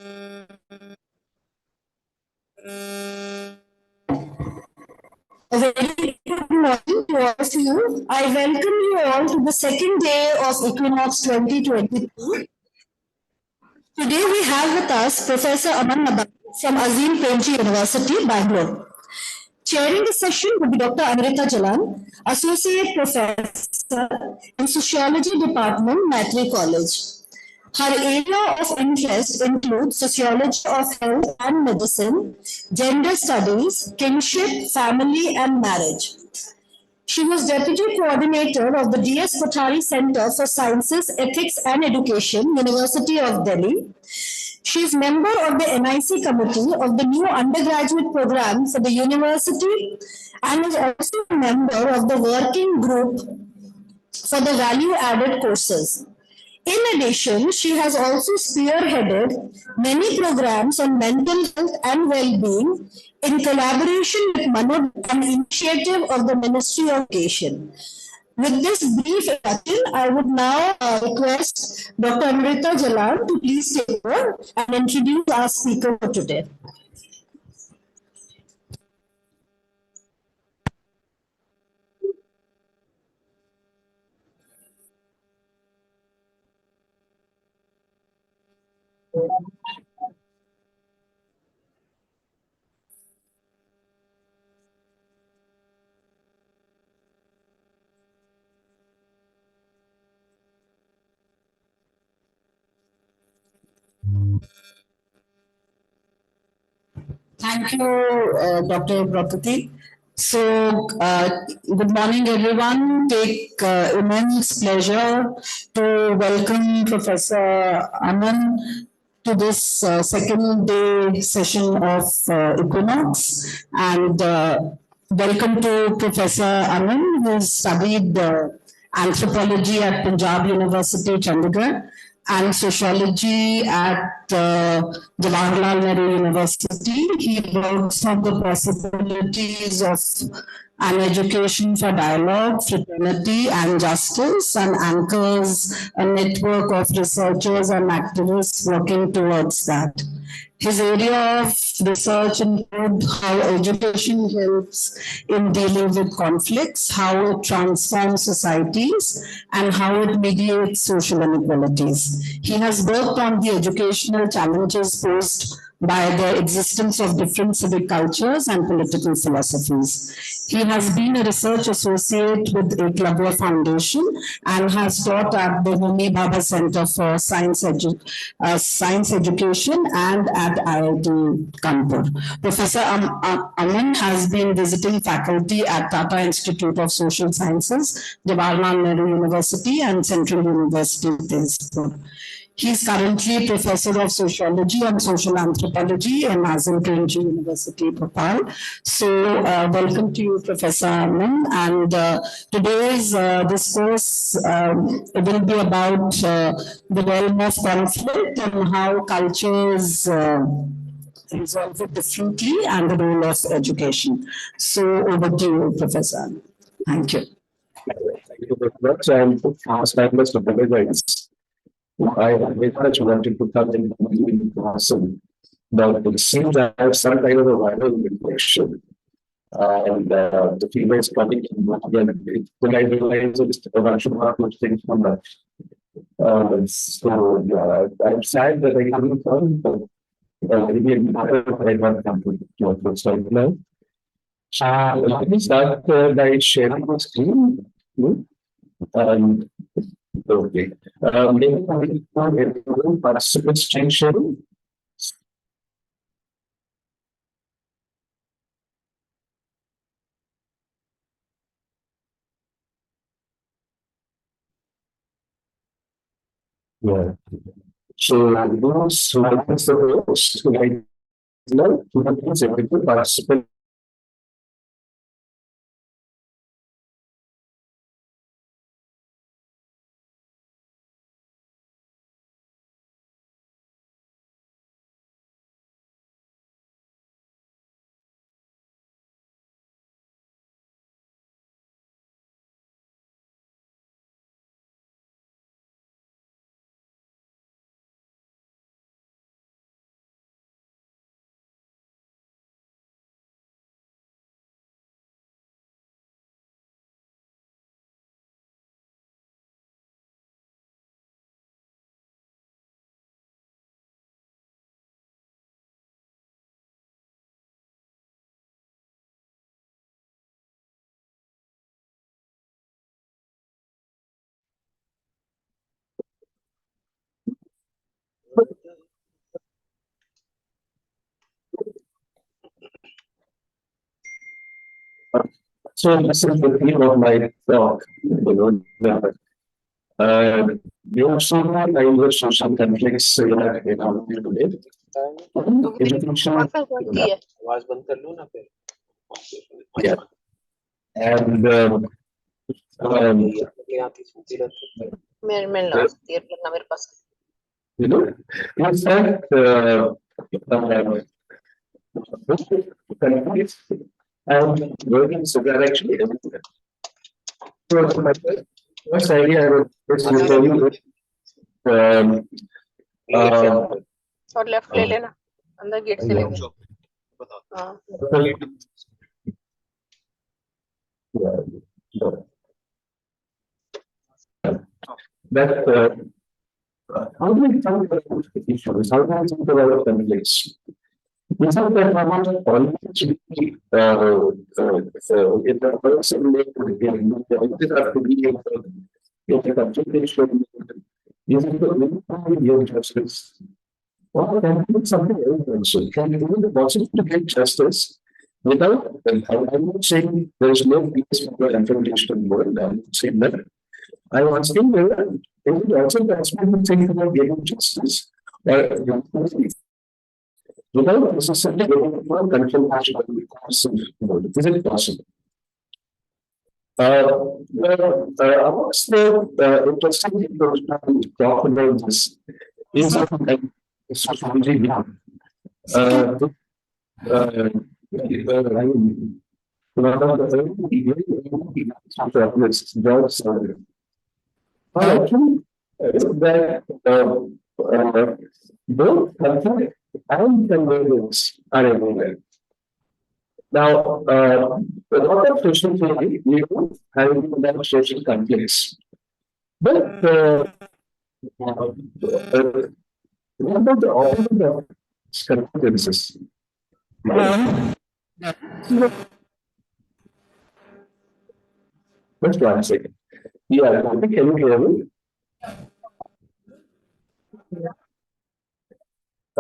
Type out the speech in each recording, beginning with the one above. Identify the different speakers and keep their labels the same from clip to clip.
Speaker 1: A very good morning to all of you. I welcome you all to the second day of Equinox 2023. Today we have with us Professor Aman Nabhan from Azim Premji University, Bangalore. Chairing the session will be Dr. Amrita Jalan, Associate Professor in Sociology Department, Maitri College. Her area of interest includes sociology of health and medicine, gender studies, kinship, family, and marriage. She was Deputy Coordinator of the D.S. Kothari Center for Sciences, Ethics and Education, University of Delhi. She is member of the NIC committee of the new undergraduate program for the university and is also a member of the working group for the value-added courses. In addition, she has also spearheaded many programs on mental health and well-being in collaboration with Manoj, an initiative of the Ministry of Education. With this brief introduction, I would now request Dr. Amrita Jalan to please take over and introduce our speaker for today.
Speaker 2: Thank you, Dr. Prapati. So, good morning, everyone. Take immense pleasure to welcome Professor Aman to this second day session of Equinox, and welcome to Professor Aman, who studied anthropology at Punjab University, Chandigarh, and sociology at Jawaharlal Nehru University. He works on the possibilities of an education for dialogue, fraternity, and justice, and anchors a network of researchers and activists working towards that. His area of research includes how education helps in dealing with conflicts, how it transforms societies, and how it mediates social inequalities. He has worked on the educational challenges posed by the existence of different civic cultures and political philosophies. He has been a research associate with Eklavya Foundation and has taught at the Homi Bhabha Center for Science Education and at IIT Kanpur. Professor Aman has been visiting faculty at Tata Institute of Social Sciences, Jawaharlal Nehru University, and Central University of Tezpur. He is currently Professor of Sociology and Social Anthropology in Azim Premji University, Bhopal. So, welcome to you, Professor Aman. And today's discourse will be about the realm of conflict and how cultures resolve it differently and the role of education. So, over to you, Professor. Thank you.
Speaker 3: Thank you very much. And I must apologize. I very much wanted to come in person, but it seems I have some kind of a viral infection. And the fever is coming in again. Then I realized I should not put things from that. So, yeah, I'm sad that I couldn't come, but maybe I might come to your first time now. Let me start by sharing the screen. Um, Okay. Maybe participants change sharing. Yeah. So those ones the host, like, no, every participant So this is the theme of my talk. We have so many kinds of social conflicts in our economy today. Education,
Speaker 4: आवाज बंद कर लो ना फिर
Speaker 3: yeah, and
Speaker 4: आती सुनती रहती
Speaker 5: मैं last year करना मेरे पास
Speaker 3: you know, in fact, conflicts and working together actually everywhere. So my first idea I was just tell you um,
Speaker 5: और लेफ्ट ले लेना अंदर गेट से लेंगे हाँ
Speaker 3: that how do we talk about issues? How do we talk about conflicts? We talk that how much always be in the person it has to be in the consultation. Is it the justice? Or can we do something else also? Can we do the possibility to get justice without, I'm not saying there is no peace for the confrontation world, I'm not saying that. I was asking whether is it also possible to think about getting justice or without necessarily getting more confrontation of the course of the world? Is it possible? Amongst the interesting things to talk about this is sociology. One of the early jobs actually that both conflict and convergence are everywhere. Now, a lot of social theory, we don't have that social conflicts. But what about all the convergences? Just 1 second. Yeah, can you hear me? I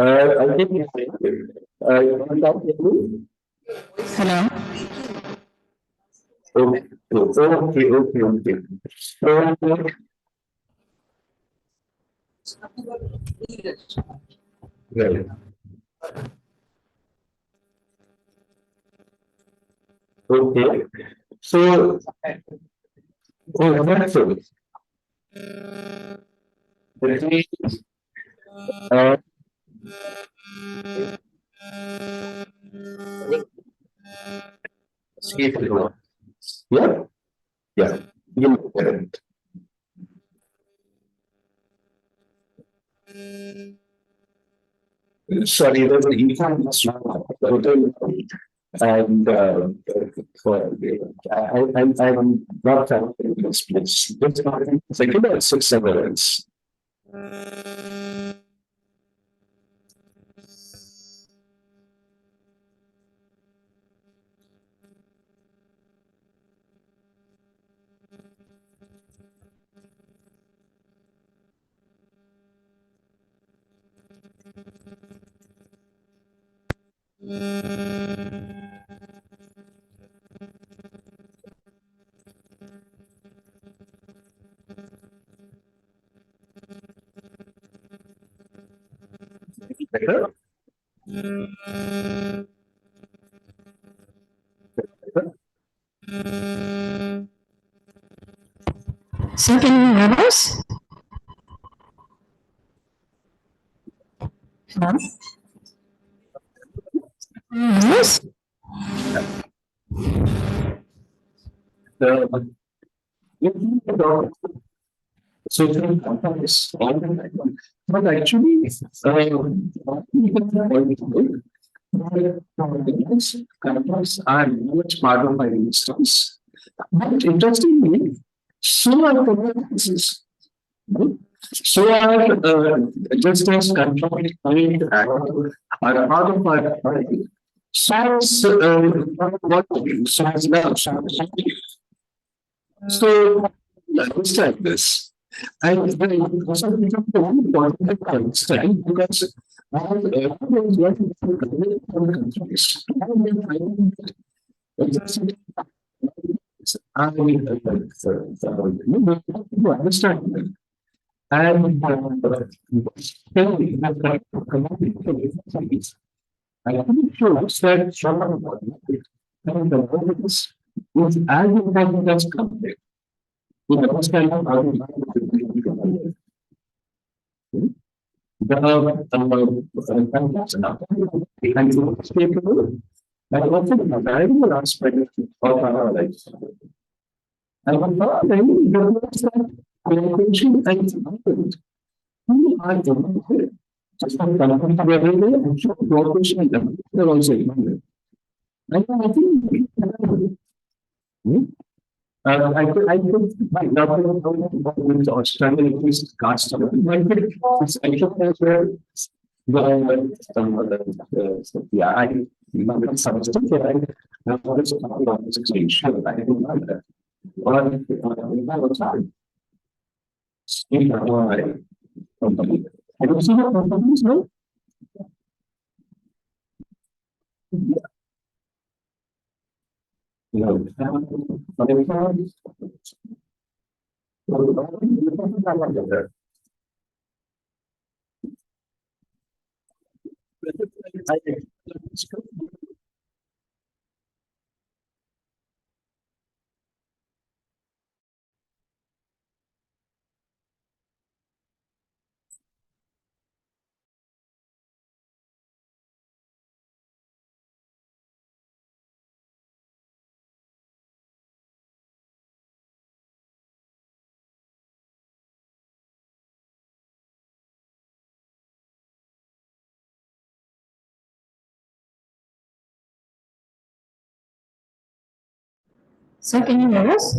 Speaker 3: think you can't hear me.
Speaker 2: Hello.
Speaker 3: Okay. Right. Okay. So, that's it. Let me, see if it works. Yeah. Give me a minute. Sorry, there's an e-commerce and I'm not having this place. It's like about 6 minutes. Better?
Speaker 2: So can you hear us? Hello? Yes.
Speaker 3: Social companies, but actually, companies are much part of my instance. But interestingly, so are communities. So are just as control and are part of our body. Science, what science now? So understand this. I was very also because the one important to understand because everyone is working for the countries. I mean, you understand it. And still, I'm pretty sure that someone and the evidence is as important as conflict. You understand how the and also the valuable aspect of our lives. And one thought, I mean, there was that communication and conflict. Who are the just from company together, and show cooperation and them. They're also ignored. I think I could my double with Australia increased cost of it. I could I should as well yeah, I remember some stuff that I was about to say, sure, I don't know that. Or I was time. Company. I don't see what companies, no? No.
Speaker 1: So can you hear us?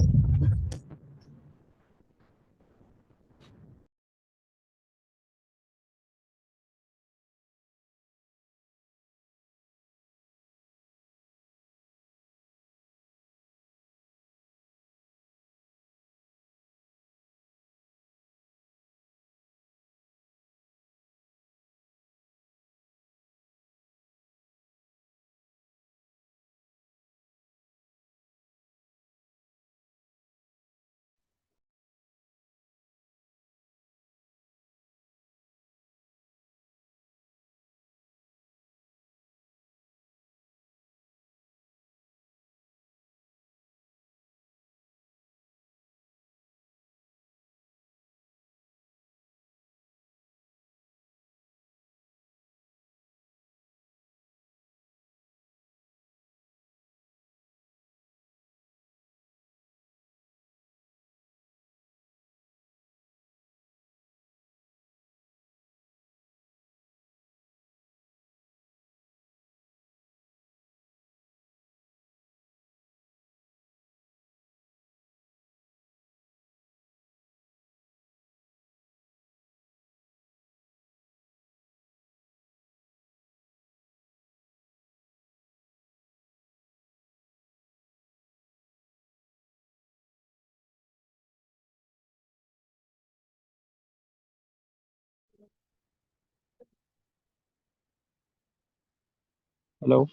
Speaker 6: Hello.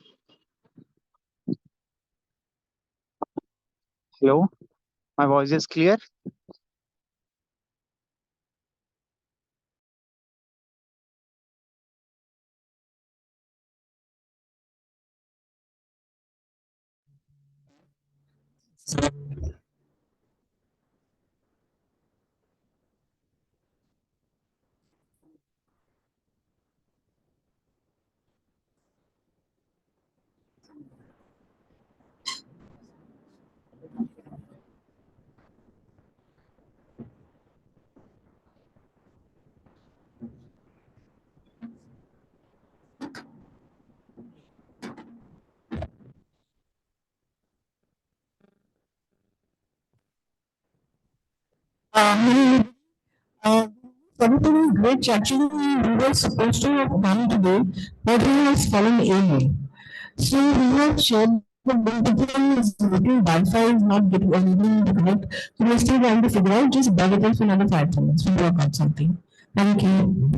Speaker 6: Hello. My voice is clear.
Speaker 1: Um, Something great actually we were supposed to have done today, but he has fallen ill. So we have shared Wi-Fi is not getting anything. So we're still trying to figure out. Just bear with us for another 5 minutes. We'll work out something. Thank you.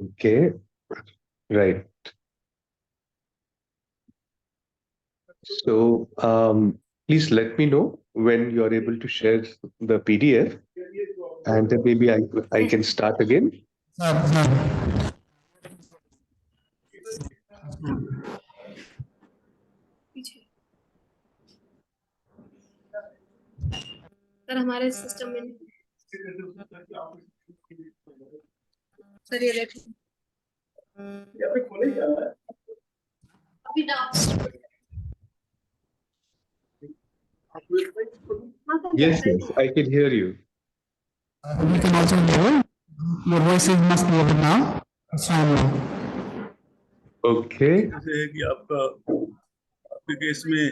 Speaker 3: Okay, right. So, please let me know when you're able to share the PDF, and then maybe I can start again.
Speaker 1: Sir हमारे system में sir ये देखिए अभी down
Speaker 3: Yes, yes, I can hear you.
Speaker 1: You can also hear. Your voice is much louder now. It's fine now.
Speaker 3: Okay.
Speaker 7: जैसे है कि आपका आपके केस में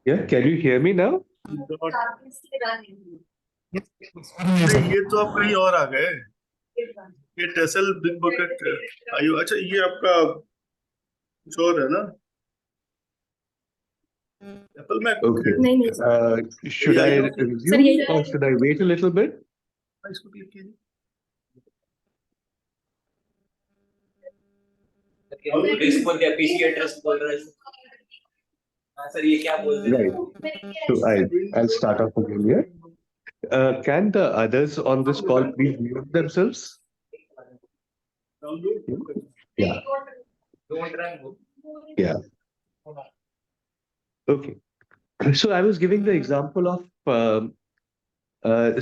Speaker 3: Yeah, can you hear me now?
Speaker 7: नहीं ये तो आप कहीं और आ गए ये टेसल बिग बकेट आयु अच्छा ये आपका कुछ और है ना Apple Mac
Speaker 3: Okay. Should I resume or should I wait a little bit?
Speaker 7: इसको क्लिक कीजिए
Speaker 4: बोल दिया पीसी एड्रेस बोल रहा है सर ये क्या बोल रहे
Speaker 3: Right. So I'll start off again here.
Speaker 8: Can the others on this call please mute themselves? Yeah.
Speaker 4: Don't run.
Speaker 8: Yeah. Okay. So I was giving the example of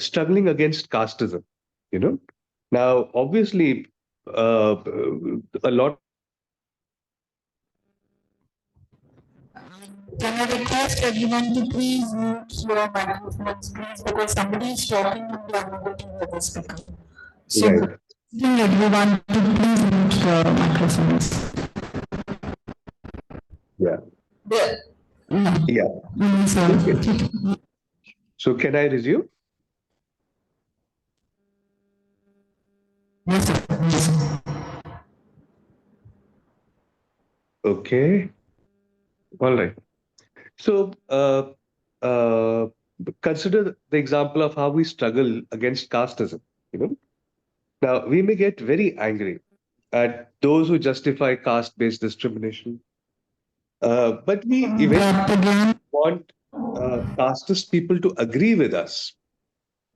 Speaker 8: struggling against casteism. You know, now obviously a lot.
Speaker 1: Can I request everyone to please mute your microphones, please, because somebody is talking and they are not able to hear the speaker. So,
Speaker 8: Right.
Speaker 1: asking everyone to please mute your microphones.
Speaker 8: Yeah.
Speaker 1: Yeah.
Speaker 8: Yeah. Okay. So can I resume?
Speaker 1: Yes, sir. Yes, sir.
Speaker 8: Okay. All right. So uh, consider the example of how we struggle against casteism. You know, now we may get very angry at those who justify caste-based discrimination, but we eventually want casteist people to agree with us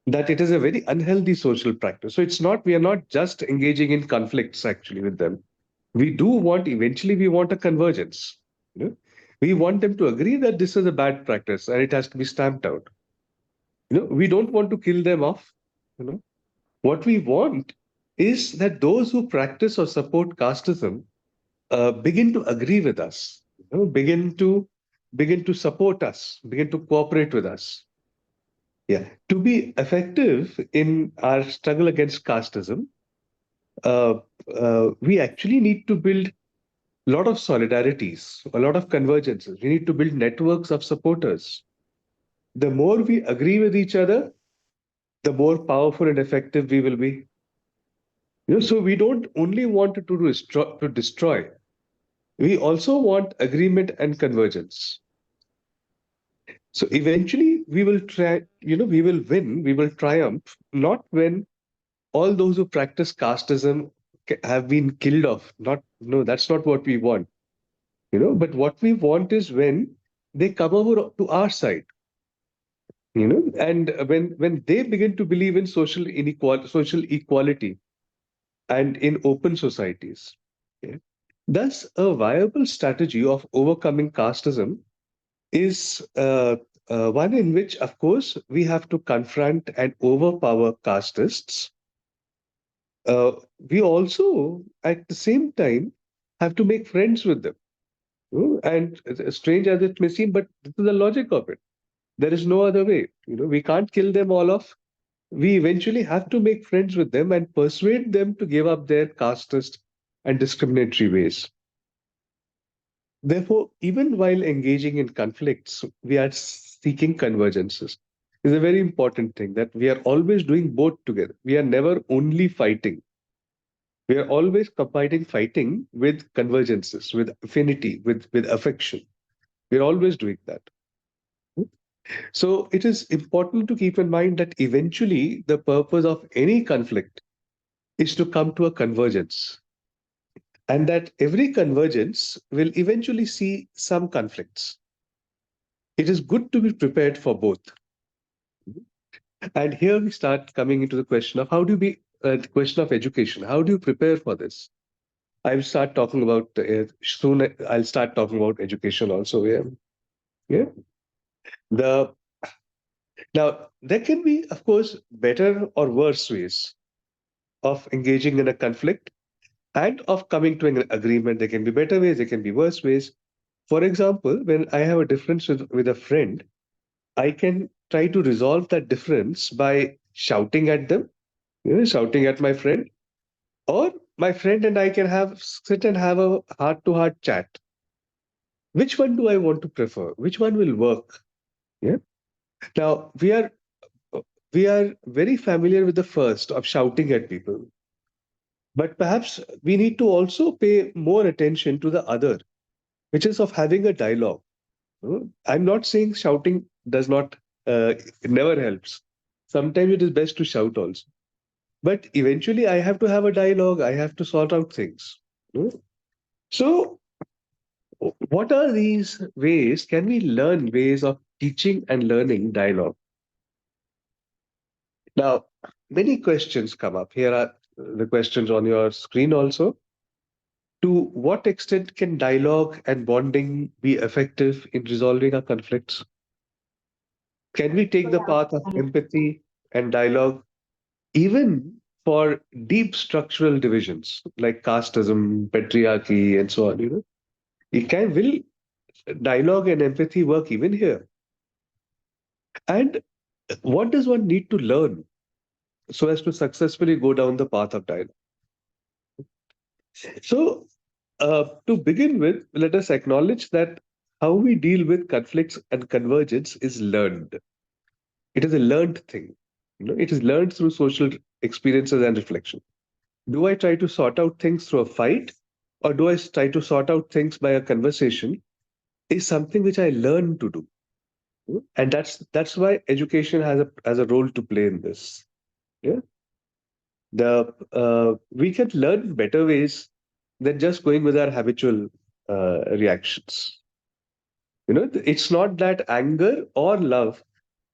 Speaker 8: that it is a very unhealthy social practice. So it's not, we are not just engaging in conflicts actually with them. We do want, eventually, we want a convergence. You know? We want them to agree that this is a bad practice and it has to be stamped out. You know, we don't want to kill them off. You know, what we want is that those who practice or support casteism begin to agree with us. You know, begin to support us, begin to cooperate with us. Yeah, to be effective in our struggle against casteism, uh, we actually need to build a lot of solidarities, a lot of convergences. We need to build networks of supporters. The more we agree with each other, the more powerful and effective we will be. You know, so we don't only want to destroy. We also want agreement and convergence. So eventually we will try, you know, we will win, we will triumph, not when all those who practice casteism have been killed off. Not, no, that's not what we want. You know, but what we want is when they come over to our side, you know, and when they begin to believe in social equality and in open societies. Okay? Thus, a viable strategy of overcoming casteism is one in which, of course, we have to confront and overpower castists. We also, at the same time, have to make friends with them. You know, and strange as it may seem, but this is the logic of it. There is no other way. You know, we can't kill them all off. We eventually have to make friends with them and persuade them to give up their casteist and discriminatory ways. Therefore, even while engaging in conflicts, we are seeking convergences. It's a very important thing that we are always doing both together. We are never only fighting. We are always fighting with convergences, with affinity, with affection. We're always doing that. So it is important to keep in mind that eventually the purpose of any conflict is to come to a convergence, and that every convergence will eventually see some conflicts. It is good to be prepared for both. And here we start coming into the question of how do you be the question of education. How do you prepare for this? I will start talking about soon. I'll start talking about education also. Yeah, yeah. The Now there can be, of course, better or worse ways of engaging in a conflict and of coming to an agreement. There can be better ways. There can be worse ways. For example, when I have a difference with a friend, I can try to resolve that difference by shouting at them, you know, shouting at my friend, or my friend and I can sit and have a heart-to-heart chat. Which one do I want to prefer? Which one will work? Yeah. Now we are very familiar with the first of shouting at people, but perhaps we need to also pay more attention to the other, which is of having a dialogue. I'm not saying shouting does not, it never helps. Sometimes it is best to shout also. But eventually, I have to have a dialogue. I have to sort out things. So, what are these ways? Can we learn ways of teaching and learning dialogue? Now, many questions come up. Here are the questions on your screen also. To what extent can dialogue and bonding be effective in resolving our conflicts? Can we take the path of empathy and dialogue even for deep structural divisions like casteism, patriarchy, and so on? Will dialogue and empathy work even here? And what does one need to learn so as to successfully go down the path of dialogue? So, to begin with, let us acknowledge that how we deal with conflicts and convergence is learned. It is a learned thing. It is learned through social experiences and reflection. Do I try to sort out things through a fight, or do I try to sort out things by a conversation? Is something which I learn to do, and that's why education has a role to play in this. Yeah, we can learn better ways than just going with our habitual reactions. It's not that anger or love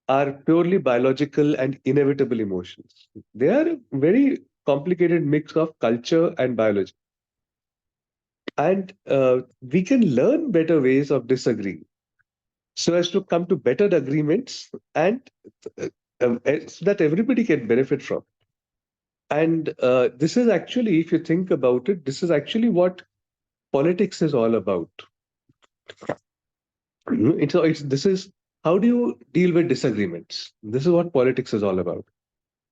Speaker 8: are purely biological and inevitable emotions. They are a very complicated mix of culture and biology. And we can learn better ways of disagreeing so as to come to better agreements and so that everybody can benefit from. And this is actually, if you think about it, this is actually what politics is all about. This is how do you deal with disagreements? This is what politics is all about.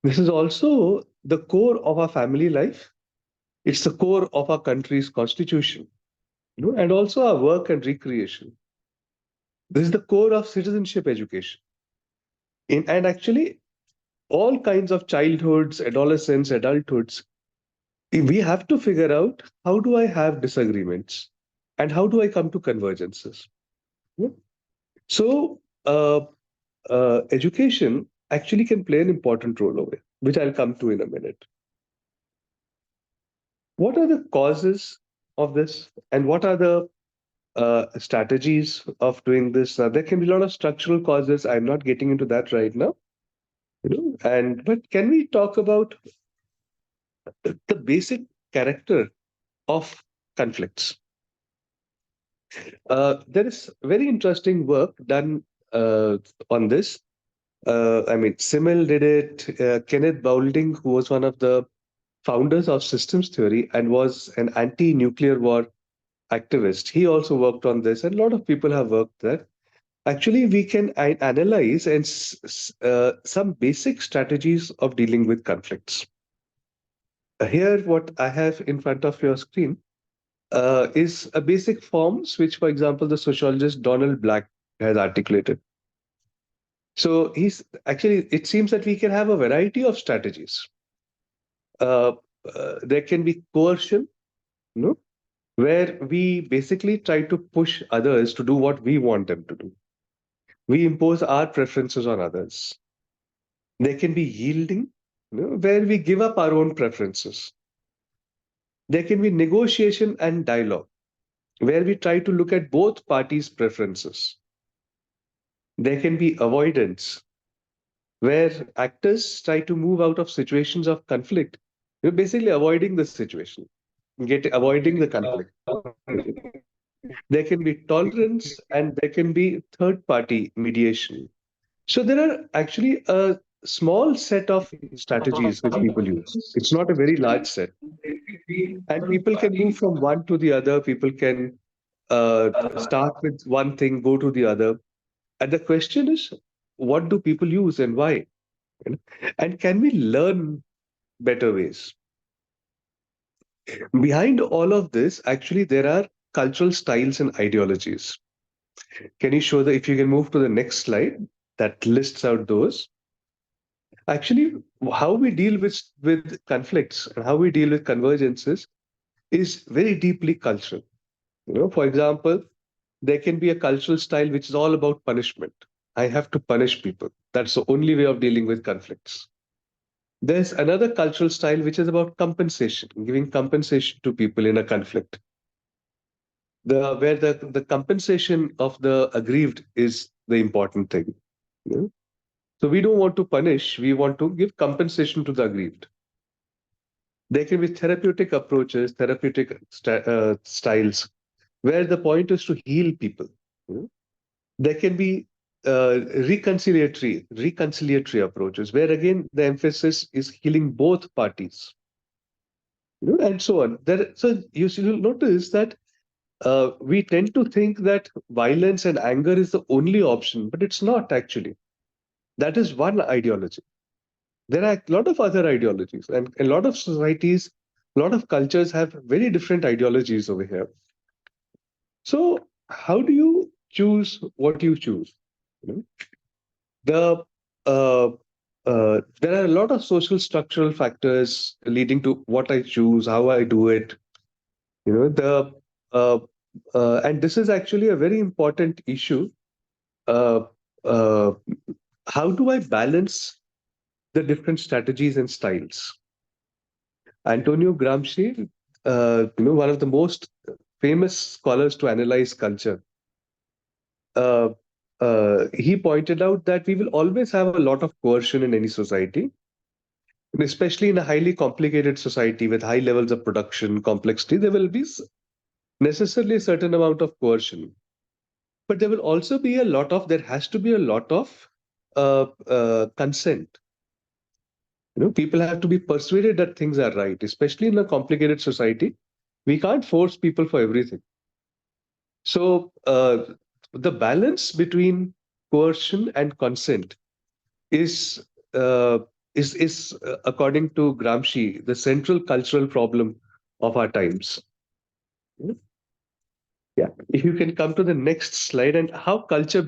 Speaker 8: This is also the core of our family life. It's the core of our country's constitution, and also our work and recreation. This is the core of citizenship education. And actually, all kinds of childhoods, adolescence, adulthoods, we have to figure out how do I have disagreements and how do I come to convergences. Yeah. So, education actually can play an important role over it, which I'll come to in a minute. What are the causes of this, and what are the strategies of doing this? There can be a lot of structural causes. I'm not getting into that right now. But can we talk about the basic character of conflicts? There is very interesting work done on this. Simmel did it. Kenneth Boulding, who was one of the founders of systems theory and was an anti-nuclear war activist, he also worked on this, and a lot of people have worked there. Actually, we can analyze and some basic strategies of dealing with conflicts. Here, what I have in front of your screen is a basic forms, which, for example, the sociologist Donald Black has articulated. So it seems that we can have a variety of strategies. There can be coercion, where we basically try to push others to do what we want them to do. We impose our preferences on others. There can be yielding, where we give up our own preferences. There can be negotiation and dialogue, where we try to look at both parties' preferences. There can be avoidance, where actors try to move out of situations of conflict, basically avoiding the situation, avoiding the conflict. There can be tolerance, and there can be third-party mediation. So there are actually a small set of strategies which people use. It's not a very large set. And people can move from one to the other. People can start with one thing, go to the other. And the question is, what do people use and why? And can we learn better ways? Behind all of this, actually, there are cultural styles and ideologies. Can you show if you can move to the next slide that lists out those? Actually, how we deal with conflicts and how we deal with convergences is very deeply cultural. For example, there can be a cultural style which is all about punishment. I have to punish people. That's the only way of dealing with conflicts. There's another cultural style which is about compensation, giving compensation to people in a conflict. Where the compensation of the aggrieved is the important thing. So we don't want to punish, we want to give compensation to the aggrieved. There can be therapeutic approaches, therapeutic styles, where the point is to heal people. There can be reconciliatory approaches, where again the emphasis is healing both parties, and so on. So you should notice that we tend to think that violence and anger is the only option, but it's not actually. That is one ideology. There are a lot of other ideologies, and a lot of societies, a lot of cultures have very different ideologies over here. So, how do you choose what you choose? You know, the there are a lot of social structural factors leading to what I choose, how I do it. The uh, and this is actually a very important issue. Uh, uh, how do I balance the different strategies and styles? Antonio Gramsci, one of the most famous scholars to analyze culture, uh, he pointed out that we will always have a lot of coercion in any society, and especially in a highly complicated society with high levels of production, complexity. There will be necessarily a certain amount of coercion, but there has to be a lot of consent. People have to be persuaded that things are right, especially in a complicated society. We can't force people for everything. So the balance between coercion and consent is uh, according to Gramsci, the central cultural problem of our times. Yeah. If you can come to the next slide, and how culture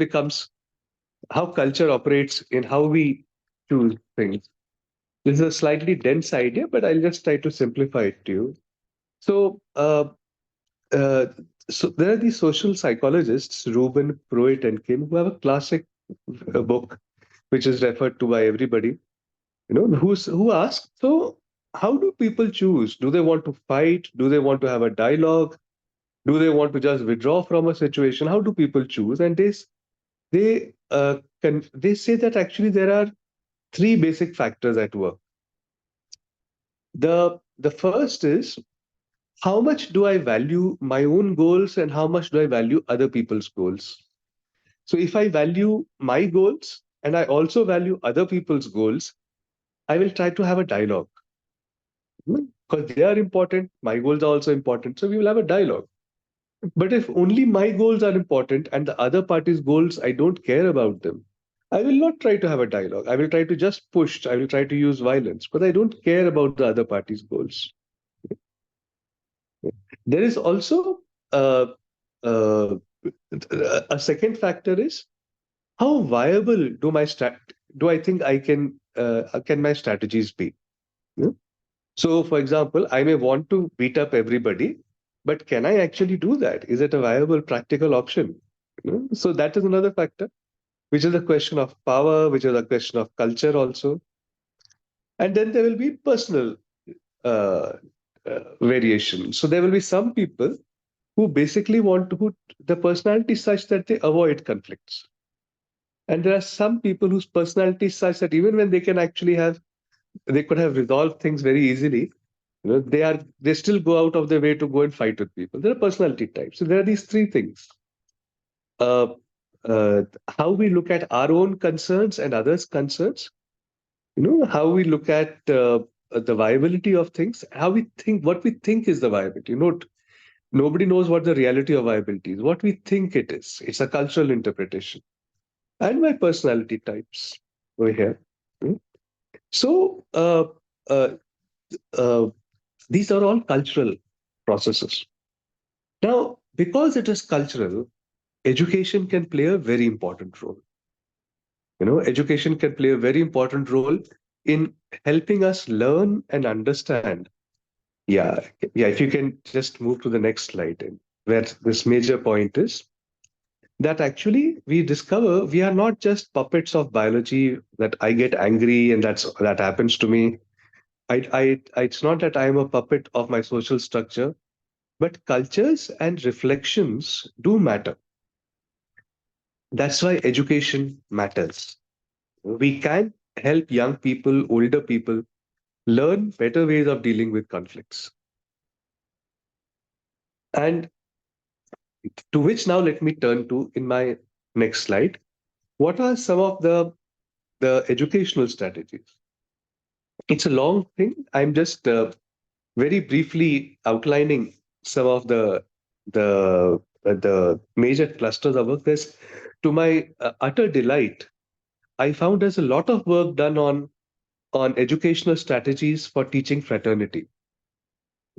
Speaker 8: operates in how we choose things. This is a slightly dense idea, but I'll just try to simplify it to you. So, uh, so there are these social psychologists, Rubin, Pruitt, and Kim, who have a classic book, which is referred to by everybody. Who ask, so how do people choose? Do they want to fight? Do they want to have a dialogue? Do they want to just withdraw from a situation? How do people choose? And they say that actually there are three basic factors at work. The first is, how much do I value my own goals and how much do I value other people's goals? So if I value my goals and I also value other people's goals, I will try to have a dialogue. Because they are important, my goals are also important. So we will have a dialogue. But if only my goals are important and the other party's goals, I don't care about them, I will not try to have a dialogue. I will try to just push. I will try to use violence, but I don't care about the other party's goals. There is also uh, uh, a second factor is, how viable do I think can my strategies be? Yeah. So, for example, I may want to beat up everybody, but can I actually do that? Is it a viable, practical option? So that is another factor, which is a question of power, which is a question of culture also. And then there will be personal uh, variation. So there will be some people who basically want to put the personality such that they avoid conflicts. And there are some people whose personality is such that even when they could have resolved things very easily, they still go out of their way to go and fight with people. There are personality types. So there are these three things. Uh, how we look at our own concerns and others' concerns, how we look at the viability of things, how we think, what we think is the viability. Nobody knows what the reality of viability is. What we think it is. It's a cultural interpretation. And my personality types over here. So uh, uh, these are all cultural processes. Now, because it is cultural, education can play a very important role. Education can play a very important role in helping us learn and understand. Yeah, yeah. If you can just move to the next slide, where this major point is that actually we discover we are not just puppets of biology, that I get angry and that happens to me. It's not that I am a puppet of my social structure, but cultures and reflections do matter. That's why education matters. we can help young people, older people learn better ways of dealing with conflicts. And to which now let me turn to in my next slide. What are some of the educational strategies? It's a long thing. I'm just very briefly outlining some of the major clusters of work. There's, to my utter delight, I found there's a lot of work done on educational strategies for teaching fraternity.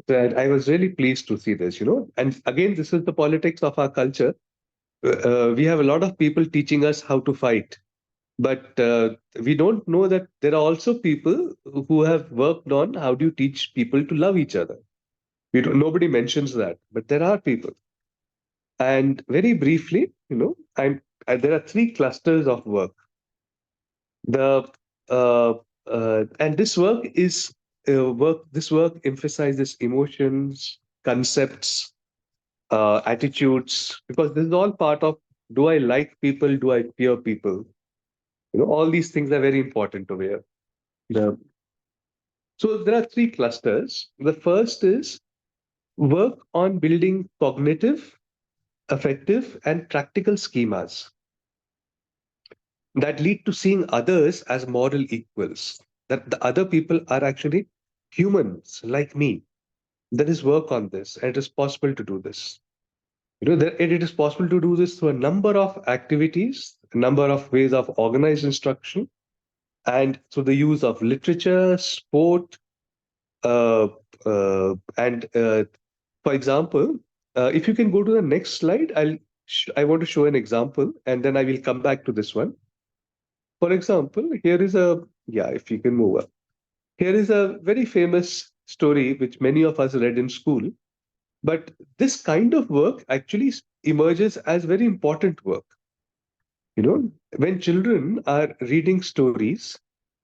Speaker 8: And I was really pleased to see this, you know. And again, this is the politics of our culture. We have a lot of people teaching us how to fight, but we don't know that there are also people who have worked on how do you teach people to love each other. Nobody mentions that, but there are people. And very briefly, you know, there are three clusters of work. The and this work is work. This work emphasizes emotions, concepts, attitudes, because this is all part of, do I like people? Do I fear people? You know, all these things are very important over here. The, so there are three clusters. The first is work on building cognitive, affective, and practical schemas that lead to seeing others as moral equals, that the other people are actually humans like me. There is work on this, and it is possible to do this. You know, it is possible to do this through a number of activities, a number of ways of organized instruction, and through the use of literature, sport, uh, and for example, if you can go to the next slide, I want to show an example, and then I will come back to this one. For example, here is a, yeah, if you can move up. Here is a very famous story which many of us read in school. But this kind of work actually emerges as very important work. You know, when children are reading stories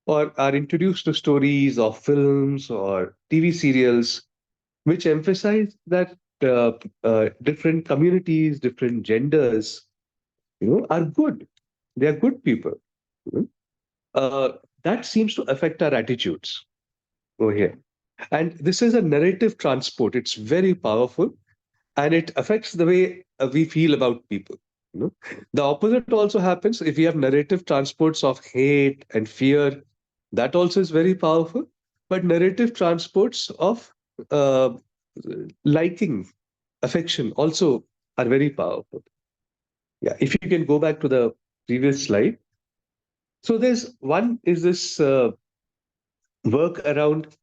Speaker 8: or are introduced to stories or films or TV serials, which emphasize that different communities, different genders, you know, are good. They are good people. You know? That seems to affect our attitudes over here. And this is a narrative transport. It's very powerful, and it affects the way we feel about people. You know? The opposite also happens if we have narrative transports of hate and fear. That also is very powerful. But narrative transports of uh, liking, affection also are very powerful. Yeah, if you can go back to the previous slide. So there's one is this work around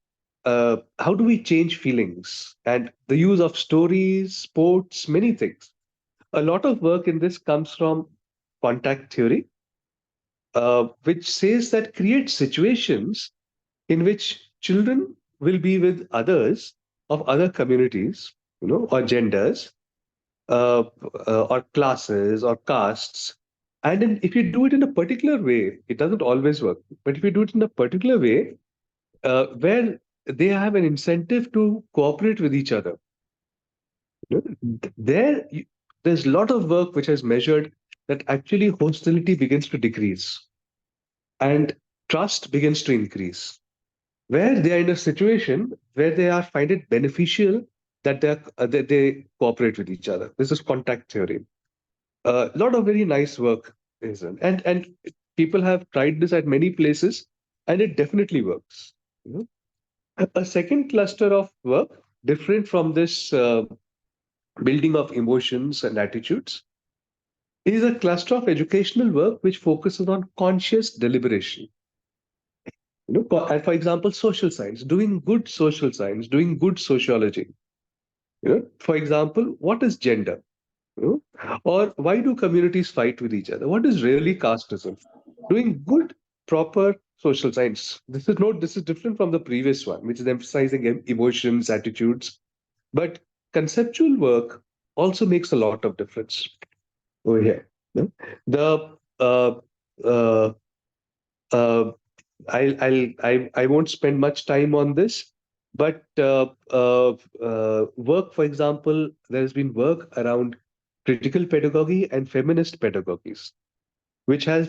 Speaker 8: how do we change feelings and the use of stories, sports, many things. A lot of work in this comes from contact theory, which says that creates situations in which children will be with others of other communities, you know, or genders, uh, or classes or castes. And then if you do it in a particular way, it doesn't always work. But if you do it in a particular way, where they have an incentive to cooperate with each other, you know, there's a lot of work which has measured that actually hostility begins to decrease and trust begins to increase. Where they are in a situation where they are find it beneficial that that they cooperate with each other. This is contact theory. A lot of very nice work is done, and people have tried this at many places, and it definitely works. You know? A second cluster of work, different from this building of emotions and attitudes, is a cluster of educational work which focuses on conscious deliberation. You know, and for example, social science, doing good social science, doing good sociology. You know, for example, what is gender? You know? Or why do communities fight with each other? What is really casteism? Doing good, proper social science. This is different from the previous one, which is emphasizing emotions, attitudes. But conceptual work also makes a lot of difference over here. You know? The uh, uh, I won't spend much time on this, but work, for example, there has been work around critical pedagogy and feminist pedagogies, which has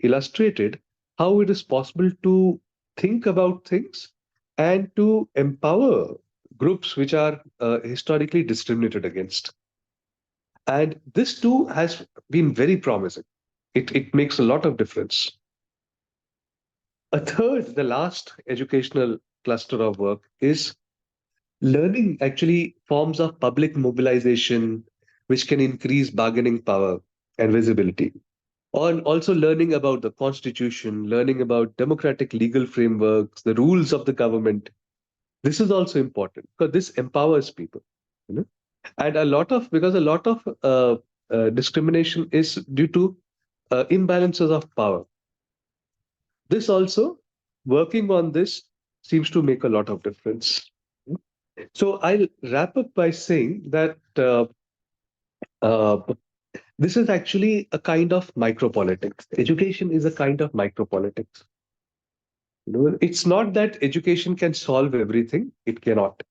Speaker 8: illustrated how it is possible to think about things and to empower groups which are historically discriminated against. And this too has been very promising. It makes a lot of difference. A third, the last educational cluster of work is learning actually forms of public mobilization, which can increase bargaining power and visibility. On also learning about the constitution, learning about democratic legal frameworks, the rules of the government. This is also important because this empowers people. You know? And because a lot of discrimination is due to imbalances of power. This also, working on this seems to make a lot of difference. So I'll wrap up by saying that uh, this is actually a kind of micropolitics. Education is a kind of micropolitics. You know, it's not that education can solve everything. It cannot.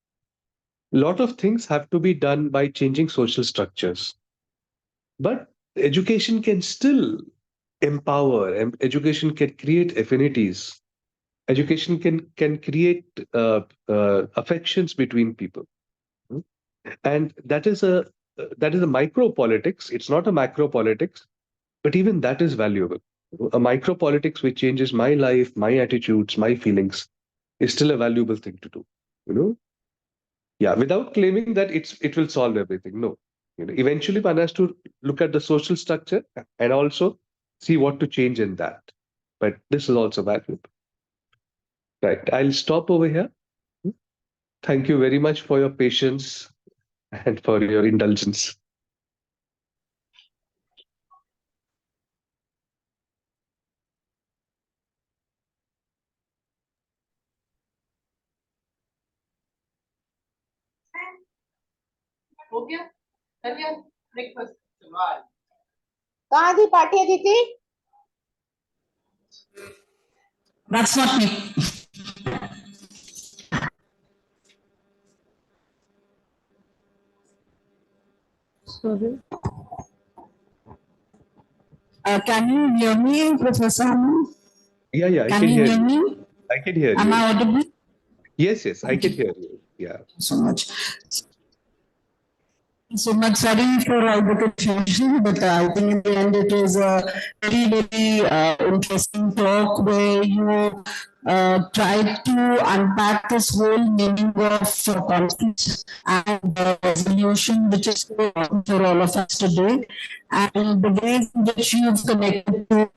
Speaker 8: A lot of things have to be done by changing social structures. But education can still empower, and education can create affinities. Education can create affections between people. And that is a micro politics. It's not a macro politics, but even that is valuable. A micro politics which changes my life, my attitudes, my feelings is still a valuable thing to do. You know, yeah, without claiming that it will solve everything. No, you know, eventually one has to look at the social structure and also see what to change in that. But this is also valuable. Right. I'll stop over here. Thank you very much for your patience and for your indulgence.
Speaker 5: हो गया कर लिया breakfast कहाँ थी party दीदी
Speaker 2: That's not me. Can you hear me, Professor Aman?
Speaker 8: Yeah, I
Speaker 2: Can
Speaker 8: can
Speaker 2: you
Speaker 8: hear
Speaker 2: hear
Speaker 8: you.
Speaker 2: me?
Speaker 8: I can hear
Speaker 2: Am
Speaker 8: you.
Speaker 2: I audible?
Speaker 8: Yes, I
Speaker 2: Thank
Speaker 8: can
Speaker 2: you
Speaker 8: hear you. Yeah.
Speaker 2: so much. So much sorry for all the confusion, but I think in the end it was a very interesting talk where you tried to unpack this whole meaning of conflict and resolution, which is so important for all of us today, and the ways in which you've connected to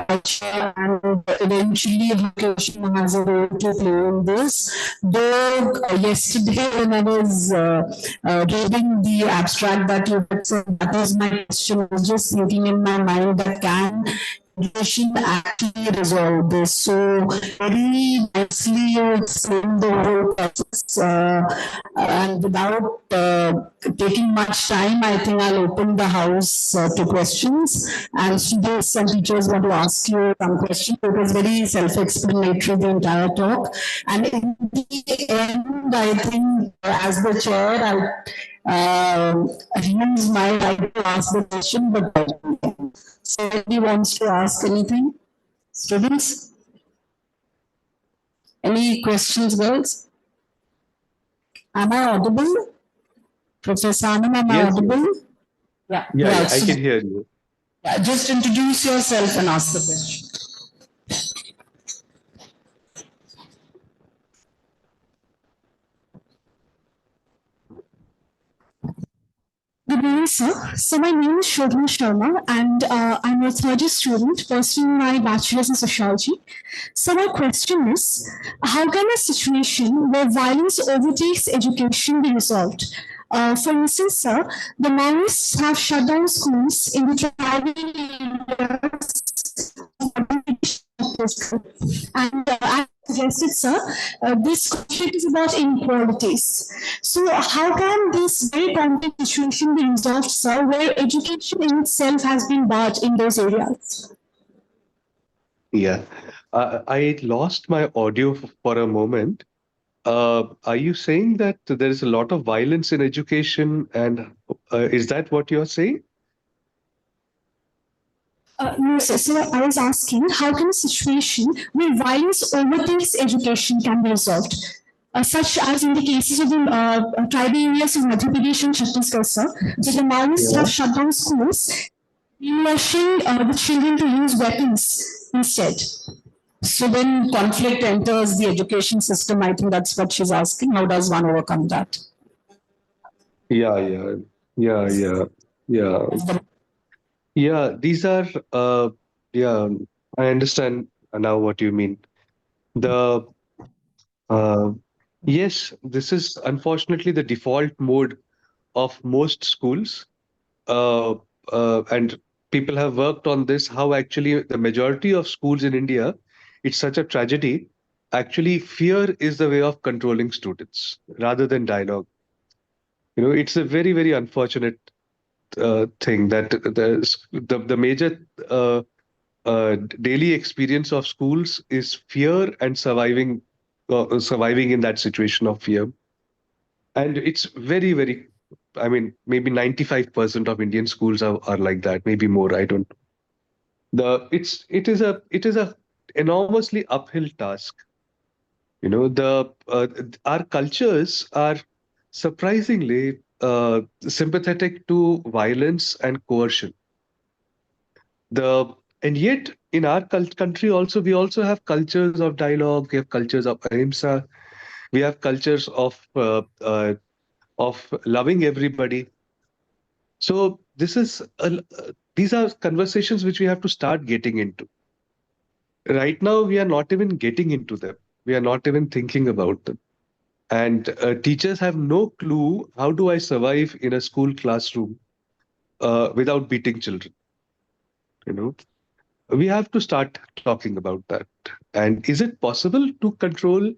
Speaker 2: culture and eventually education has a role to play in this. Though yesterday when I was reading the abstract that you had said, that was my question. I was just thinking in my mind that can education actually resolve this? So very nicely you explained the whole process, and without taking much time, I think I'll open the house to questions. And students and teachers want to ask you some questions. It was very self-explanatory the entire talk. And in the end, I think as the chair, I'll use my right to ask the question, but so anybody wants to ask anything? Students? Any questions, girls? Am I audible? Professor Anand, am I
Speaker 8: Yes.
Speaker 2: audible? Yeah.
Speaker 8: Yeah, I
Speaker 2: So,
Speaker 8: can hear you.
Speaker 2: yeah, just introduce yourself and ask the question.
Speaker 1: Good morning, sir. So my name is Shobhan Sharma, and I'm a third year student pursuing my bachelor's in sociology. So my question is, how can a situation where violence overtakes education be resolved? For instance, sir, the Maoists have shut down schools in the tribal areas, and I suggested, sir, this conflict is about inequalities. So, how can this very complex situation be resolved, sir, where education in itself has been barred in those areas?
Speaker 8: Yeah. I lost my audio for a moment. Are you saying that there is a lot of violence in education, and is that what you're saying?
Speaker 1: No, sir. So I was asking, how can a situation where violence overtakes education can be resolved? Such as in the cases of the tribal areas of Madhya Pradesh and Chhattisgarh, sir, where the Maoists have shut down schools, brainwashing the children to use weapons instead.
Speaker 2: So when conflict enters the education system, I think that's what she's asking. How does one overcome that?
Speaker 8: Yeah. Yeah, these are, yeah, I understand now what you mean. The, uh, yes, this is unfortunately the default mode of most schools. Uh, and people have worked on this, how actually the majority of schools in India, it's such a tragedy. Actually, fear is the way of controlling students rather than dialogue. It's a very, very unfortunate thing that the major daily experience of schools is fear and surviving in that situation of fear. And it's very, very, I mean, maybe 95% of Indian schools are like that, maybe more, I don't know. It is a enormously uphill task. Our cultures are surprisingly sympathetic to violence and coercion. And yet in our country also, we also have cultures of dialogue, we have cultures of ahimsa, we have cultures of loving everybody. So these are conversations which we have to start getting into. Right now, we are not even getting into them. We are not even thinking about them. And teachers have no clue, how do I survive in a school classroom without beating children? You know, we have to start talking about that. And is it possible to control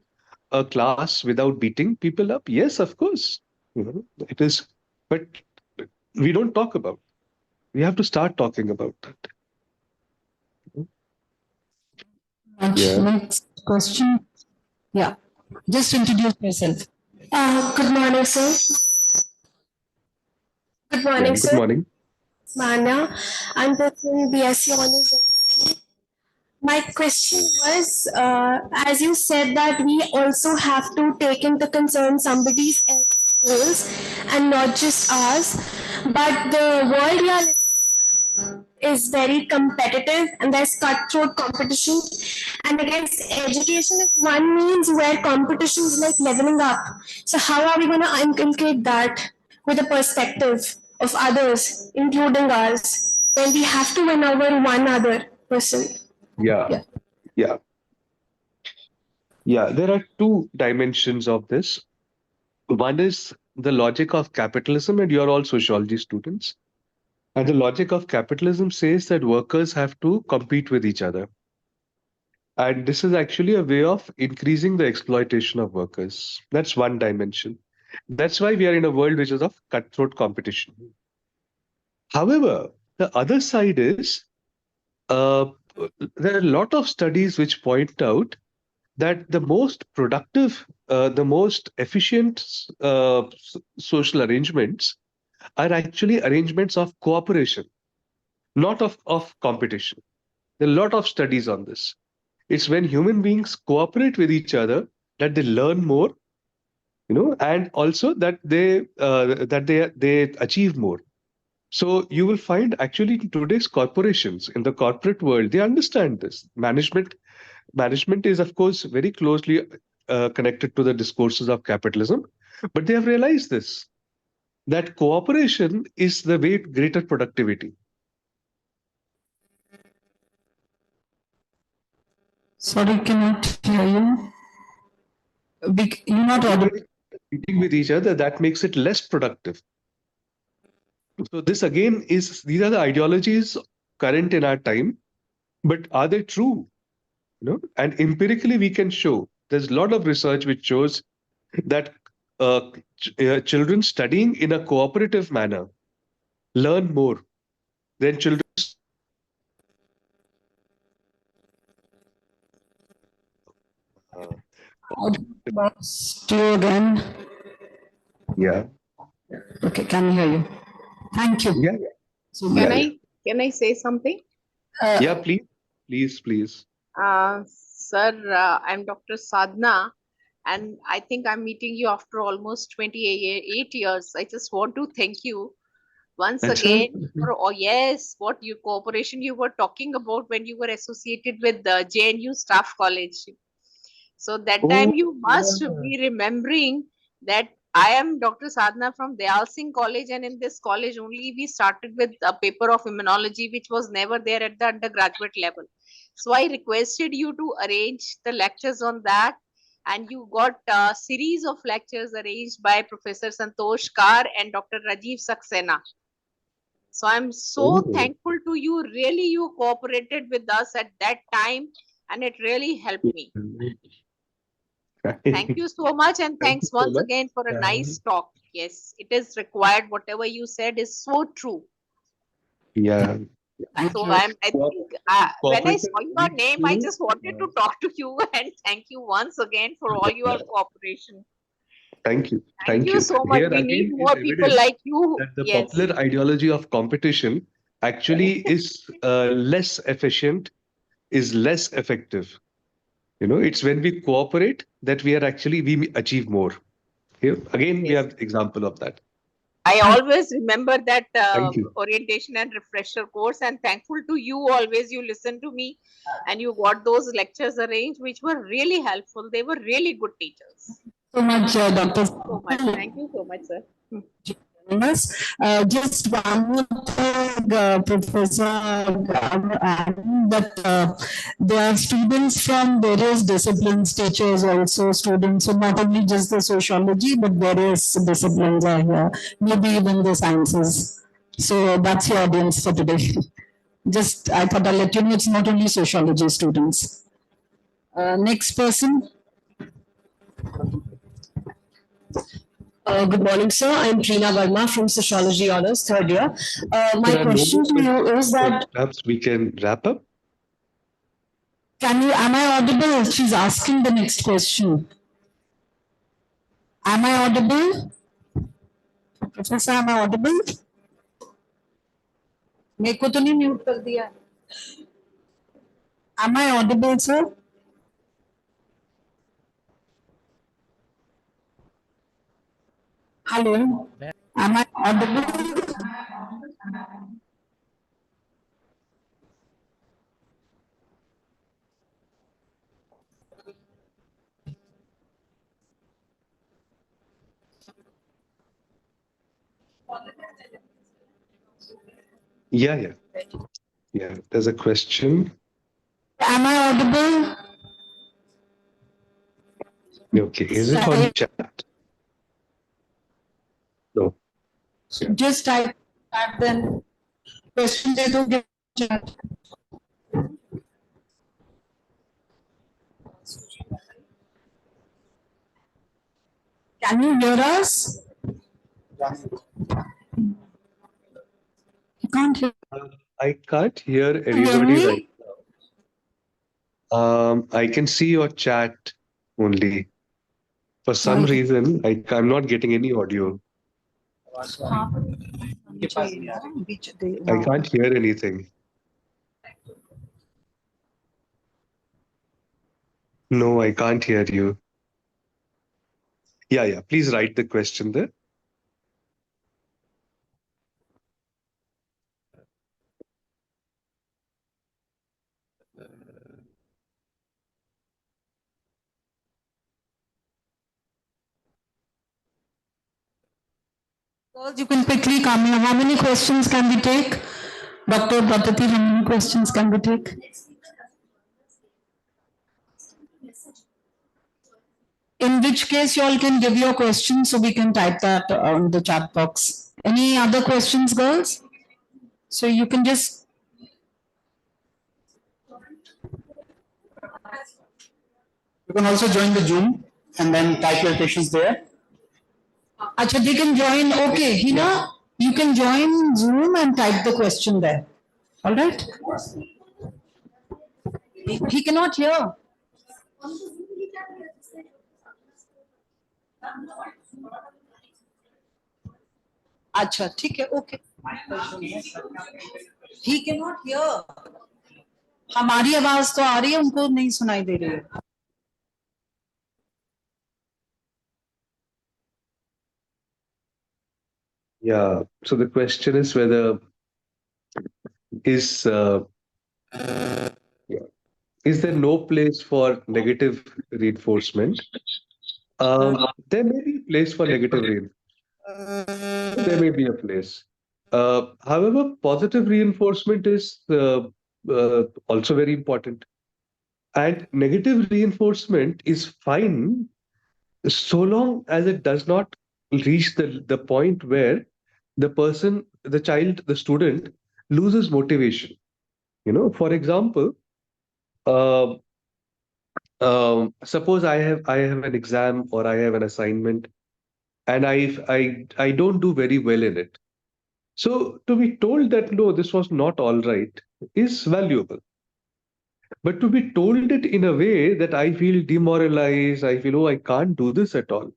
Speaker 8: a class without beating people up? Yes, of course. It is, but we don't talk about it. We have to start talking about that. Yeah.
Speaker 2: Next question. Yeah. Just introduce yourself.
Speaker 1: Good morning, sir. Good
Speaker 8: Yeah.
Speaker 1: morning,
Speaker 8: Good
Speaker 1: sir.
Speaker 8: morning.
Speaker 1: Manya, I'm pursuing BSc Honors. My question was, as you said that we also have to take into concern somebody else's goals and not just ours, but the world we are living is very competitive and there's cutthroat competition. And against education is one means where competition is like leveling up. So how are we going to inculcate that with a perspective of others, including ours, when we have to win over one other person?
Speaker 8: Yeah. Yeah. Yeah. There are two dimensions of this. One is the logic of capitalism, and you're all sociology students. And the logic of capitalism says that workers have to compete with each other. And this is actually a way of increasing the exploitation of workers. That's one dimension. That's why we are in a world which is of cutthroat competition. However, the other side is uh, there are a lot of studies which point out that the most productive, the most efficient social arrangements are actually arrangements of cooperation, not of competition. There are a lot of studies on this. It's when human beings cooperate with each other that they learn more, and also that they achieve more. So you will find actually in today's corporations, in the corporate world, they understand this. Management is, of course, very closely connected to the discourses of capitalism, but they have realized this, that cooperation is the way to greater productivity.
Speaker 2: Sorry, cannot hear you. You're not audible.
Speaker 8: Competing with each other, that makes it less productive. So this again these are the ideologies current in our time, but are they true? And empirically we can show, there's a lot of research which shows that children studying in a cooperative manner learn more than children.
Speaker 2: Lost you again.
Speaker 8: Yeah.
Speaker 2: Okay, can hear you. Thank you.
Speaker 8: Yeah.
Speaker 2: So,
Speaker 5: Can I say something?
Speaker 8: Yeah, please.
Speaker 5: Sir, I'm Dr. Sadhna, and I think I'm meeting you after almost 28 years. I just want to thank you once
Speaker 8: Achha.
Speaker 5: again for, oh yes, what you cooperation you were talking about when you were associated with the JNU Staff College. So that time
Speaker 8: Oh,
Speaker 5: you must
Speaker 8: yeah.
Speaker 5: be remembering that I am Dr. Sadhna from Dayal Singh College, and in this college only we started with a paper of immunology, which was never there at the undergraduate level. So I requested you to arrange the lectures on that, and you got a series of lectures arranged by Professor Santosh Kar and Dr. Rajiv Saxena. So I'm so
Speaker 8: Oh.
Speaker 5: thankful to you. Really, you cooperated with us at that time, and it really helped me. Thank you so much, and
Speaker 8: Thank you
Speaker 5: thanks
Speaker 8: so
Speaker 5: once
Speaker 8: much.
Speaker 5: again for a
Speaker 8: Yeah.
Speaker 5: nice talk. Yes, it is required. Whatever you said is so true.
Speaker 8: Yeah.
Speaker 2: Thank
Speaker 5: So
Speaker 2: you.
Speaker 5: I
Speaker 8: Co-
Speaker 5: think when I
Speaker 8: Cooperated
Speaker 5: saw your
Speaker 8: very
Speaker 5: name, I
Speaker 8: few.
Speaker 5: just wanted to talk to you and thank you once again for all your cooperation.
Speaker 8: Thank you.
Speaker 5: Thank
Speaker 8: Thank
Speaker 5: you
Speaker 8: you.
Speaker 5: so much.
Speaker 8: Here
Speaker 5: We need
Speaker 8: again is
Speaker 5: more people
Speaker 8: evidence
Speaker 5: like you.
Speaker 8: that the
Speaker 5: Yes.
Speaker 8: popular ideology of competition actually is less efficient, is less effective. It's when we cooperate that we achieve more. Here again, we
Speaker 5: Yes.
Speaker 8: have example of that.
Speaker 5: I always remember that
Speaker 8: Thank you.
Speaker 5: orientation and refresher course, and thankful to you. Always you listen to me, and you got those lectures arranged, which were really helpful. They were really good teachers.
Speaker 2: So much, Dr.
Speaker 5: So much. Thank you so much, sir.
Speaker 2: Yes. Just one more thing, Professor, adding that there are students from various disciplines, teachers also, students, so not only just the sociology, but various disciplines are here, maybe even the sciences. So that's your audience for today. Just, I thought I'll let you know it's not only sociology students. Next person. Good morning, sir. I'm Preena Verma from Sociology Honors, third year. My
Speaker 8: There are no
Speaker 2: question
Speaker 8: more
Speaker 2: to you
Speaker 8: questions,
Speaker 2: is
Speaker 8: so
Speaker 2: that,
Speaker 8: perhaps we can wrap up.
Speaker 2: am I audible? She's asking the next question. Am I audible? Professor, am I audible? मेरे को तो नहीं mute कर दिया है. Am I audible, sir? Hello? Am I audible?
Speaker 8: Yeah. There's a question.
Speaker 2: Am I audible?
Speaker 8: Okay, is it on chat? No.
Speaker 2: Just type that then. Question दे दो chat. Can you hear us? You can't hear
Speaker 8: I can't hear
Speaker 2: hear
Speaker 8: anybody right
Speaker 2: me?
Speaker 8: now. I can see your chat only. For some reason, I'm not getting any audio. I can't hear anything. No, I can't hear you. Yeah. Please write the question there.
Speaker 2: You can quickly come here. How many questions can we take? Dr. Bhattati, how many questions can we take? In which case, you all can give your questions so we can type that on the chat box. Any other questions, girls? So you can just. You can also join the Zoom and then type your questions there. Acha, they can join. Okay, Hina, you can join Zoom and type the question there. All right? He cannot hear. अच्छा ठीक है, okay. He cannot hear. हमारी आवाज तो आ रही है, उनको नहीं सुनाई दे रही है.
Speaker 8: Yeah. So the question is whether is yeah, is there no place for negative reinforcement? There may be a place for negative reinforcement. There may be a place. However, positive reinforcement is also very important. And negative reinforcement is fine so long as it does not reach the point where the person, the child, the student loses motivation. For example, uh, suppose I have an exam or I have an assignment and I don't do very well in it. So to be told that no, this was not all right is valuable. But to be told it in a way that I feel demoralized, I feel, oh, I can't do this at all.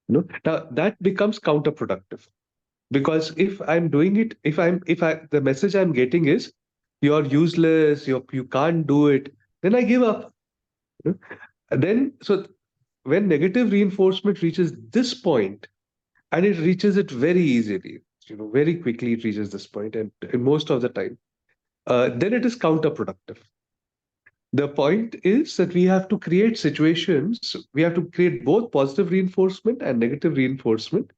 Speaker 8: Now that becomes counterproductive. Because if I'm doing it, if the message I'm getting is you're useless, you can't do it, then I give up. You know? And then so when negative reinforcement reaches this point, and it reaches it very easily, very quickly it reaches this point, and most of the time, then it is counterproductive. The point is that we have to create situations, we have to create both positive reinforcement and negative reinforcement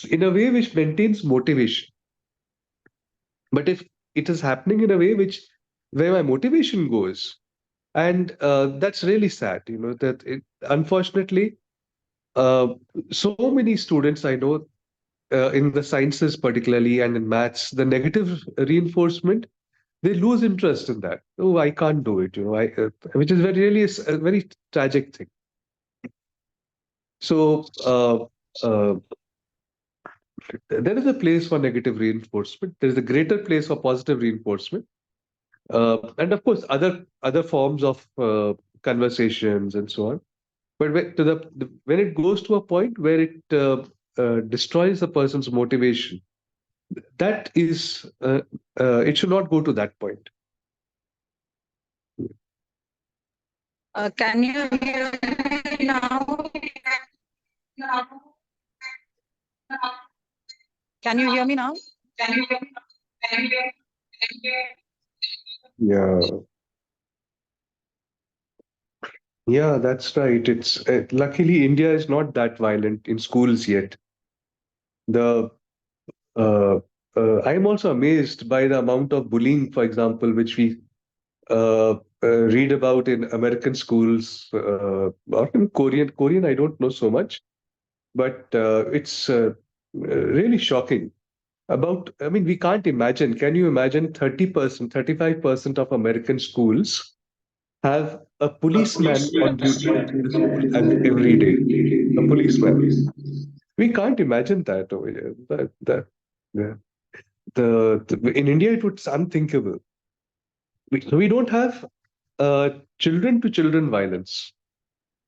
Speaker 8: in a way which maintains motivation. But if it is happening in a way where my motivation goes, and that's really sad, that unfortunately, uh, so many students I know in the sciences particularly and in maths, the negative reinforcement, they lose interest in that. Oh, I can't do it, which is a very tragic thing. So there is a place for negative reinforcement. There is a greater place for positive reinforcement, and of course other forms of conversations and so on. But when it goes to a point where it destroys a person's motivation, that is it should not go to that point.
Speaker 2: Can you hear me now? Can you hear me now?
Speaker 8: Yeah, yeah, that's right. It's luckily India is not that violent in schools yet. The uh, I am also amazed by the amount of bullying, for example, which we read about in American schools or in Korean. Korean, I don't know so much, but it's really shocking. I mean, we can't imagine. Can you imagine 30%, 35% of American schools have a policeman on duty in the school every day? A policeman. We can't imagine that over here. Yeah. In India, it's unthinkable. We don't have children to children violence.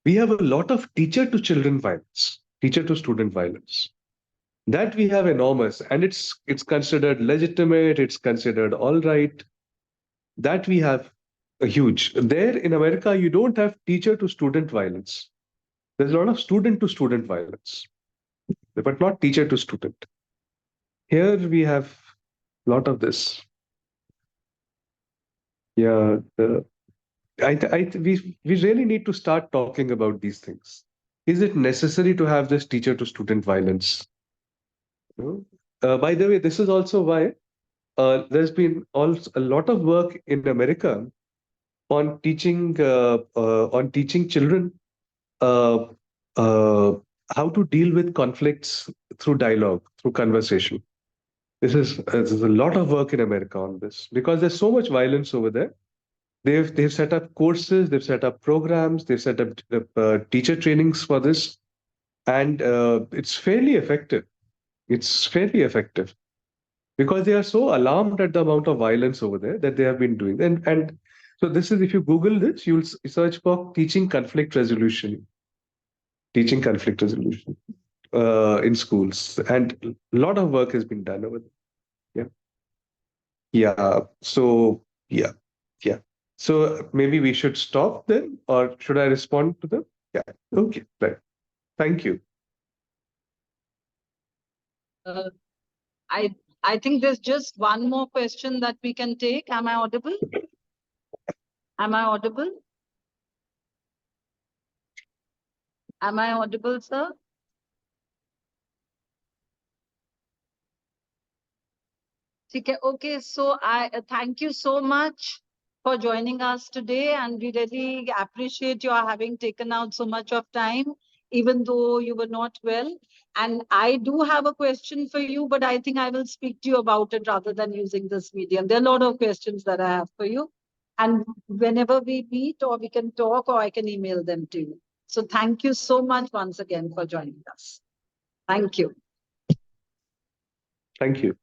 Speaker 8: We have a lot of teacher to children violence, teacher to student violence. That we have enormous, and it's considered legitimate. It's considered all right. That we have a huge. There in America, you don't have teacher to student violence. There's a lot of student to student violence, but not teacher to student. Here we have a lot of this. Yeah, we really need to start talking about these things. Is it necessary to have this teacher to student violence? By the way, this is also why there's been also a lot of work in America on teaching children uh, uh, how to deal with conflicts through dialogue, through conversation. There's a lot of work in America on this because there's so much violence over there. They've set up courses, they've set up programs, they've set up teacher trainings for this, and it's fairly effective. It's fairly effective because they are so alarmed at the amount of violence over there that they have been doing. And so this is, if you Google this, you'll search for teaching conflict resolution in schools, and a lot of work has been done over there. Yeah, yeah. So yeah. Yeah. So maybe we should stop then, or should I respond to them? Yeah. Okay. Right. Thank you.
Speaker 9: Uh, I I think there's just one more question that we can take. Am I audible? Am I audible? Am I audible, sir? Okay, so I thank you so much for joining us today, and we really appreciate your having taken out so much of time, even though you were not well. And I do have a question for you, but I think I will speak to you about it rather than using this medium. There are a lot of questions that I have for you, and whenever we meet, or we can talk, or I can email them to you. So thank you so much once again for joining us. Thank you.
Speaker 8: Thank you.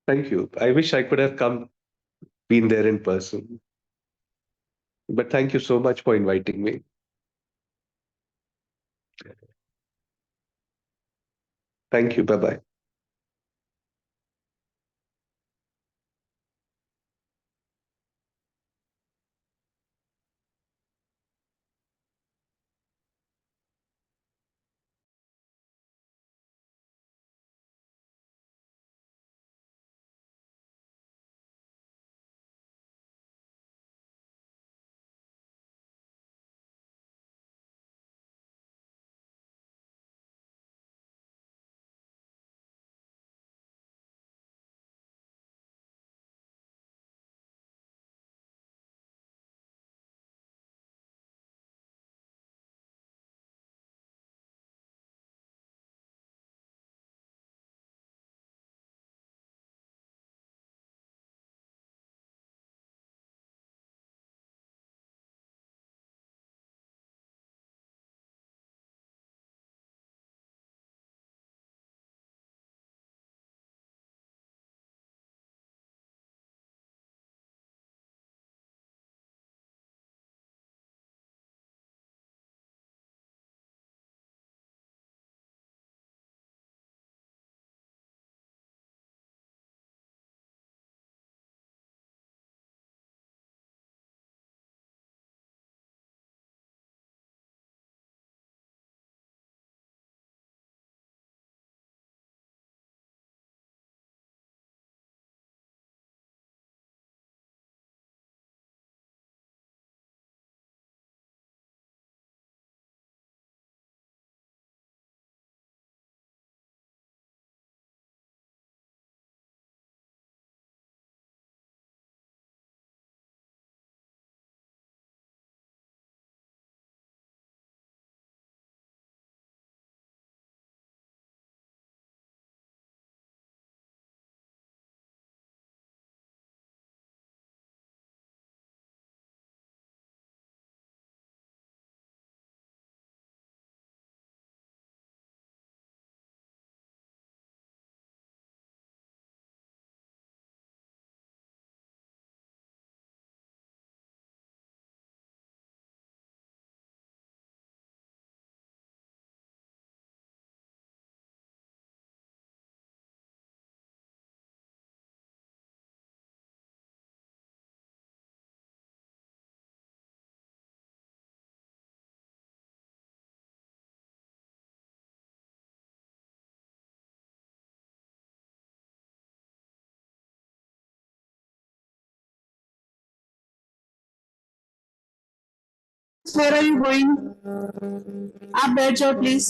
Speaker 8: Thank you. I wish I could have been there in person. But thank you so much for inviting me. Thank you. Bye bye.
Speaker 1: Where are you going? आप बैठ जाओ please.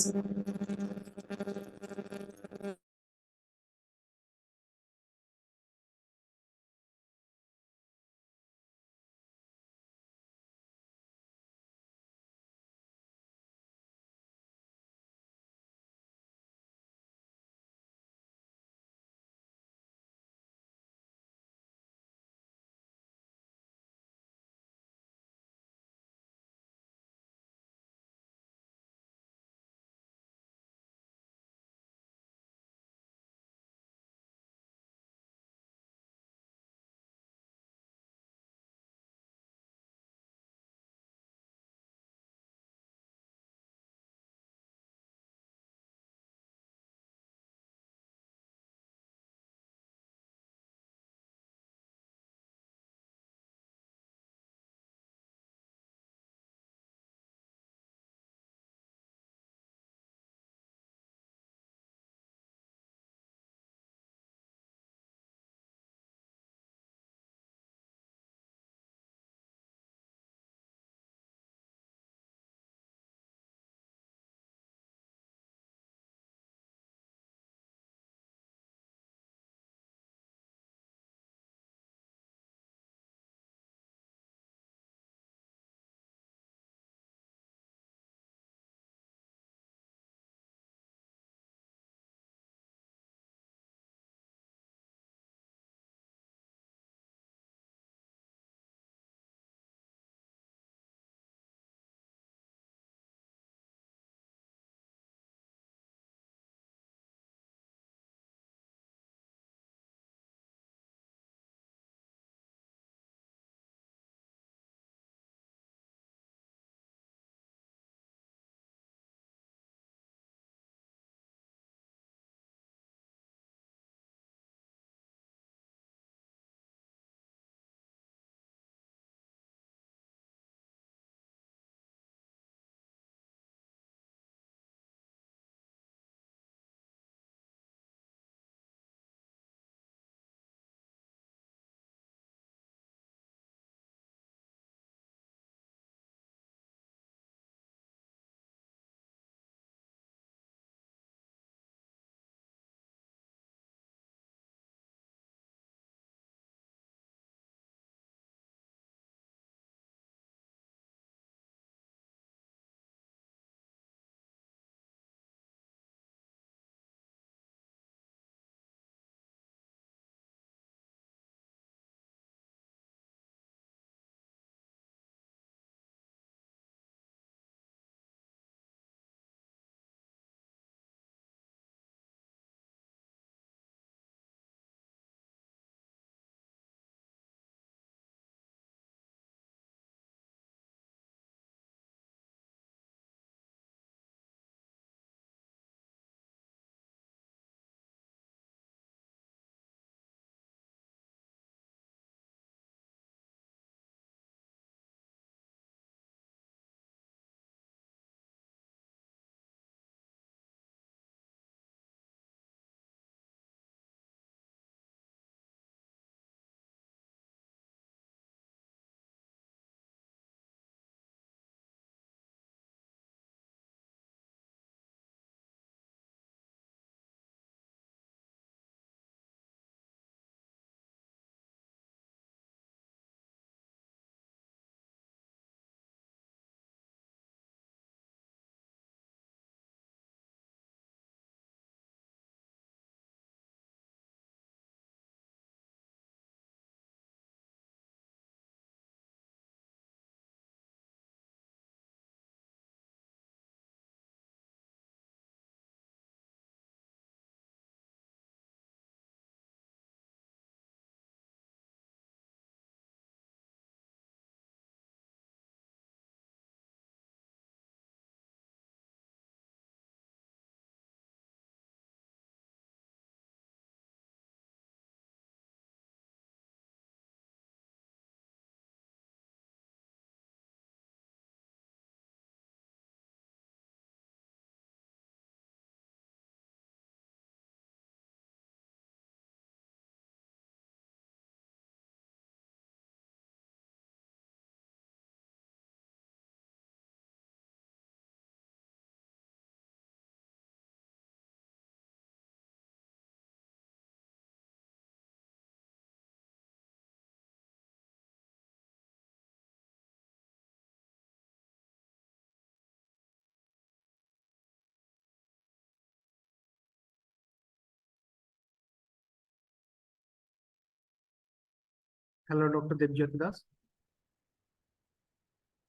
Speaker 10: Hello, Dr. Debjyoti Das.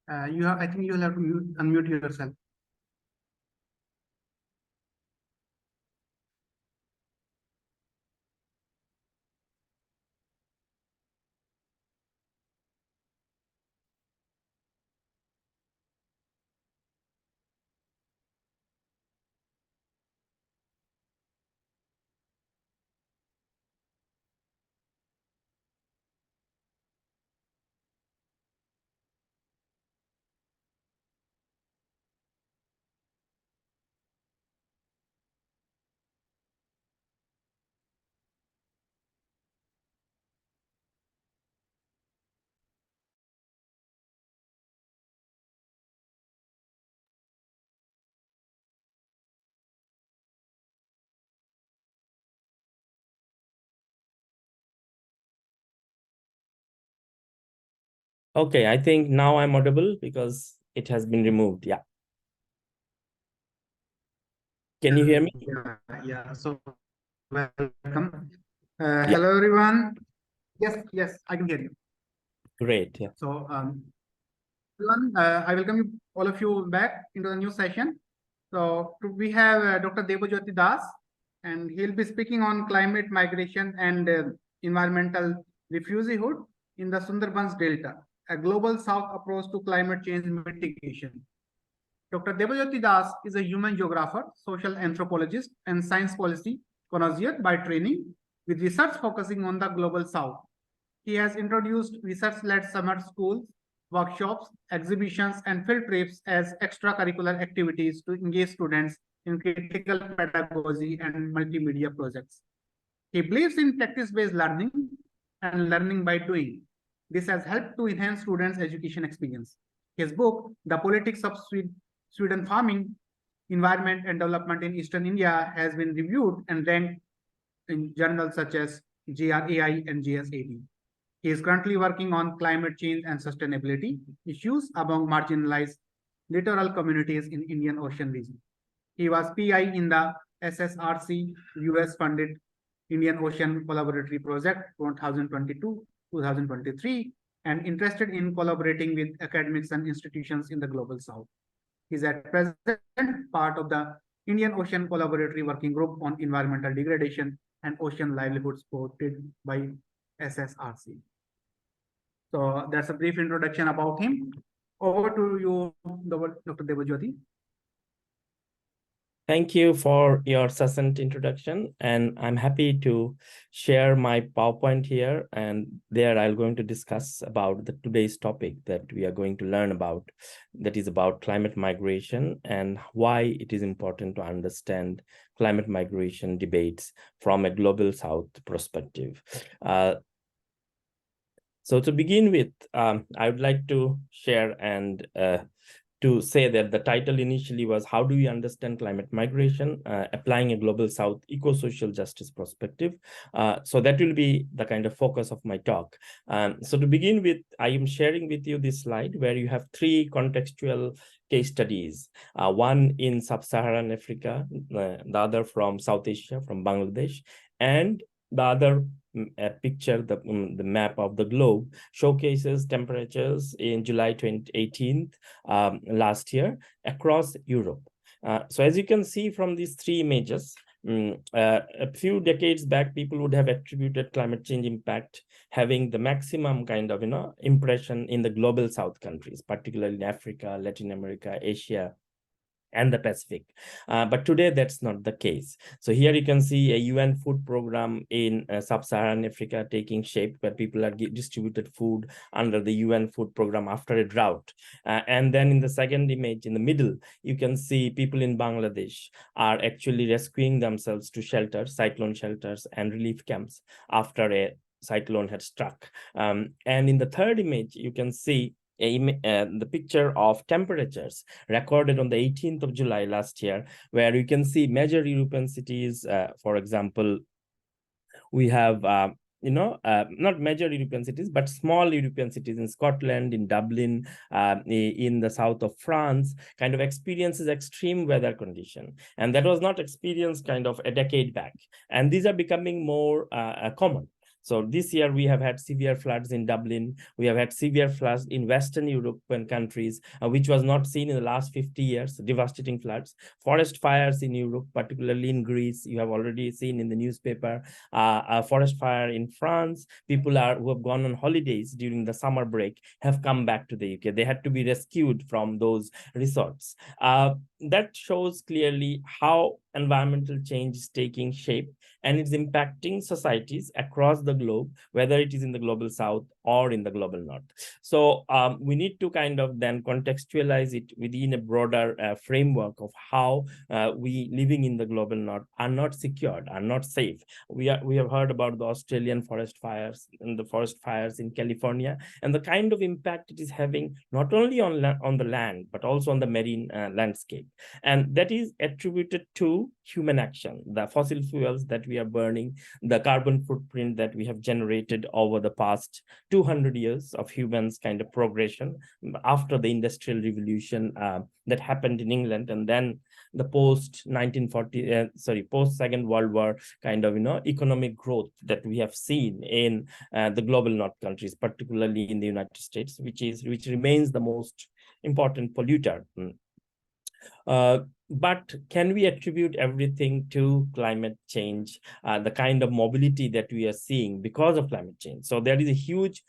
Speaker 10: I think you will have to unmute yourself.
Speaker 11: Okay, I think now I'm audible because it has been removed. Yeah. Can you hear me?
Speaker 10: Yeah. So welcome.
Speaker 11: Yeah.
Speaker 10: Hello, everyone. Yes, I can hear you.
Speaker 11: Great. Yeah.
Speaker 10: So, everyone, I welcome you, all of you, back into the new session. So we have Dr. Debojyoti Das, and he'll be speaking on climate migration and environmental refugeehood in the Sundarbans Delta, a global South approach to climate change mitigation. Dr. Debojyoti Das is a human geographer, social anthropologist, and science policy connoisseur by training, with research focusing on the global South. He has introduced research-led summer schools, workshops, exhibitions, and field trips as extracurricular activities to engage students in critical pedagogy and multimedia projects. He believes in practice-based learning and learning by doing. This has helped to enhance students' education experience. His book, The Politics of Sweden Farming, Environment and Development in Eastern India, has been reviewed and ranked in journals such as GRAI and GSAD. He is currently working on climate change and sustainability issues among marginalized littoral communities in Indian Ocean region. He was PI in the SSRC US-funded Indian Ocean Collaboratory Project 2022-2023 and interested in collaborating with academics and institutions in the Global South. He is at present part of the Indian Ocean Collaboratory Working Group on Environmental Degradation and Ocean Livelihoods supported by SSRC. So that's a brief introduction about him. Over to you, Dr. Debojyoti.
Speaker 11: Thank you for your succinct introduction, and I'm happy to share my PowerPoint here, and there I'm going to discuss about today's topic that we are going to learn about, that is about climate migration and why it is important to understand climate migration debates from a global South perspective. So to begin with, I would like to share and to say that the title initially was How Do We Understand Climate Migration, Applying a Global South Eco-Social Justice Perspective. So that will be the kind of focus of my talk. So to begin with, I am sharing with you this slide where you have three contextual case studies, one in Sub-Saharan Africa, the other from South Asia, from Bangladesh, and the other picture, the map of the globe, showcases temperatures in July 2018 last year across Europe. So as you can see from these three images, a few decades back, people would have attributed climate change impact having the maximum kind of impression in the global South countries, particularly in Africa, Latin America, Asia, and the Pacific. But today, that's not the case. So here you can see a UN food program in Sub-Saharan Africa taking shape, where people are distributed food under the UN food program after a drought. And then in the second image in the middle, you can see people in Bangladesh are actually rescuing themselves to shelters, cyclone shelters and relief camps after a cyclone had struck. And in the third image, you can see the picture of temperatures recorded on the 18th of July last year, where you can see major European cities, for example, we have not major European cities, but small European cities in Scotland, in Dublin, in the south of France, kind of experiences extreme weather condition. And that was not experienced kind of a decade back. And these are becoming more common. So this year we have had severe floods in Dublin. We have had severe floods in Western European countries, which was not seen in the last 50 years, devastating floods. Forest fires in Europe, particularly in Greece, you have already seen in the newspaper. A forest fire in France. People who have gone on holidays during the summer break have come back to the UK. They had to be rescued from those resorts. That shows clearly how environmental change is taking shape, and it's impacting societies across the globe, whether it is in the global south or in the global north. So we need to kind of then contextualize it within a broader framework of how we living in the global north are not secured, are not safe. We have heard about the Australian forest fires and the forest fires in California, and the kind of impact it is having not only on the land but also on the marine landscape. And that is attributed to human action, the fossil fuels that we are burning, the carbon footprint that we have generated over the past 200 years of humans kind of progression after the industrial revolution that happened in England, and then the post Second World War kind of economic growth that we have seen in the global north countries, particularly in the United States, which remains the most important polluter. But can we attribute everything to climate change, the kind of mobility that we are seeing because of climate change? So there is a huge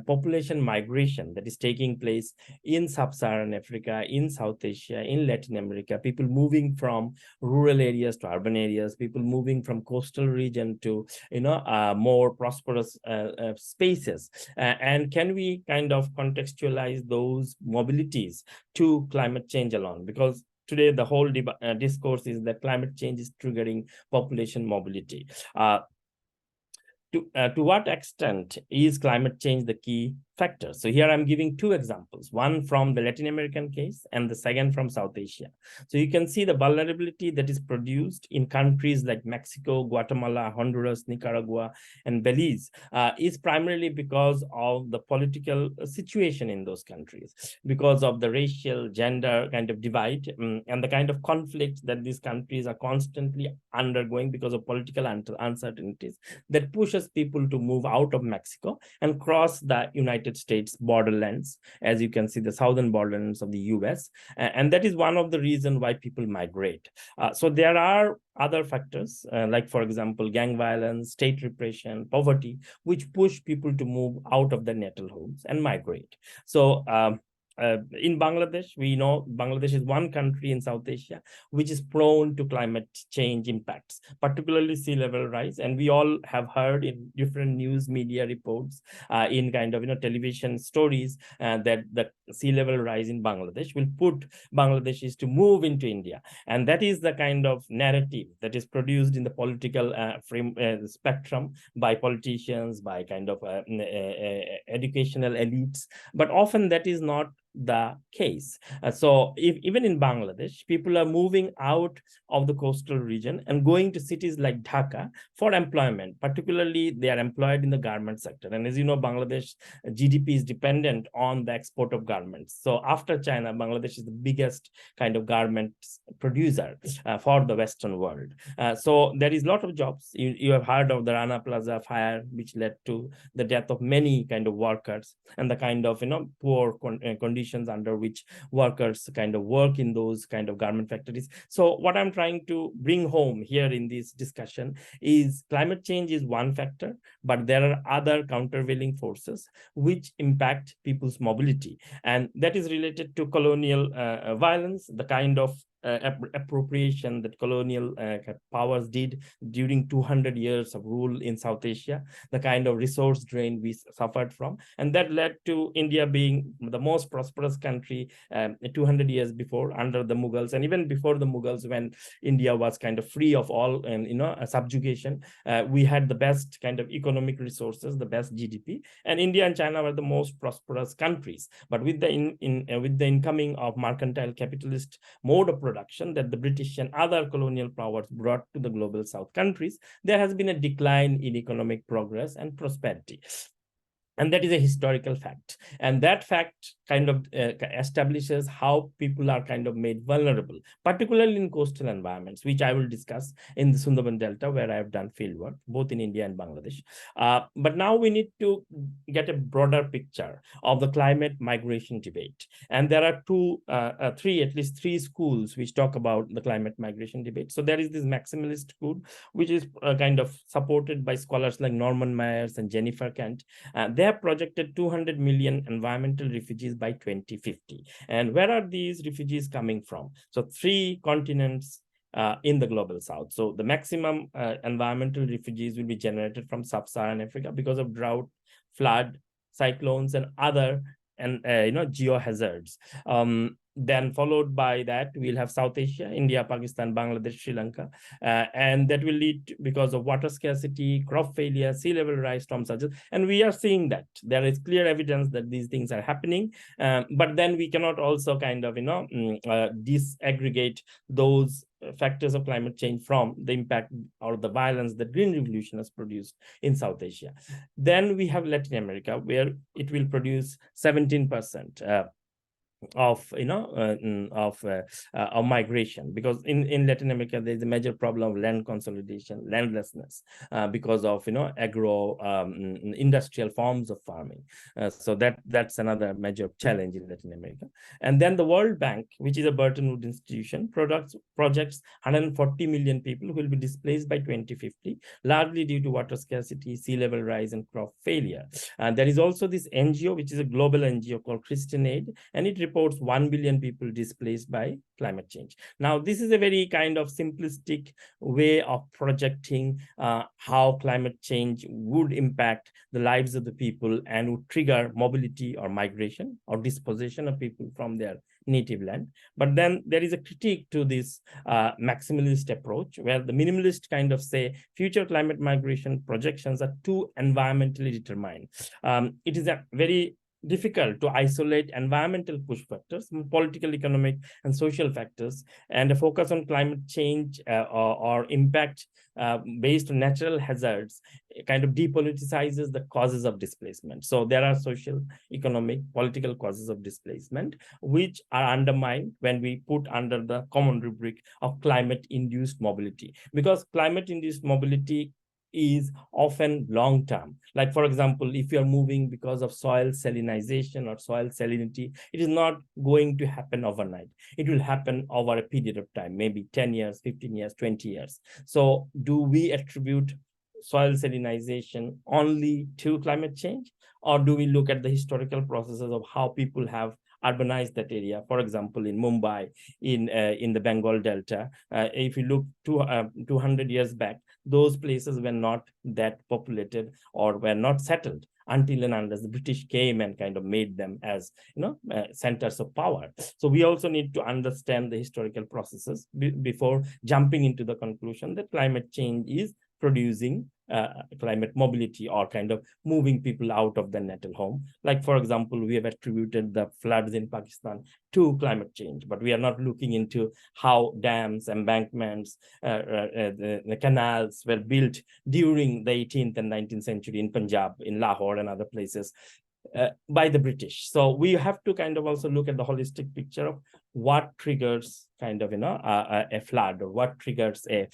Speaker 11: population migration that is taking place in sub-Saharan Africa, in South Asia, in Latin America, people moving from rural areas to urban areas, people moving from coastal region to more prosperous spaces. And can we kind of contextualize those mobilities to climate change alone? Because today the whole discourse is that climate change is triggering population mobility. To what extent is climate change the key factor? So here I'm giving two examples, one from the Latin American case and the second from South Asia. So you can see the vulnerability that is produced in countries like Mexico, Guatemala, Honduras, Nicaragua, and Belize is primarily because of the political situation in those countries, because of the racial, gender kind of divide, and the kind of conflict that these countries are constantly undergoing because of political uncertainties that pushes people to move out of Mexico and cross the United States borderlands, as you can see, the southern borderlands of the US. And that is one of the reasons why people migrate. So there are other factors, like, for example, gang violence, state repression, poverty, which push people to move out of their natal homes and migrate. So in Bangladesh, we know Bangladesh is one country in South Asia which is prone to climate change impacts, particularly sea level rise. And we all have heard in different news media reports, in kind of television stories, that the sea level rise in Bangladesh will put Bangladeshis to move into India. And that is the kind of narrative that is produced in the political spectrum by politicians, by kind of educational elites. But often that is not the case. So even in Bangladesh, people are moving out of the coastal region and going to cities like Dhaka for employment. Particularly, they are employed in the garment sector. And as you know, Bangladesh GDP is dependent on the export of garments. So after China, Bangladesh is the biggest kind of garment producer for the Western world. So there is a lot of jobs. You have heard of the Rana Plaza fire, which led to the death of many kind of workers, and the kind of poor conditions under which workers kind of work in those kind of garment factories. So what I'm trying to bring home here in this discussion is climate change is one factor, but there are other countervailing forces which impact people's mobility, and that is related to colonial violence, the kind of appropriation that colonial powers did during 200 years of rule in South Asia, the kind of resource drain we suffered from, and that led to India being the most prosperous country 200 years before under the Mughals, and even before the Mughals, when India was kind of free of all subjugation. We had the best kind of economic resources, the best GDP, and India and China were the most prosperous countries. But with the incoming of mercantile capitalist mode of production that the British and other colonial powers brought to the global south countries, there has been a decline in economic progress and prosperity. And that is a historical fact, and that fact kind of establishes how people are kind of made vulnerable, particularly in coastal environments, which I will discuss in the Sundarban Delta, where I have done field work both in India and Bangladesh. But now we need to get a broader picture of the climate migration debate, and there are at least three schools which talk about the climate migration debate. So there is this maximalist school, which is kind of supported by scholars like Norman Myers and Jennifer Kent. They have projected 200 million environmental refugees by 2050. And where are these refugees coming from? So 3 continents in the global south. So the maximum environmental refugees will be generated from sub-Saharan Africa because of drought, flood, cyclones, and other geohazards. Then followed by that, we'll have South Asia, India, Pakistan, Bangladesh, Sri Lanka, and that will lead because of water scarcity, crop failure, sea level rise, storm surges, and we are seeing that there is clear evidence that these things are happening. But then we cannot also kind of disaggregate those factors of climate change from the impact or the violence that Green Revolution has produced in South Asia. Then we have Latin America, where it will produce 17% of migration, because in Latin America there is a major problem of land consolidation, landlessness, because of agro industrial forms of farming. So that's another major challenge in Latin America. And then the World Bank, which is a Bretton Woods institution, projects 140 million people who will be displaced by 2050, largely due to water scarcity, sea level rise, and crop failure. And there is also this NGO, which is a global NGO called Christian Aid, and it reports 1 billion people displaced by climate change. Now, this is a very kind of simplistic way of projecting how climate change would impact the lives of the people and would trigger mobility or migration or dispossession of people from their native land. But then there is a critique to this maximalist approach, where the minimalist kind of say future climate migration projections are too environmentally determined. It is a very difficult to isolate environmental push factors, political, economic, and social factors, and a focus on climate change or impact based on natural hazards kind of depoliticizes the causes of displacement. So there are social, economic, political causes of displacement, which are undermined when we put under the common rubric of climate-induced mobility, because climate-induced mobility is often long term. Like, for example, if you're moving because of soil salinization or soil salinity, it is not going to happen overnight. It will happen over a period of time, maybe 10 years, 15 years, 20 years. So do we attribute soil salinization only to climate change, or do we look at the historical processes of how people have urbanized that area? For example, in Mumbai, in the Bengal Delta, if you look 200 years back, those places were not that populated or were not settled until and unless the British came and kind of made them as centers of power. So we also need to understand the historical processes before jumping into the conclusion that climate change is producing climate mobility or kind of moving people out of their natal home. Like, for example, we have attributed the floods in Pakistan to climate change, but we are not looking into how dams, embankments, the canals were built during the 18th and 19th century in Punjab, in Lahore, and other places by the British. So we have to kind of also look at the holistic picture of what triggers kind of a flood, or what triggers a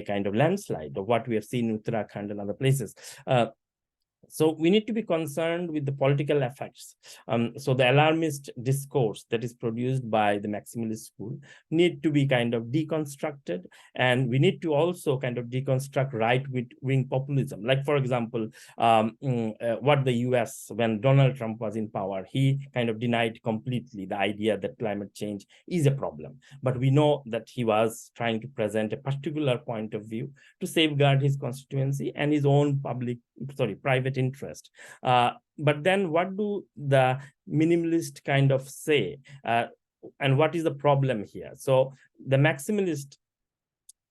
Speaker 11: kind of landslide, or what we have seen in Uttarakhand and other places. So we need to be concerned with the political effects. So the alarmist discourse that is produced by the maximalist school need to be kind of deconstructed, and we need to also kind of deconstruct right-wing populism. Like, for example, what the US, when Donald Trump was in power, he kind of denied completely the idea that climate change is a problem. But we know that he was trying to present a particular point of view to safeguard his constituency and his own private interest. But then what do the minimalist kind of say? And what is the problem here? So the maximalists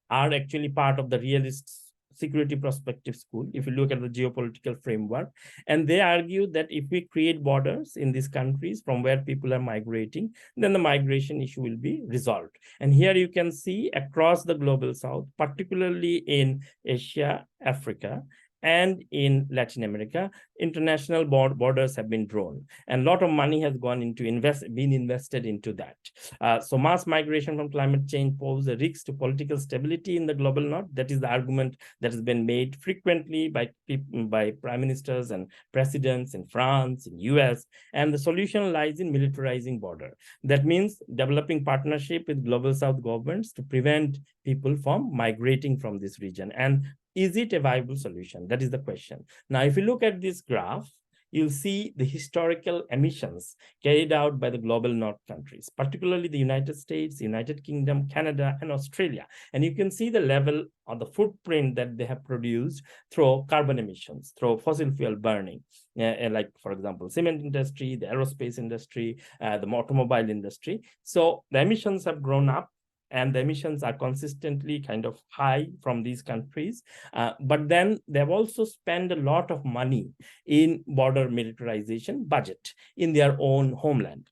Speaker 11: are actually part of the realist security prospective school, if you look at the geopolitical framework. And they argue that if we create borders in these countries from where people are migrating, then the migration issue will be resolved. And here you can see across the global south, particularly in Asia, Africa, and in Latin America, international borders have been drawn, and a lot of money has gone into been invested into that. So mass migration from climate change poses a risk to political stability in the global north. That is the argument that has been made frequently by prime ministers and presidents in France, in US, and the solution lies in militarizing border. That means developing partnership with global south governments to prevent people from migrating from this region. And is it a viable solution? That is the question. Now, if you look at this graph, you'll see the historical emissions carried out by the global north countries, particularly the United States, United Kingdom, Canada, and Australia. And you can see the level or the footprint that they have produced through carbon emissions, through fossil fuel burning, like, for example, cement industry, the aerospace industry, the automobile industry. So the emissions have grown up, and the emissions are consistently kind of high from these countries. But then they've also spent a lot of money in border militarization budget in their own homeland.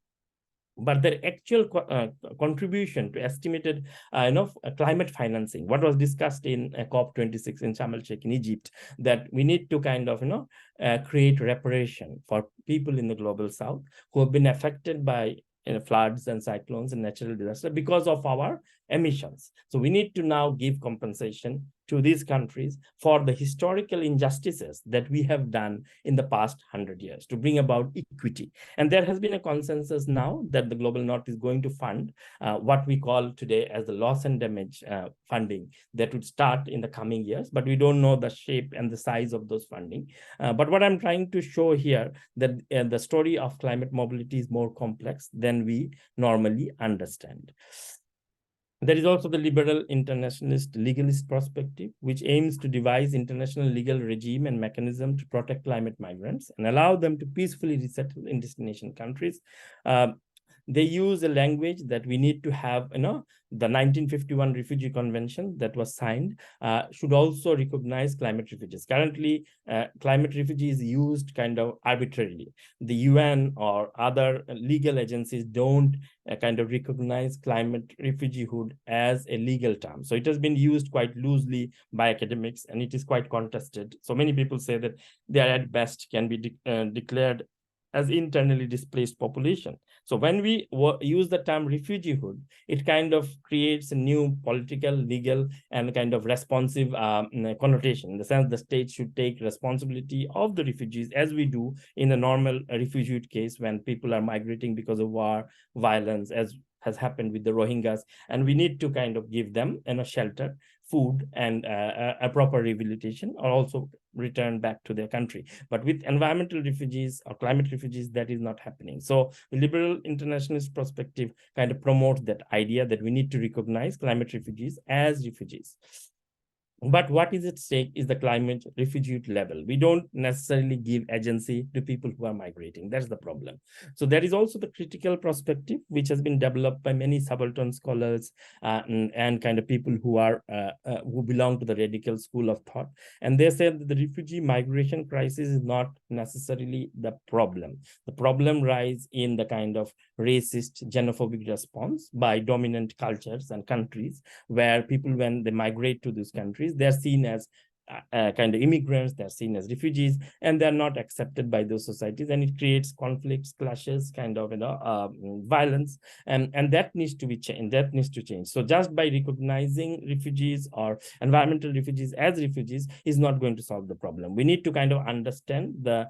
Speaker 11: But their actual contribution to estimated climate financing, what was discussed in COP26 in Sharm el-Sheikh in Egypt, that we need to kind of create reparation for people in the global south who have been affected by floods and cyclones and natural disaster because of our emissions. So we need to now give compensation to these countries for the historical injustices that we have done in the past 100 years to bring about equity. And there has been a consensus now that the global north is going to fund what we call today as the loss and damage funding that would start in the coming years, but we don't know the shape and the size of those funding. But what I'm trying to show here, that the story of climate mobility is more complex than we normally understand. There is also the liberal internationalist legalist perspective, which aims to devise international legal regime and mechanism to protect climate migrants and allow them to peacefully resettle in destination countries. They use a language that we need to have, the 1951 Refugee Convention that was signed should also recognize climate refugees. Currently, climate refugees is used kind of arbitrarily. The UN or other legal agencies don't kind of recognize climate refugeehood as a legal term. So it has been used quite loosely by academics, and it is quite contested. So many people say that they are at best can be declared as internally displaced population. So when we use the term refugeehood, it kind of creates a new political, legal, and kind of responsive connotation, in the sense the state should take responsibility of the refugees, as we do in a normal refugee case when people are migrating because of war, violence, as has happened with the Rohingyas, and we need to kind of give them shelter, food, and a proper rehabilitation, or also return back to their country. But with environmental refugees or climate refugees, that is not happening. So the liberal internationalist perspective kind of promotes that idea that we need to recognize climate refugees as refugees. But what is at stake is the climate refugee level. We don't necessarily give agency to people who are migrating. That's the problem. So there is also the critical perspective, which has been developed by many subaltern scholars and kind of people who are who belong to the radical school of thought. And they said that the refugee migration crisis is not necessarily the problem. The problem lies in the kind of racist, xenophobic response by dominant cultures and countries, where people, when they migrate to these countries, they're seen as kind of immigrants, they're seen as refugees, and they're not accepted by those societies, and it creates conflicts, clashes, kind of violence, and that needs to be changed. That needs to change. So just by recognizing refugees or environmental refugees as refugees is not going to solve the problem. We need to kind of understand the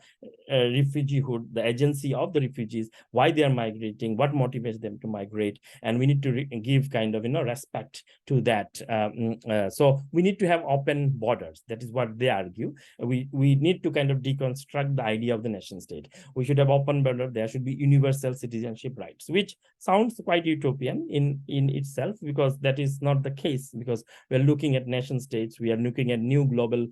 Speaker 11: refugeehood, the agency of the refugees, why they are migrating, what motivates them to migrate, and we need to give kind of respect to that. So we need to have open borders. That is what they argue. We need to kind of deconstruct the idea of the nation state. We should have open border. There should be universal citizenship rights, which sounds quite utopian in itself, because that is not the case. Because we're looking at nation states, we are looking at new global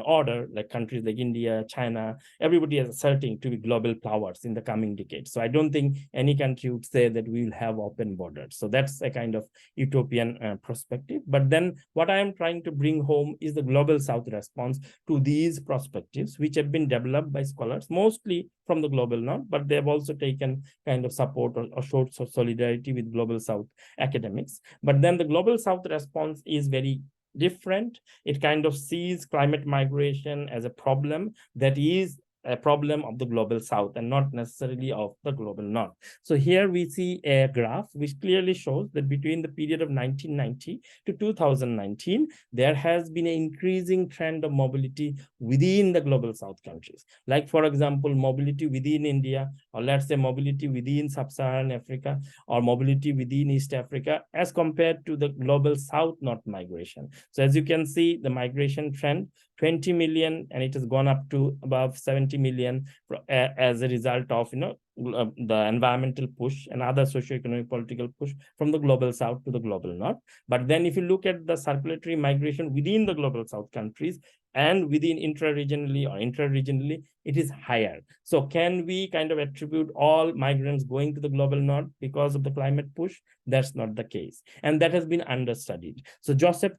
Speaker 11: order, like countries like India, China. Everybody is asserting to be global powers in the coming decades. So I don't think any country would say that we will have open borders. So that's a kind of utopian perspective. But then what I am trying to bring home is the global south response to these perspectives, which have been developed by scholars, mostly from the global north, but they have also taken kind of support or showed solidarity with global south academics. But then the global south response is very different. It kind of sees climate migration as a problem that is a problem of the global south and not necessarily of the global north. So here we see a graph which clearly shows that between the period of 1990 to 2019, there has been an increasing trend of mobility within the global south countries. Like, for example, mobility within India, or let's say mobility within sub-Saharan Africa, or mobility within East Africa, as compared to the global south-north migration. So as you can see, the migration trend, 20 million, and it has gone up to above 70 million as a result of the environmental push and other socio-economic political push from the global south to the global north. But then if you look at the circulatory migration within the global south countries and within intra-regionally or intra-regionally, it is higher. So can we kind of attribute all migrants going to the global north because of the climate push? That's not the case, and that has been understudied. So Joseph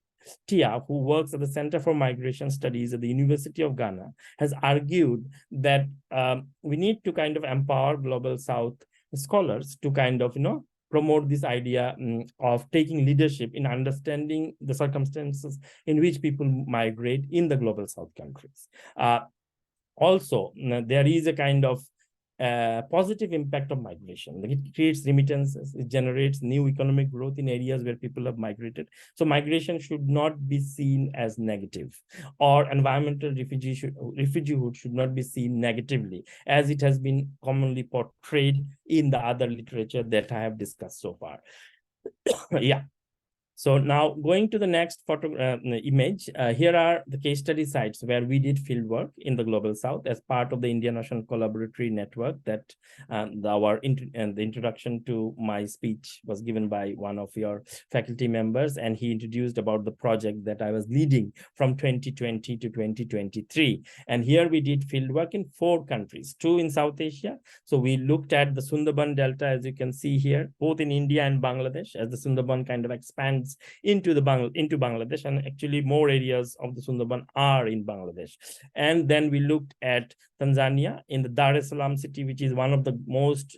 Speaker 11: Tia, who works at the Center for Migration Studies at the University of Ghana, has argued that we need to kind of empower global south scholars to kind of promote this idea of taking leadership in understanding the circumstances in which people migrate in the global south countries. Also, there is a kind of positive impact of migration. It creates remittances, it generates new economic growth in areas where people have migrated. So migration should not be seen as negative, or environmental refugeehood should not be seen negatively, as it has been commonly portrayed in the other literature that I have discussed so far. Yeah. So now going to the next image, here are the case study sites where we did field work in the global south as part of the Indian Ocean Collaboratory Network. That the introduction to my speech was given by one of your faculty members, and he introduced about the project that I was leading from 2020 to 2023. And here we did field work in 4 countries, 2 in South Asia. So we looked at the Sundarban Delta, as you can see here, both in India and Bangladesh, as the Sundarban kind of expands into Bangladesh, and actually more areas of the Sundarban are in Bangladesh. And then we looked at Tanzania in the Dar es Salaam city, which is one of the most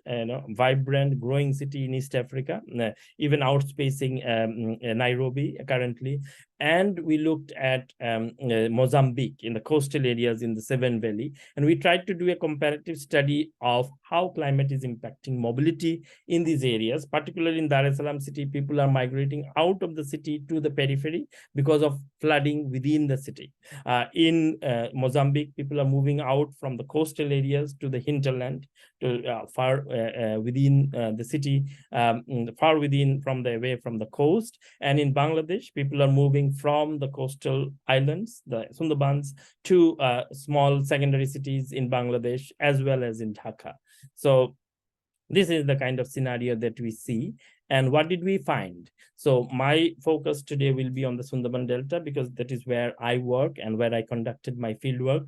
Speaker 11: vibrant, growing city in East Africa, even outspacing Nairobi currently. And we looked at Mozambique in the coastal areas in the Seven Valley, and we tried to do a comparative study of how climate is impacting mobility in these areas. Particularly in Dar es Salaam city, people are migrating out of the city to the periphery because of flooding within the city. In Mozambique, people are moving out from the coastal areas to the hinterland, to far within the city, far within away from the coast. And in Bangladesh, people are moving from the coastal islands, the Sundarbans, to small secondary cities in Bangladesh as well as in Dhaka. So this is the kind of scenario that we see. And what did we find? So my focus today will be on the Sundarban Delta, because that is where I work and where I conducted my field work.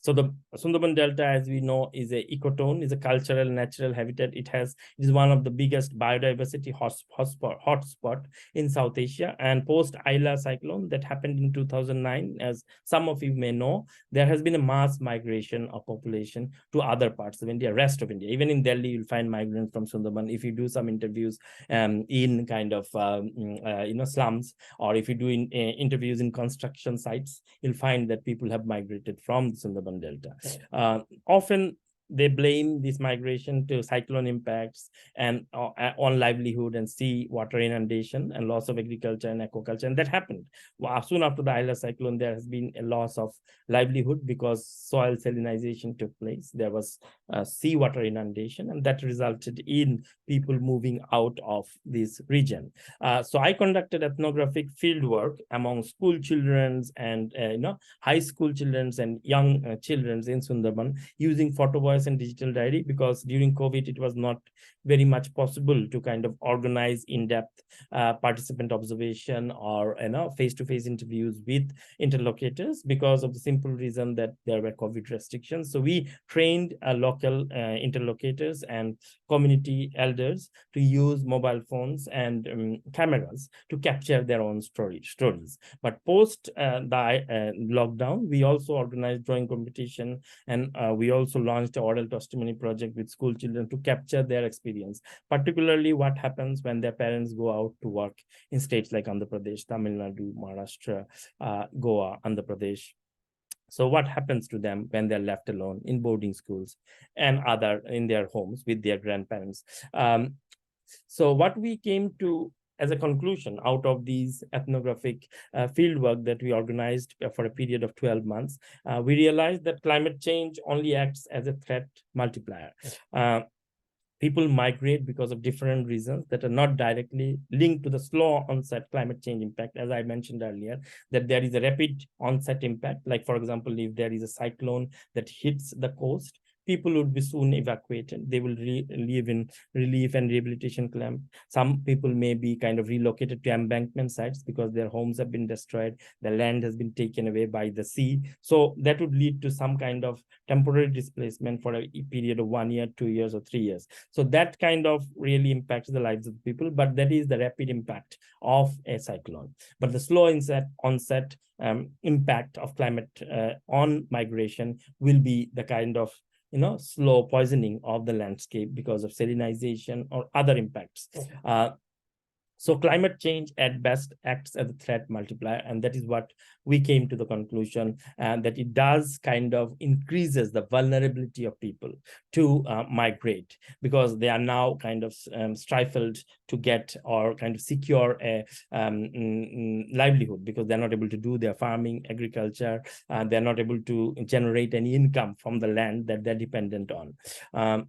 Speaker 11: So the Sundarban Delta, as we know, is a ecotone, is a cultural natural habitat. It is one of the biggest biodiversity hotspot in South Asia. And post Aila cyclone that happened in 2009, as some of you may know, there has been a mass migration of population to other parts of India, rest of India. Even in Delhi, you'll find migrants from Sundarban. If you do some interviews in kind of slums, or if you do interviews in construction sites, you'll find that people have migrated from the Sundarban Delta. Often they blame this migration to cyclone impacts and on livelihood and sea water inundation and loss of agriculture and aquaculture. And that happened. Soon after the Aila cyclone, there has been a loss of livelihood because soil salinization took place. There was sea water inundation, and that resulted in people moving out of this region. So I conducted ethnographic field work among school children and high school children and young children in Sundarban using photo voice and digital diary, because during COVID it was not very much possible to kind of organize in-depth participant observation or face-to-face interviews with interlocutors because of the simple reason that there were COVID restrictions. So we trained local local interlocutors and community elders to use mobile phones and cameras to capture their own stories. But post the lockdown, we also organized drawing competition, and we also launched an oral testimony project with school children to capture their experience, particularly what happens when their parents go out to work in states like Andhra Pradesh, Tamil Nadu, Maharashtra, Goa, Andhra Pradesh. So what happens to them when they're left alone in boarding schools and other in their homes with their grandparents? So what we came to as a conclusion out of these ethnographic fieldwork that we organized for a period of 12 months, we realized that climate change only acts as a threat multiplier. People migrate because of different reasons that are not directly linked to the slow onset climate change impact. As I mentioned earlier, that there is a rapid onset impact. Like, for example, if there is a cyclone that hits the coast, people would be soon evacuated. They will live in relief and rehabilitation camp. Some people may be kind of relocated to embankment sites because their homes have been destroyed. The land has been taken away by the sea. So that would lead to some kind of temporary displacement for a period of 1 year, 2 years, or 3 years. So that kind of really impacts the lives of people, but that is the rapid impact of a cyclone. But the slow onset impact of climate on migration will be the kind of slow poisoning of the landscape because of salinization or other impacts. So climate change at best acts as a threat multiplier, and that is what we came to the conclusion, that it does kind of increases the vulnerability of people to migrate, because they are now kind of stifled to get or kind of secure a livelihood, because they're not able to do their farming, agriculture, they're not able to generate any income from the land that they're dependent on.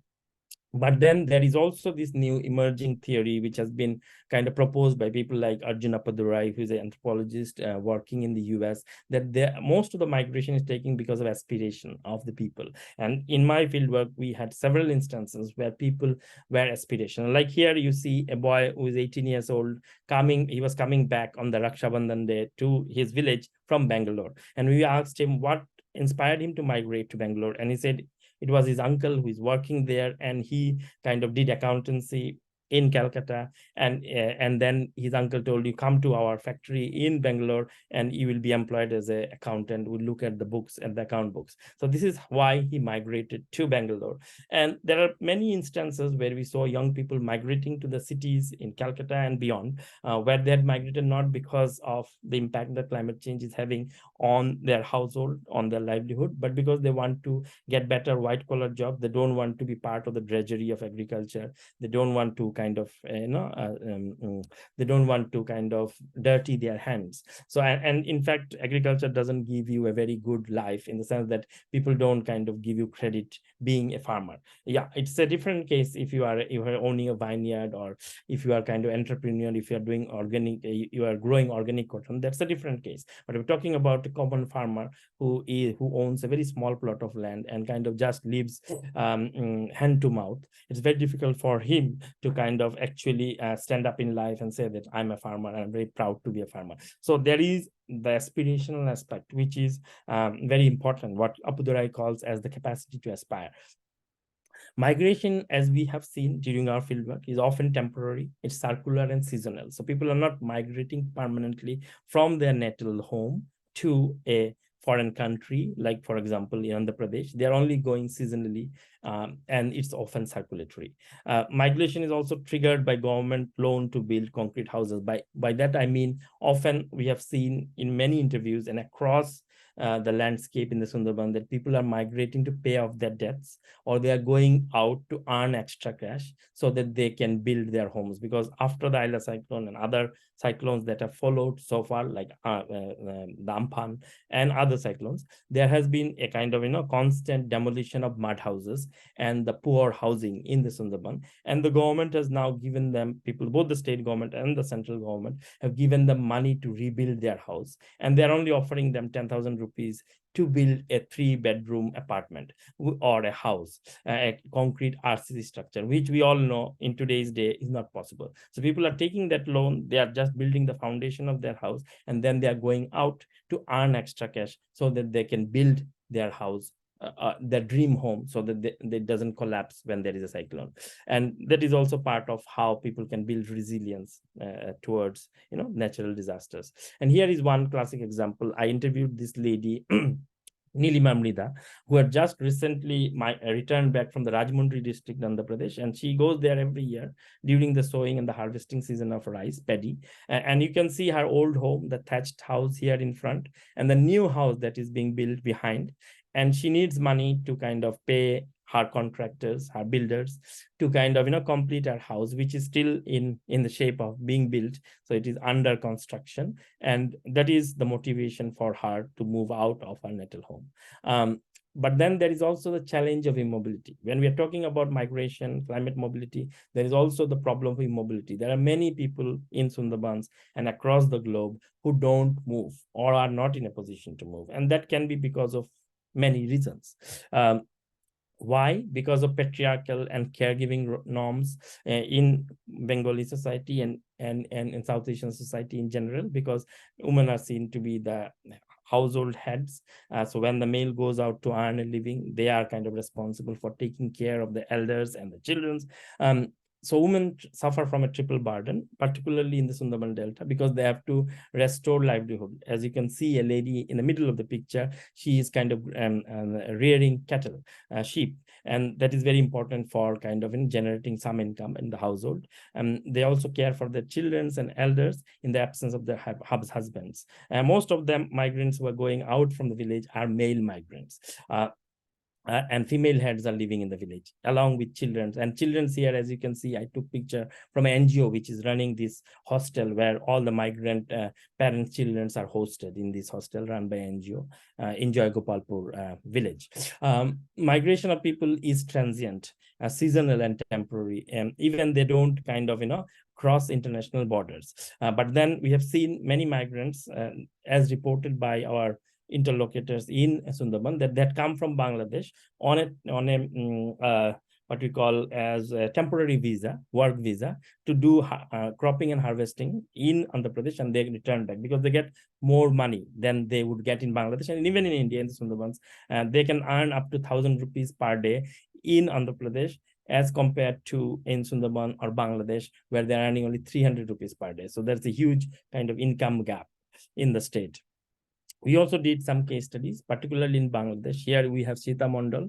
Speaker 11: But then there is also this new emerging theory, which has been kind of proposed by people like Arjun Appadurai, who is an anthropologist working in the US, that most of the migration is taking because of aspiration of the people. And in my fieldwork, we had several instances where people were aspirational. Like here, you see a boy who is 18 years old he was coming back on the Raksha Bandhan day to his village from Bangalore. And we asked him what inspired him to migrate to Bangalore. And he said, it was his uncle who is working there, and he kind of did accountancy in Calcutta, and then his uncle told, you come to our factory in Bangalore and you will be employed as an accountant. We'll look at the books and the account books. So this is why he migrated to Bangalore. And there are many instances where we saw young people migrating to the cities in Calcutta and beyond, where they had migrated not because of the impact that climate change is having on their household, on their livelihood, but because they want to get better white collar job. They don't want to be part of the drudgery of agriculture. They don't want to kind of they don't want to kind of dirty their hands. So and in fact, agriculture doesn't give you a very good life, in the sense that people don't kind of give you credit being a farmer. Yeah, it's a different case if you are owning a vineyard, or if you are kind of entrepreneur, if you are doing organic, you are growing organic cotton, that's a different case. But we're talking about a common farmer who owns a very small plot of land and kind of just lives hand to mouth. It's very difficult for him to kind of actually stand up in life and say that I'm a farmer and I'm very proud to be a farmer. So there is the aspirational aspect, which is very important, what Appadurai calls as the capacity to aspire. Migration, as we have seen during our fieldwork, is often temporary, it's circular and seasonal. So people are not migrating permanently from their natal home to a foreign country, like for example in Andhra Pradesh. They're only going seasonally, and it's often circulatory. Migration is also triggered by government loan to build concrete houses. By that I mean, often we have seen in many interviews and across the landscape in the Sundarban that people are migrating to pay off their debts, or they are going out to earn extra cash so that they can build their homes. Because after the Aila cyclone and other cyclones that have followed so far, like the Amphan and other cyclones, there has been a kind of constant demolition of mud houses and the poor housing in the Sundarban. And the government has now given them, people, both the state government and the central government have given them money to rebuild their house, and they're only offering them 10,000 rupees to build a 3-bedroom apartment or a house, a concrete RCC structure, which we all know in today's day is not possible. So people are taking that loan, they are just building the foundation of their house, and then they are going out to earn extra cash so that they can build their house their dream home so that they doesn't collapse when there is a cyclone. And that is also part of how people can build resilience towards natural disasters. And here is one classic example. I interviewed this lady Nilima Mrida, who had just recently returned back from the Rajmundry district, Andhra Pradesh, and she goes there every year during the sowing and the harvesting season of rice, paddy. And you can see her old home, the thatched house here in front, and the new house that is being built behind. And she needs money to kind of pay her contractors, her builders, to kind of complete her house, which is still in the shape of being built. So it is under construction, and that is the motivation for her to move out of her natal home. But then there is also the challenge of immobility. When we are talking about migration, climate mobility, there is also the problem of immobility. There are many people in Sundarbans and across the globe who don't move or are not in a position to move. And that can be because of many reasons. Why? Because of patriarchal and caregiving norms in Bengali society and in South Asian society in general, because women are seen to be the household heads. So when the male goes out to earn a living, they are kind of responsible for taking care of the elders and the children. So women suffer from a triple burden, particularly in the Sundarban Delta, because they have to restore livelihood. As you can see, a lady in the middle of the picture, she is kind of rearing cattle, sheep, and that is very important for kind of generating some income in the household. They also care for their children and elders in the absence of their husbands. Most of them migrants who are going out from the village are male migrants. And female heads are living in the village along with children. And children's here, as you can see, I took picture from an NGO which is running this hostel where all the migrant parents' children are hosted in this hostel run by NGO in Joy Gopalpur village. Migration of people is transient, seasonal and temporary, and even they don't kind of cross international borders. But then we have seen many migrants, as reported by our interlocutors in Sundarban, that come from Bangladesh on a what we call as a temporary visa, work visa, to do cropping and harvesting in Andhra Pradesh, and they return back because they get more money than they would get in Bangladesh. And even in India, in the Sundarbans, they can earn up to 1,000 rupees per day in Andhra Pradesh as compared to in Sundarban or Bangladesh, where they're earning only 300 rupees per day. So there's a huge kind of income gap in the state. We also did some case studies, particularly in Bangladesh. Here we have Sita Mondal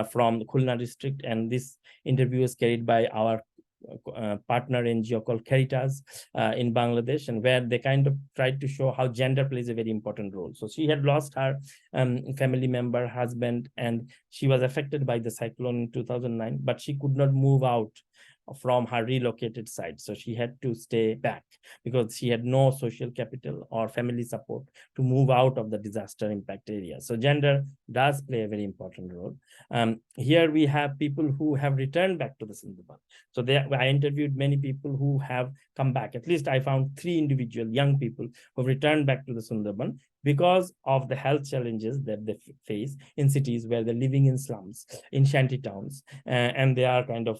Speaker 11: from Khulna district, and this interview is carried by our partner NGO called Caritas in Bangladesh, and where they kind of tried to show how gender plays a very important role. So she had lost her family member, husband, and she was affected by the cyclone in 2009, but she could not move out from her relocated site. So she had to stay back because she had no social capital or family support to move out of the disaster impact area. So gender does play a very important role. Here we have people who have returned back to the Sundarban. So I interviewed many people who have come back. At least I found 3 individual young people who have returned back to the Sundarban because of the health challenges that they face in cities where they're living in slums, in shanty towns, and they are kind of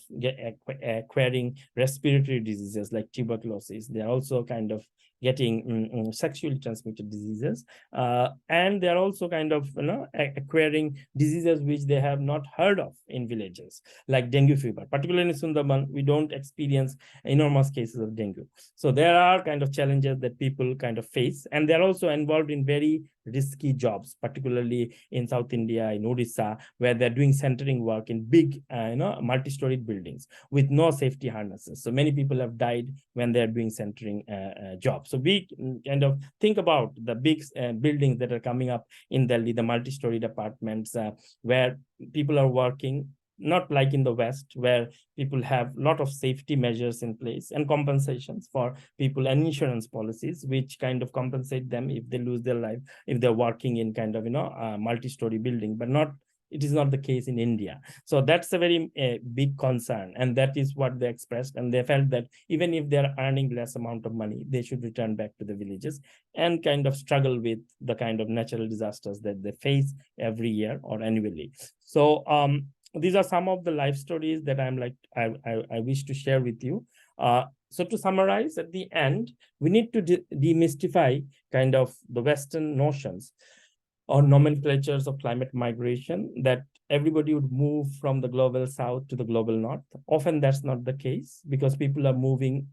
Speaker 11: acquiring respiratory diseases like tuberculosis. They're also kind of getting sexually transmitted diseases, and they're also kind of acquiring diseases which they have not heard of in villages, like dengue fever. Particularly in Sundarban, we don't experience enormous cases of dengue. So there are kind of challenges that people kind of face, and they're also involved in very risky jobs, particularly in South India, in Odisha, where they're doing centering work in big, multi-storied buildings with no safety harnesses. So many people have died when they're doing centering jobs. So we kind of think about the big buildings that are coming up in Delhi, the multi-storied apartments, where people are working, not like in the West, where people have a lot of safety measures in place and compensations for people and insurance policies, which kind of compensate them if they lose their life, if they're working in kind of, multi-story building, but it is not the case in India. So that's a very big concern. And that is what they expressed. And they felt that even if they're earning less amount of money, they should return back to the villages and kind of struggle with the kind of natural disasters that they face every year or annually. So these are some of the life stories that I wish to share with you. So to summarize at the end, we need to demystify kind of the Western notions or nomenclatures of climate migration, that everybody would move from the global south to the global north. Often that's not the case, because people are moving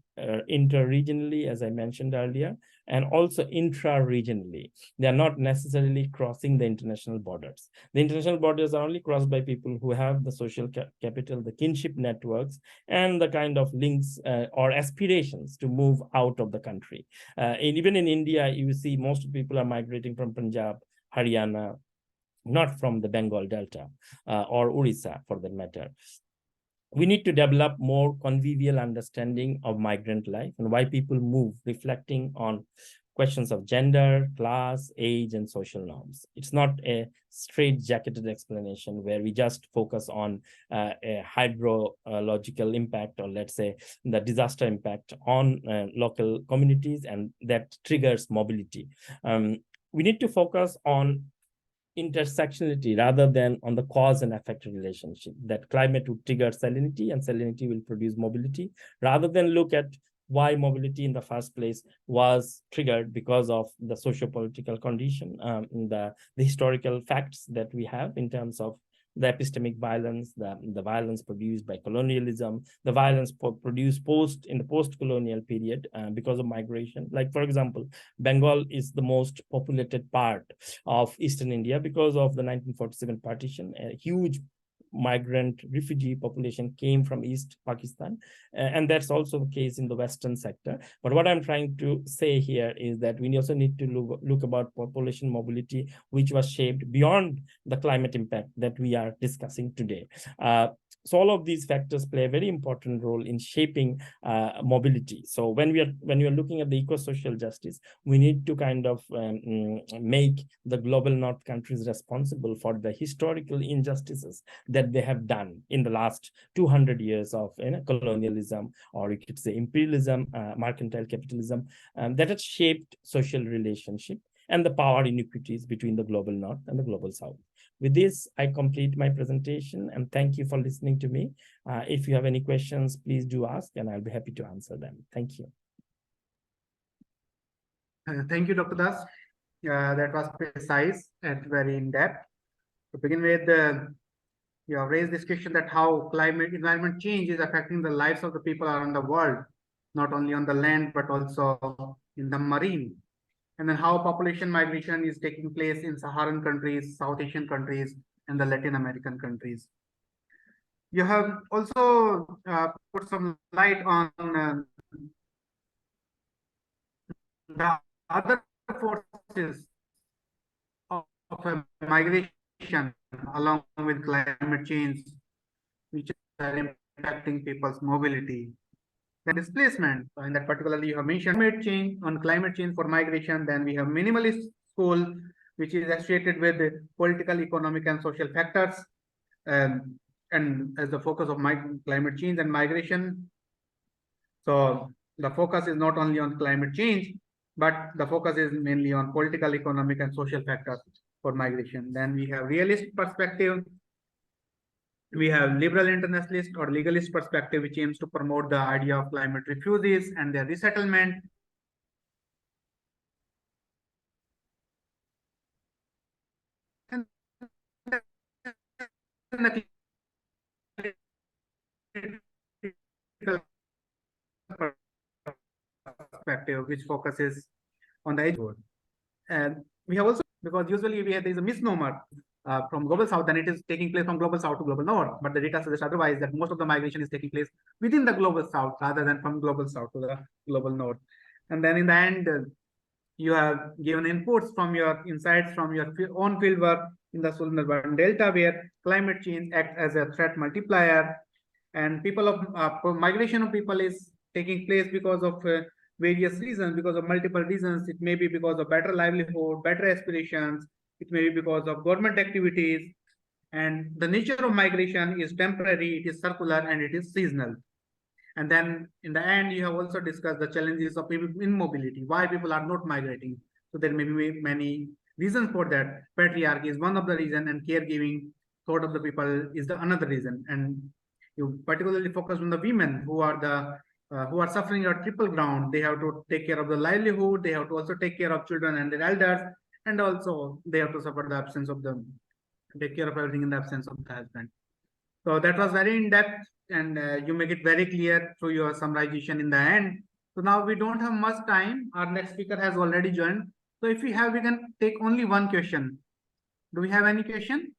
Speaker 11: inter-regionally, as I mentioned earlier, and also intra-regionally. They are not necessarily crossing the international borders. The international borders are only crossed by people who have the social capital, the kinship networks, and the kind of links or aspirations to move out of the country. Even in India, you see most people are migrating from Punjab, Haryana, not from the Bengal Delta or Orissa for that matter. We need to develop more convivial understanding of migrant life and why people move, reflecting on questions of gender, class, age, and social norms. It's not a straight-jacketed explanation where we just focus on a hydrological impact, or let's say the disaster impact on local communities, and that triggers mobility. We need to focus on intersectionality rather than on the cause and effect relationship, that climate would trigger salinity and salinity will produce mobility, rather than look at why mobility in the first place was triggered because of the socio-political condition, the historical facts that we have in terms of the epistemic violence, the violence produced by colonialism, the violence produced in the post-colonial period because of migration. Like, for example, Bengal is the most populated part of Eastern India because of the 1947 partition. A huge migrant refugee population came from East Pakistan, and that's also the case in the Western sector. But what I'm trying to say here is that we also need to look about population mobility, which was shaped beyond the climate impact that we are discussing today. So all of these factors play a very important role in shaping mobility. So when we are looking at the eco-social justice, we need to kind of make the global North countries responsible for the historical injustices that they have done in the last 200 years of colonialism, or you could say imperialism, mercantile capitalism, that has shaped social relationship and the power inequities between the global North and the global South. With this, I complete my presentation, and thank you for listening to me. If you have any questions, please do ask, and I'll be happy to answer them. Thank you.
Speaker 10: Thank you, Dr. Das. That was precise and very in-depth. To begin with, you have raised this question that how environment change is affecting the lives of the people around the world, not only on the land, but also in the marine. And then how population migration is taking place in Saharan countries, South Asian countries, and the Latin American countries. You have also put some light on the other forces of migration along with climate change, which are impacting people's mobility. The displacement, in that particularly you have mentioned climate change for migration. Then we have minimalist school, which is associated with political, economic, and social factors, and as the focus of climate change and migration. So the focus is not only on climate change, but the focus is mainly on political, economic, and social factors for migration. Then we have realist perspective. We have liberal internationalist or legalist perspective, which aims to promote the idea of climate refugees and their resettlement. And the perspective, which focuses on the edge. And we have also, because usually there is a misnomer from global south, then it is taking place from global south to global north. But the data suggests otherwise, that most of the migration is taking place within the global south rather than from global south to the global north. And then in the end, you have given inputs from your insights from your own fieldwork in the Sundarban Delta, where climate change acts as a threat multiplier, and migration of people is taking place because of various reasons, because of multiple reasons. It may be because of better livelihood, better aspirations. It may be because of government activities. And the nature of migration is temporary, it is circular, and it is seasonal. And then in the end, you have also discussed the challenges of immobility, why people are not migrating. So there may be many reasons for that. Patriarchy is one of the reasons, and caregiving thought of the people is the another reason. And you particularly focus on the women who are suffering a triple ground. They have to take care of the livelihood, they have to also take care of children and their elders, and also they have to suffer the absence of the take care of everything in the absence of the husband. So that was very in depth, and you make it very clear through your summarization in the end. So now we don't have much time. Our next speaker has already joined. So if we have, we can take only one question. Do we have any question?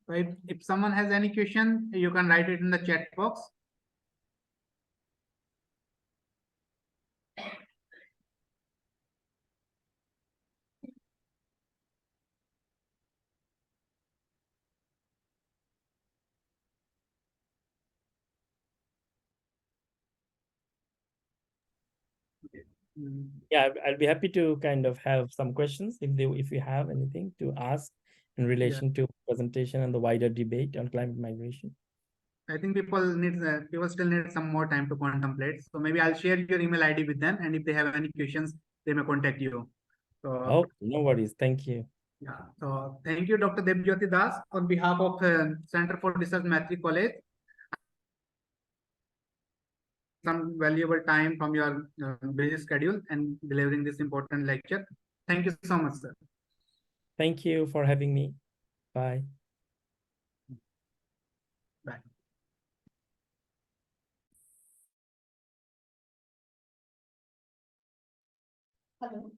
Speaker 10: So if someone has any question, you can write it in the chat box.
Speaker 11: Yeah, I'll be happy to kind of have some questions if you have anything to ask in relation to presentation and the wider debate on climate migration.
Speaker 10: I think people still need some more time to contemplate. So maybe I'll share your email ID with them, and if they have any questions, they may contact you. So
Speaker 11: Oh, no worries. Thank you.
Speaker 10: yeah. So thank you, Dr. Debjyoti Das, on behalf of Center for Research Maitri College. Some valuable time from your busy schedule and delivering this important lecture. Thank you so much, sir.
Speaker 11: Thank you for having me. Bye.
Speaker 10: Bye.
Speaker 1: Hello.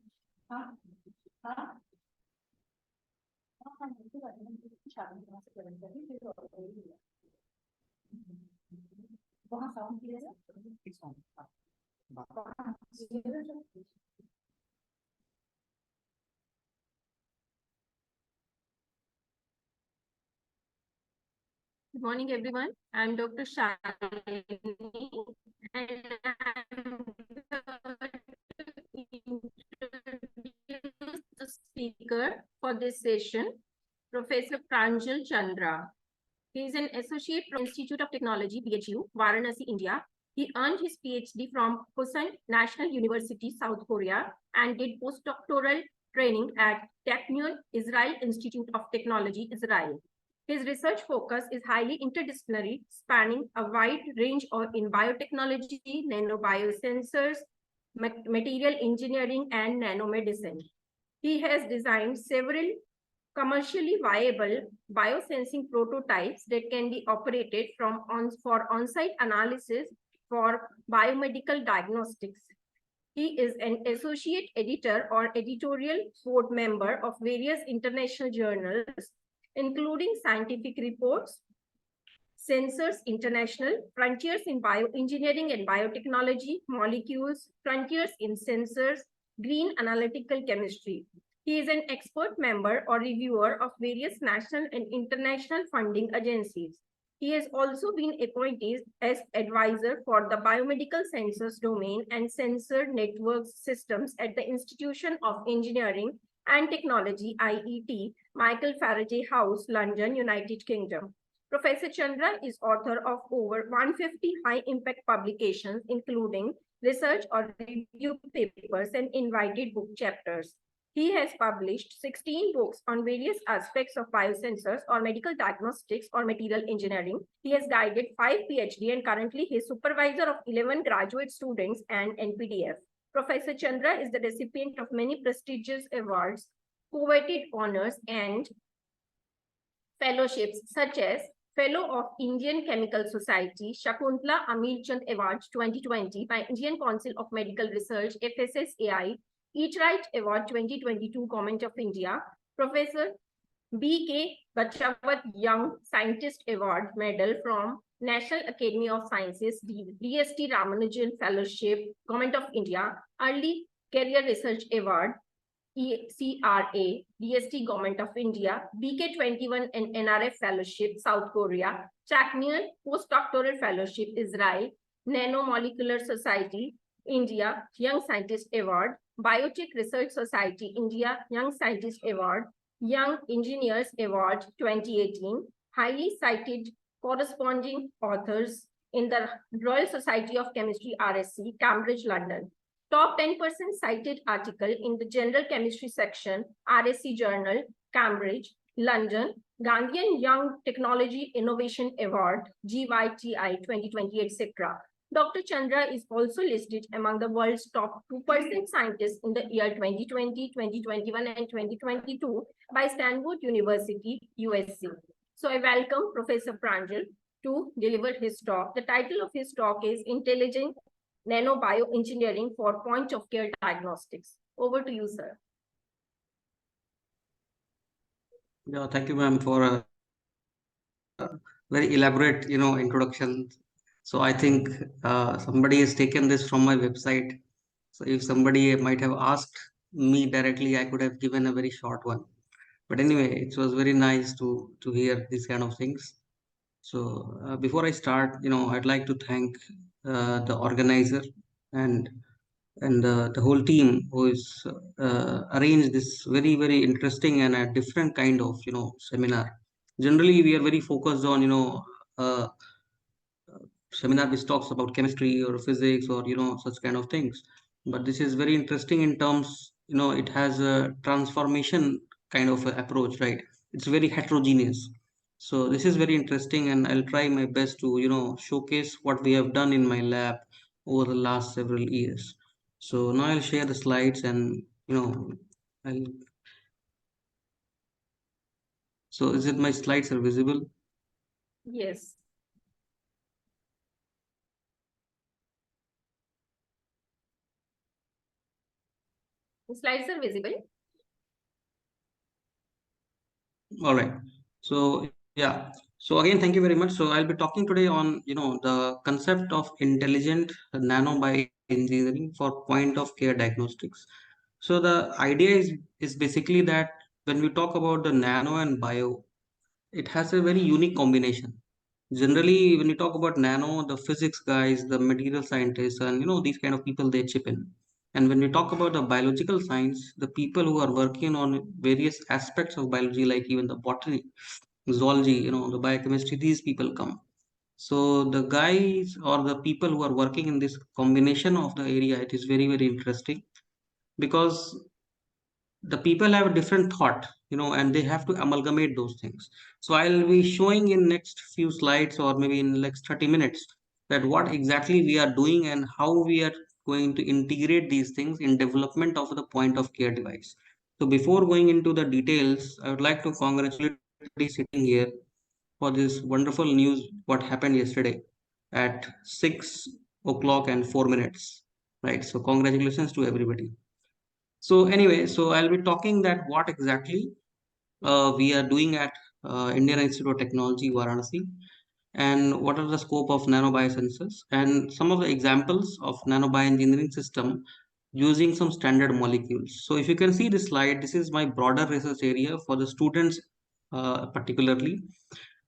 Speaker 12: Good morning, everyone. I'm Dr. Shalini, and I'm introduce the speaker for this session, Professor Pranjal Chandra. He is an associate from Institute of Technology, BHU, Varanasi, India. He earned his PhD from Pusan National University, South Korea, and did postdoctoral training at Technion Israel Institute of Technology, Israel. His research focus is highly interdisciplinary, spanning a wide range in biotechnology, nanobiosensors, material engineering, and nanomedicine. He has designed several commercially viable biosensing prototypes that can be operated for on-site analysis for biomedical diagnostics. He is an associate editor or editorial board member of various international journals, including Scientific Reports, Sensors International, Frontiers in Bioengineering and Biotechnology, Molecules, Frontiers in Sensors, Green Analytical Chemistry. He is an expert member or reviewer of various national and international funding agencies. He has also been appointed as advisor for the biomedical sensors domain and sensor network systems at the Institution of Engineering and Technology, IET, Michael Faraday House, London, United Kingdom. Professor Chandra is author of over 150 high-impact publications, including research or review papers and invited book chapters. He has published 16 books on various aspects of biosensors or medical diagnostics or material engineering. He has guided 5 PhD and currently he is supervisor of 11 graduate students and NPDF. Professor Chandra is the recipient of many prestigious awards, coveted honors, and fellowships such as Fellow of Indian Chemical Society, Shakuntala Amirchand Award 2020 by Indian Council of Medical Research, FSSAI, Eatright Award 2022, Government of India, Professor B.K. Bachawat Young Scientist Award Medal from National Academy of Sciences, DST Ramanujan Fellowship, Government of India, Early Career Research Award, ECRA, DST Government of India, BK21 and NRF Fellowship, South Korea, Technion Postdoctoral Fellowship, Israel, Nanomolecular Society, India, Young Scientist Award, Biotech Research Society, India, Young Scientist Award, Young Engineers Award 2018, highly cited corresponding authors in the Royal Society of Chemistry, RSC, Cambridge, London. Top 10% cited article in the General Chemistry section, RSC Journal, Cambridge, London, Gandhian Young Technology Innovation Award, GYTI 2020, etc. Dr. Chandra is also listed among the world's top 2% scientists in the year 2020, 2021, and 2022 by Stanford University, USA. So I welcome Professor Pranjal to deliver his talk. The title of his talk is Intelligent Nanobioengineering for Point of Care Diagnostics. Over to you, sir.
Speaker 13: Yeah, thank you, ma'am, for a very elaborate, introduction. So I think somebody has taken this from my website. So if somebody might have asked me directly, I could have given a very short one. But anyway, it was very nice to hear these kind of things. So before I start, I'd like to thank the organizer and the whole team who is arranged this very interesting and a different kind of seminar. Generally we are very focused on uh, seminar which talks about chemistry or physics or such kind of things, but this is very interesting in terms, it has a transformation kind of a approach, right? It's very heterogeneous. So this is very interesting, and I'll try my best to showcase what we have done in my lab over the last several years. So now I'll share the slides, and I'll so is it my slides are visible?
Speaker 12: Yes. The slides are visible.
Speaker 13: All right. So yeah. So again, thank you very much. So I'll be talking today on the concept of intelligent nanobioengineering for point of care diagnostics. So the idea is basically that when we talk about the nano and bio, it has a very unique combination. Generally, when you talk about nano, the physics guys, the material scientists, and these kind of people, they chip in. And when we talk about the biological science, the people who are working on various aspects of biology, like even the botany, zoology, the biochemistry, these people come. So the guys or the people who are working in this combination of the area, it is very interesting, because the people have a different thought, and they have to amalgamate those things. So I'll be showing in next few slides, or maybe in next 30 minutes, that what exactly we are doing and how we are going to integrate these things in development of the point of care device. So before going into the details, I would like to congratulate everybody sitting here for this wonderful news what happened yesterday at 6 o'clock and 4 minutes, right? So congratulations to everybody. So anyway, so I'll be talking that what exactly we are doing at Indian Institute of Technology, Varanasi, and what are the scope of nanobiosensors and some of the examples of nanobioengineering system using some standard molecules. So if you can see this slide, this is my broader research area for the students particularly.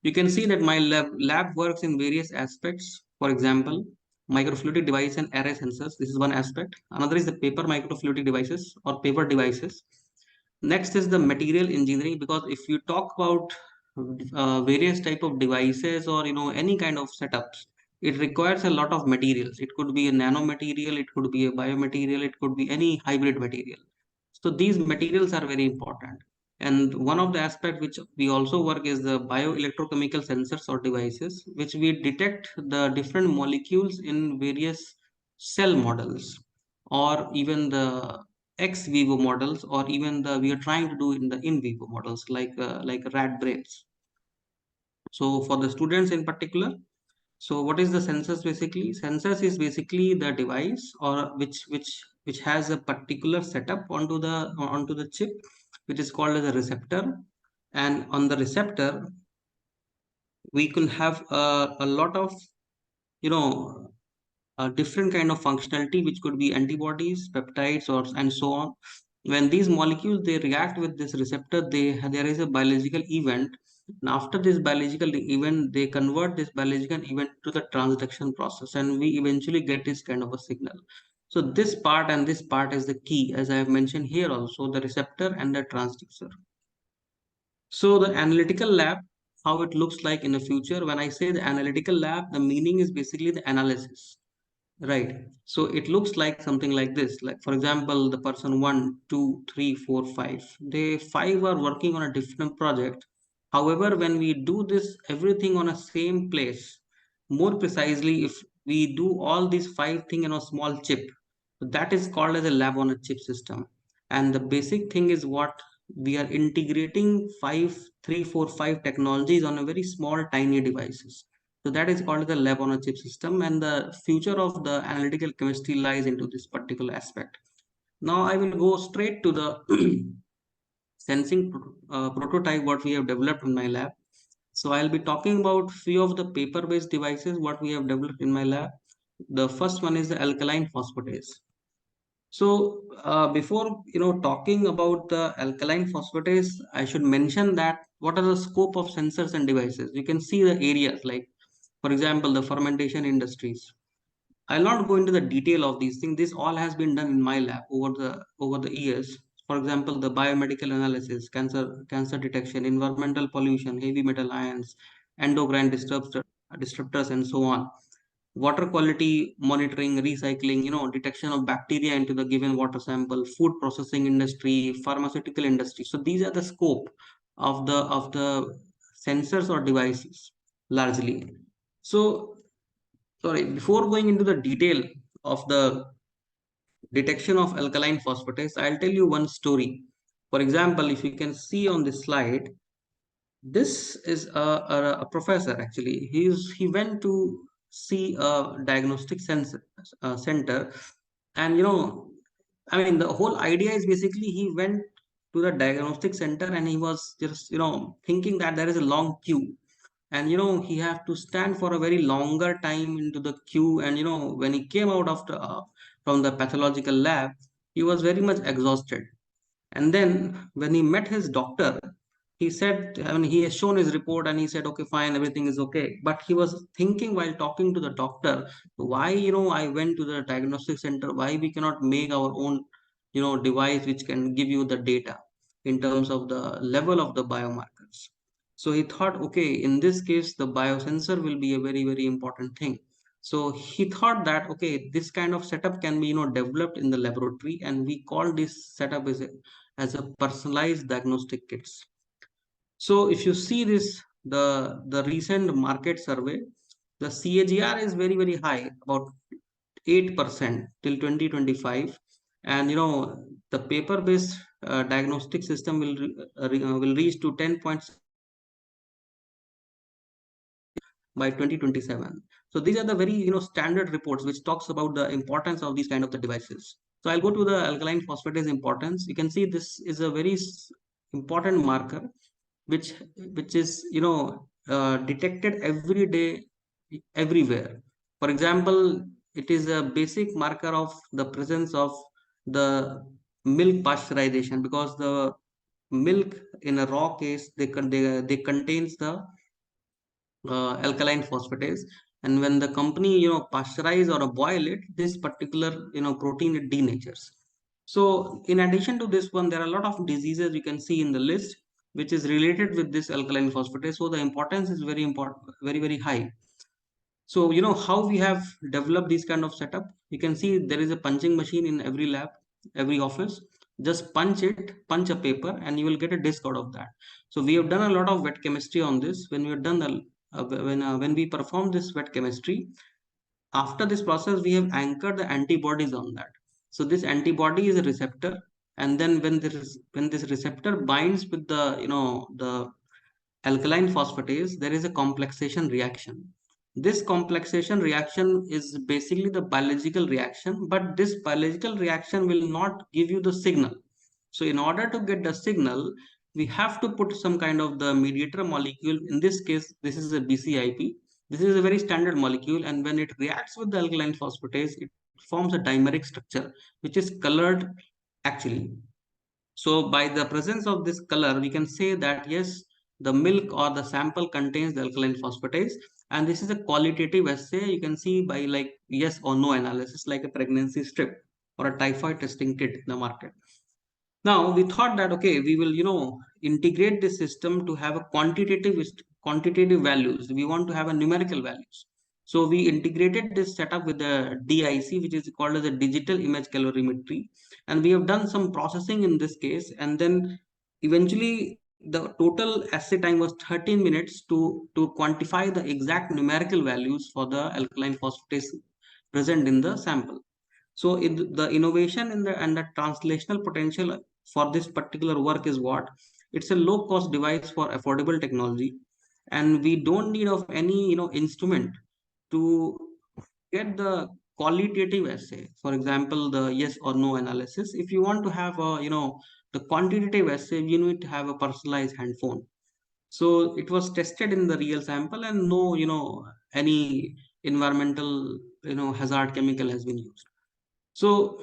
Speaker 13: You can see that my lab works in various aspects. For example, microfluidic device and array sensors. This is one aspect. Another is the paper microfluidic devices or paper devices. Next is the material engineering, because if you talk about various type of devices or any kind of setups, it requires a lot of materials. It could be a nanomaterial, it could be a biomaterial, it could be any hybrid material. So these materials are very important. And one of the aspects which we also work is the bioelectrochemical sensors or devices, which we detect the different molecules in various cell models, or even the ex vivo models, or even the we are trying to do in the in vivo models, like rat brains. So for the students in particular, so what is the sensors basically? Sensors is basically the device or which has a particular setup onto the chip, which is called as a receptor. And on the receptor, we can have a lot of you know a different kind of functionality, which could be antibodies, peptides, or and so on. When these molecules they react with this receptor, there is a biological event, and after this biological event, they convert this biological event to the transduction process, and we eventually get this kind of a signal. So this part and this part is the key, as I have mentioned here also, the receptor and the transducer. So the analytical lab, how it looks like in the future. When I say the analytical lab, the meaning is basically the analysis. Right. So it looks like something like this. Like for example, the person 1, 2, 3, 4, 5. They 5 are working on a different project. However, when we do this everything on a same place, more precisely, if we do all these 5 things in a small chip. So that is called as a lab on a chip system. And the basic thing is what we are integrating 5 technologies on a very small tiny devices. So that is called the lab on a chip system, and the future of the analytical chemistry lies into this particular aspect. Now I will go straight to the sensing prototype what we have developed in my lab. So I'll be talking about few of the paper-based devices what we have developed in my lab. The first one is the alkaline phosphatase. So before talking about the alkaline phosphatase, I should mention that what are the scope of sensors and devices. You can see the areas like, for example, the fermentation industries. I'll not go into the detail of these things. This all has been done in my lab over the years. For example, the biomedical analysis, cancer detection, environmental pollution, heavy metal ions, endocrine disruptors, and so on. Water quality monitoring, recycling, detection of bacteria into the given water sample, food processing industry, pharmaceutical industry. So these are the scope of the sensors or devices largely. So sorry, before going into the detail of the detection of alkaline phosphatase, I'll tell you one story. For example, if you can see on this slide, this is a professor actually. He went to see a diagnostic center, and I mean, the whole idea is basically he went to the diagnostic center and he was just thinking that there is a long queue, and he have to stand for a very longer time into the queue, and when he came out after from the pathological lab, he was very much exhausted. And then when he met his doctor, he said, I mean, he has shown his report and he said, okay, fine, everything is okay. But he was thinking while talking to the doctor, why, I went to the diagnostic center, why we cannot make our own, device which can give you the data in terms of the level of the biomarkers. So he thought, okay, in this case, the biosensor will be a very, very important thing. So he thought that, okay, this kind of setup can be, developed in the laboratory, and we call this setup as a personalized diagnostic kits. So if you see this, the recent market survey, the CAGR is very, very high, about 8% till 2025. And the paper-based diagnostic system will reach to 10.6 by 2027. So these are the very standard reports which talks about the importance of these kind of the devices. So I'll go to the alkaline phosphatase importance. You can see this is a very important marker which is detected every day everywhere. For example, it is a basic marker of the presence of the milk pasteurization, because the milk in a raw case they contains the alkaline phosphatase, and when the company pasteurize or boil it, this particular protein it denatures. So in addition to this one, there are a lot of diseases you can see in the list which is related with this alkaline phosphatase. So the importance is very important, very, very high. So how we have developed this kind of setup. You can see there is a punching machine in every lab, every office. Just punch a paper, and you will get a disk out of that. So we have done a lot of wet chemistry on this. When we have done the when we perform this wet chemistry, after this process we have anchored the antibodies on that. So this antibody is a receptor, and then when this receptor binds with the alkaline phosphatase, there is a complexation reaction. This complexation reaction is basically the biological reaction, but this biological reaction will not give you the signal. So in order to get the signal, we have to put some kind of the mediator molecule. In this case, this is a BCIP. This is a very standard molecule, and when it reacts with the alkaline phosphatase, it forms a dimeric structure, which is colored actually. So by the presence of this color, we can say that yes, the milk or the sample contains the alkaline phosphatase, and this is a qualitative assay. You can see by like yes or no analysis, like a pregnancy strip or a typhoid testing kit in the market. Now we thought that okay, we will integrate this system to have a quantitative values. We want to have a numerical values. So we integrated this setup with the DIC, which is called as a digital image calorimetry, and we have done some processing in this case, and then eventually the total assay time was 13 minutes to quantify the exact numerical values for the alkaline phosphatase present in the sample. So the innovation in and the translational potential for this particular work is what? It's a low cost device for affordable technology, and we don't need of any instrument to get the qualitative assay. For example, the yes or no analysis. If you want to have a the quantitative assay, you need to have a personalized handphone. So it was tested in the real sample, and no any environmental hazard chemical has been used. So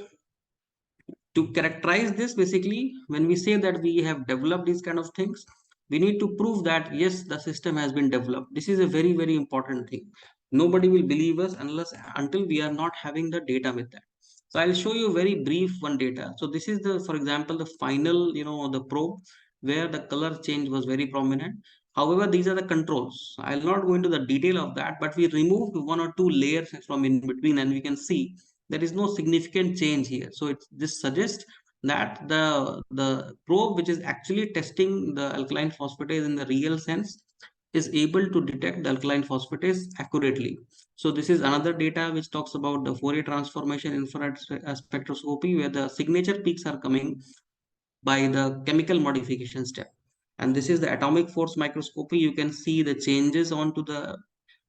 Speaker 13: to characterize this, basically, when we say that we have developed these kind of things, we need to prove that yes, the system has been developed. This is a very, very important thing. Nobody will believe us until we are not having the data with that. So I'll show you very brief one data. So this is the, for example, the final the probe where the color change was very prominent. However, these are the controls. I'll not go into the detail of that, but we removed one or two layers from in between, and we can see there is no significant change here. So this suggests that the probe which is actually testing the alkaline phosphatase in the real sense is able to detect the alkaline phosphatase accurately. So this is another data which talks about the Fourier transformation infrared spectroscopy, where the signature peaks are coming by the chemical modification step. And this is the atomic force microscopy. You can see the changes onto the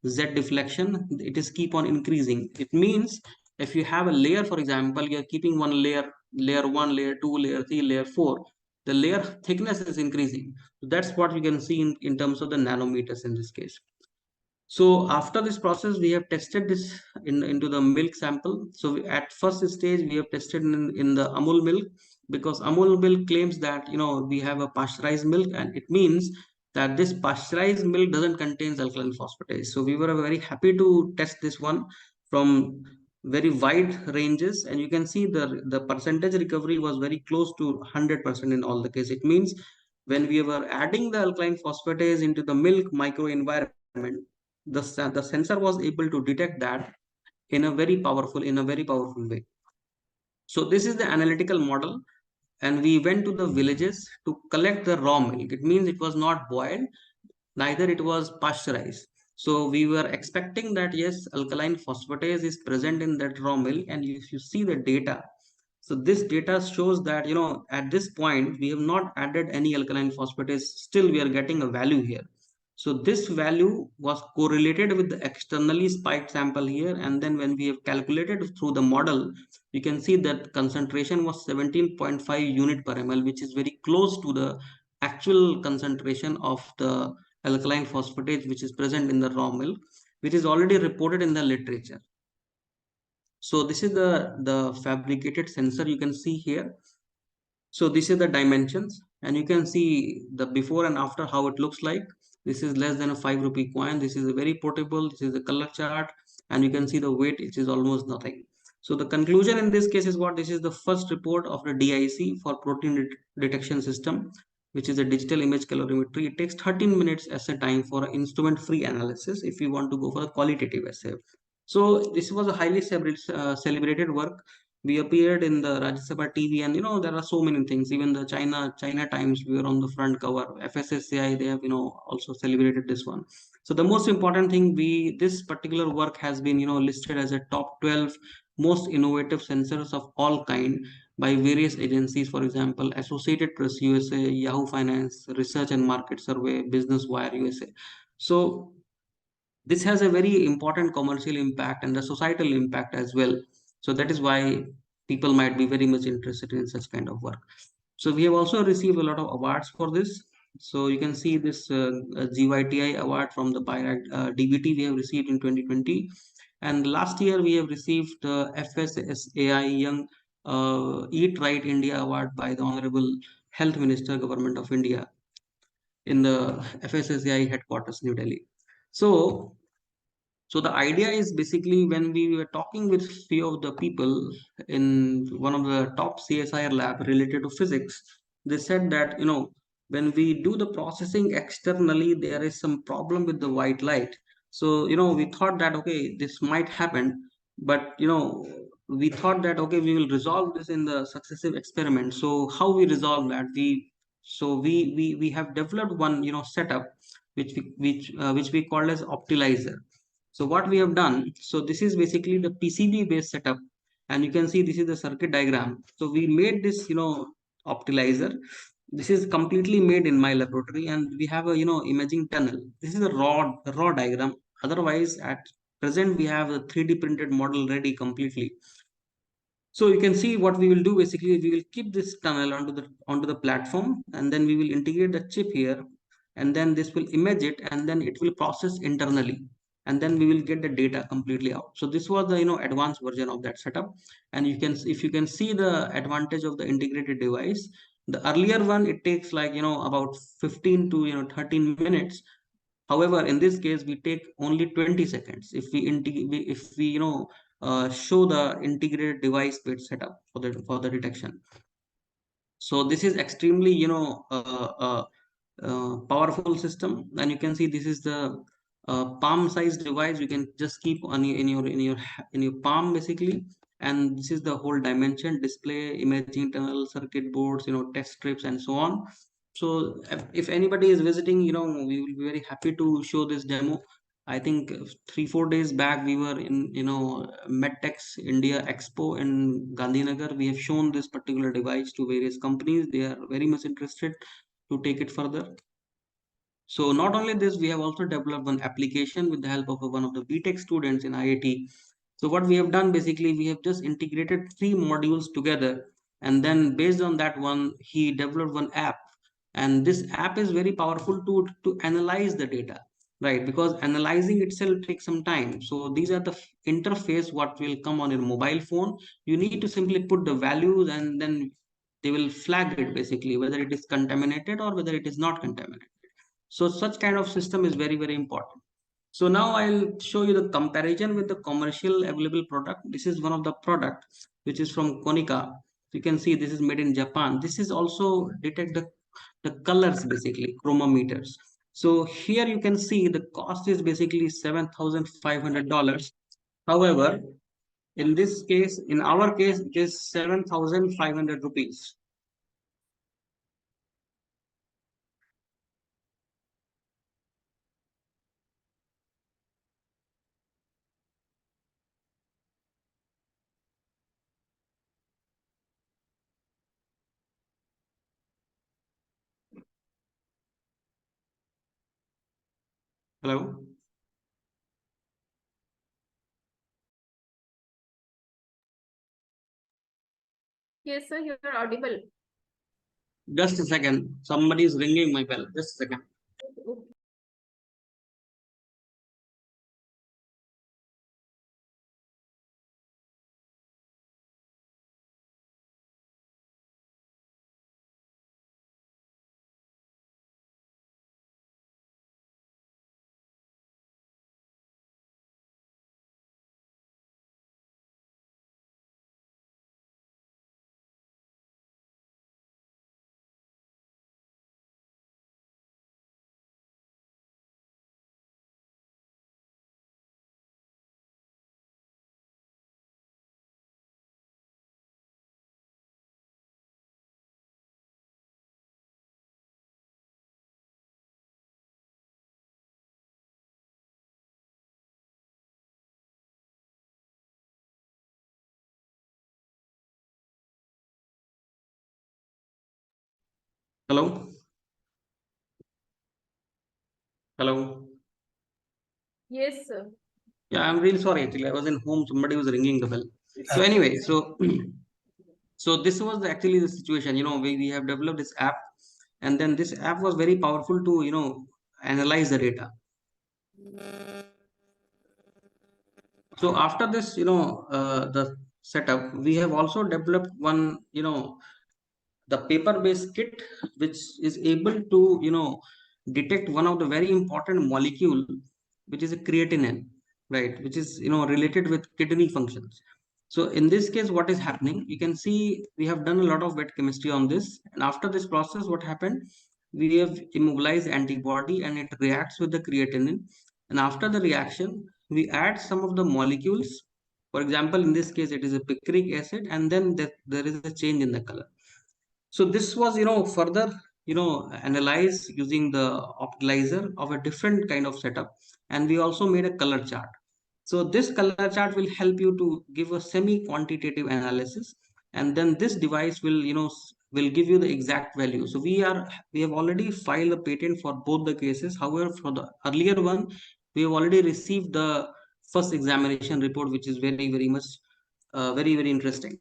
Speaker 13: Z deflection. It is keep on increasing. It means if you have a layer, for example, you're keeping one layer, layer 1, layer 2, layer 3, layer 4, the layer thickness is increasing. So that's what you can see in terms of the nanometers in this case. So after this process, we have tested this into the milk sample. So at first stage, we have tested in the Amul milk, because Amul milk claims that we have a pasteurized milk, and it means that this pasteurized milk doesn't contain alkaline phosphatase. So we were very happy to test this one from very wide ranges, and you can see the percentage recovery was very close to 100% in all the cases. It means when we were adding the alkaline phosphatase into the milk microenvironment, the sensor was able to detect that in a very powerful way. So this is the analytical model, and we went to the villages to collect the raw milk. It means it was not boiled, neither it was pasteurized. So we were expecting that yes, alkaline phosphatase is present in that raw milk, and if you see the data, so this data shows that at this point we have not added any alkaline phosphatase. Still we are getting a value here. So this value was correlated with the externally spiked sample here, and then when we have calculated through the model, you can see that concentration was 17.5 unit per ml, which is very close to the actual concentration of the alkaline phosphatase which is present in the raw milk, which is already reported in the literature. So this is the fabricated sensor you can see here. So this is the dimensions, and you can see the before and after how it looks like. This is less than a 5 rupee coin. This is a very portable. This is a color chart, and you can see the weight, which is almost nothing. So the conclusion in this case is what? This is the first report of the DIC for protein detection system, which is a digital image calorimetry. It takes 13 minutes as a time for an instrument-free analysis if you want to go for a qualitative assay. So this was a highly celebrated work. We appeared in the Rajya Sabha TV, and there are so many things. Even the China Times, we were on the front cover. FSSAI, they have also celebrated this one. So the most important thing, this particular work has been listed as a top 12 most innovative sensors of all kind by various agencies. For example, Associated Press USA, Yahoo Finance, Research and Market Survey, Business Wire USA. So this has a very important commercial impact and the societal impact as well. So that is why people might be very much interested in such kind of work. So we have also received a lot of awards for this. So you can see this GYTI award from the Pirate DBT we have received in 2020. And last year we have received the FSSAI Young Eat Right India Award by the Honorable Health Minister, Government of India, in the FSSAI headquarters, New Delhi. So the idea is basically, when we were talking with few of the people in one of the top CSIR lab related to physics, they said that when we do the processing externally, there is some problem with the white light. So we thought that okay, this might happen, but we thought that okay, we will resolve this in the successive experiment. So how we resolve that? We So we have developed one setup which we call as optimizer. So what we have done, so this is basically the PCB based setup, and you can see this is the circuit diagram. So we made this optimizer. This is completely made in my laboratory, and we have a imaging tunnel. This is a raw diagram. Otherwise, at present we have a 3D printed model ready completely. So you can see what we will do. Basically, we will keep this tunnel onto the platform, and then we will integrate the chip here, and then this will image it, and then it will process internally, and then we will get the data completely out. So this was the advanced version of that setup, and if you can see the advantage of the integrated device. The earlier one, it takes like about 15 to 13 minutes. However, in this case, we take only 20 seconds if we show the integrated device bit setup for the detection. So this is extremely powerful system, and you can see this is the palm sized device. You can just keep in your palm basically, and this is the whole dimension: display, imaging tunnel, circuit boards, test strips, and so on. So if anybody is visiting, we will be very happy to show this demo. I think 3-4 days back we were in MedTech's India Expo in Gandhinagar. We have shown this particular device to various companies. They are very much interested to take it further. So not only this, we have also developed one application with the help of one of the BTech students in IIT. So what we have done basically, we have just integrated 3 modules together, and then based on that one, he developed one app. And this app is very powerful to analyze the data, right? Because analyzing itself takes some time. So these are the interface what will come on your mobile phone. You need to simply put the values, and then they will flag it basically, whether it is contaminated or whether it is not contaminated. So such kind of system is very, very important. So now I'll show you the comparison with the commercial available product. This is one of the product which is from Konica. You can see this is made in Japan. This is also detect the colors basically, chromometers. So here you can see the cost is basically $7,500. However, in this case, in our case, it is 7,500 rupees. Hello.
Speaker 12: Yes, sir, you're audible.
Speaker 13: Just a second. Somebody is ringing my bell. Just a second. Hello. Hello.
Speaker 12: Yes, sir.
Speaker 13: Yeah, I'm really sorry. Actually, I was in home. Somebody was ringing the bell. So anyway, so this was actually the situation. We have developed this app, and then this app was very powerful to analyze the data. So after this, the setup, we have also developed one, the paper-based kit, which is able to detect one of the very important molecule, which is a creatinine, right? Which is related with kidney functions. So in this case, what is happening? You can see we have done a lot of wet chemistry on this, and after this process, what happened? We have immobilized antibody, and it reacts with the creatinine. And after the reaction, we add some of the molecules. For example, in this case, it is a picric acid, and then there is a change in the color. So this was further analyze using the optimizer of a different kind of setup. And we also made a color chart. So this color chart will help you to give a semi-quantitative analysis, and then this device will, will give you the exact value. So we have already filed a patent for both the cases. However, for the earlier one, we have already received the first examination report, which is very, very much, very, very interesting.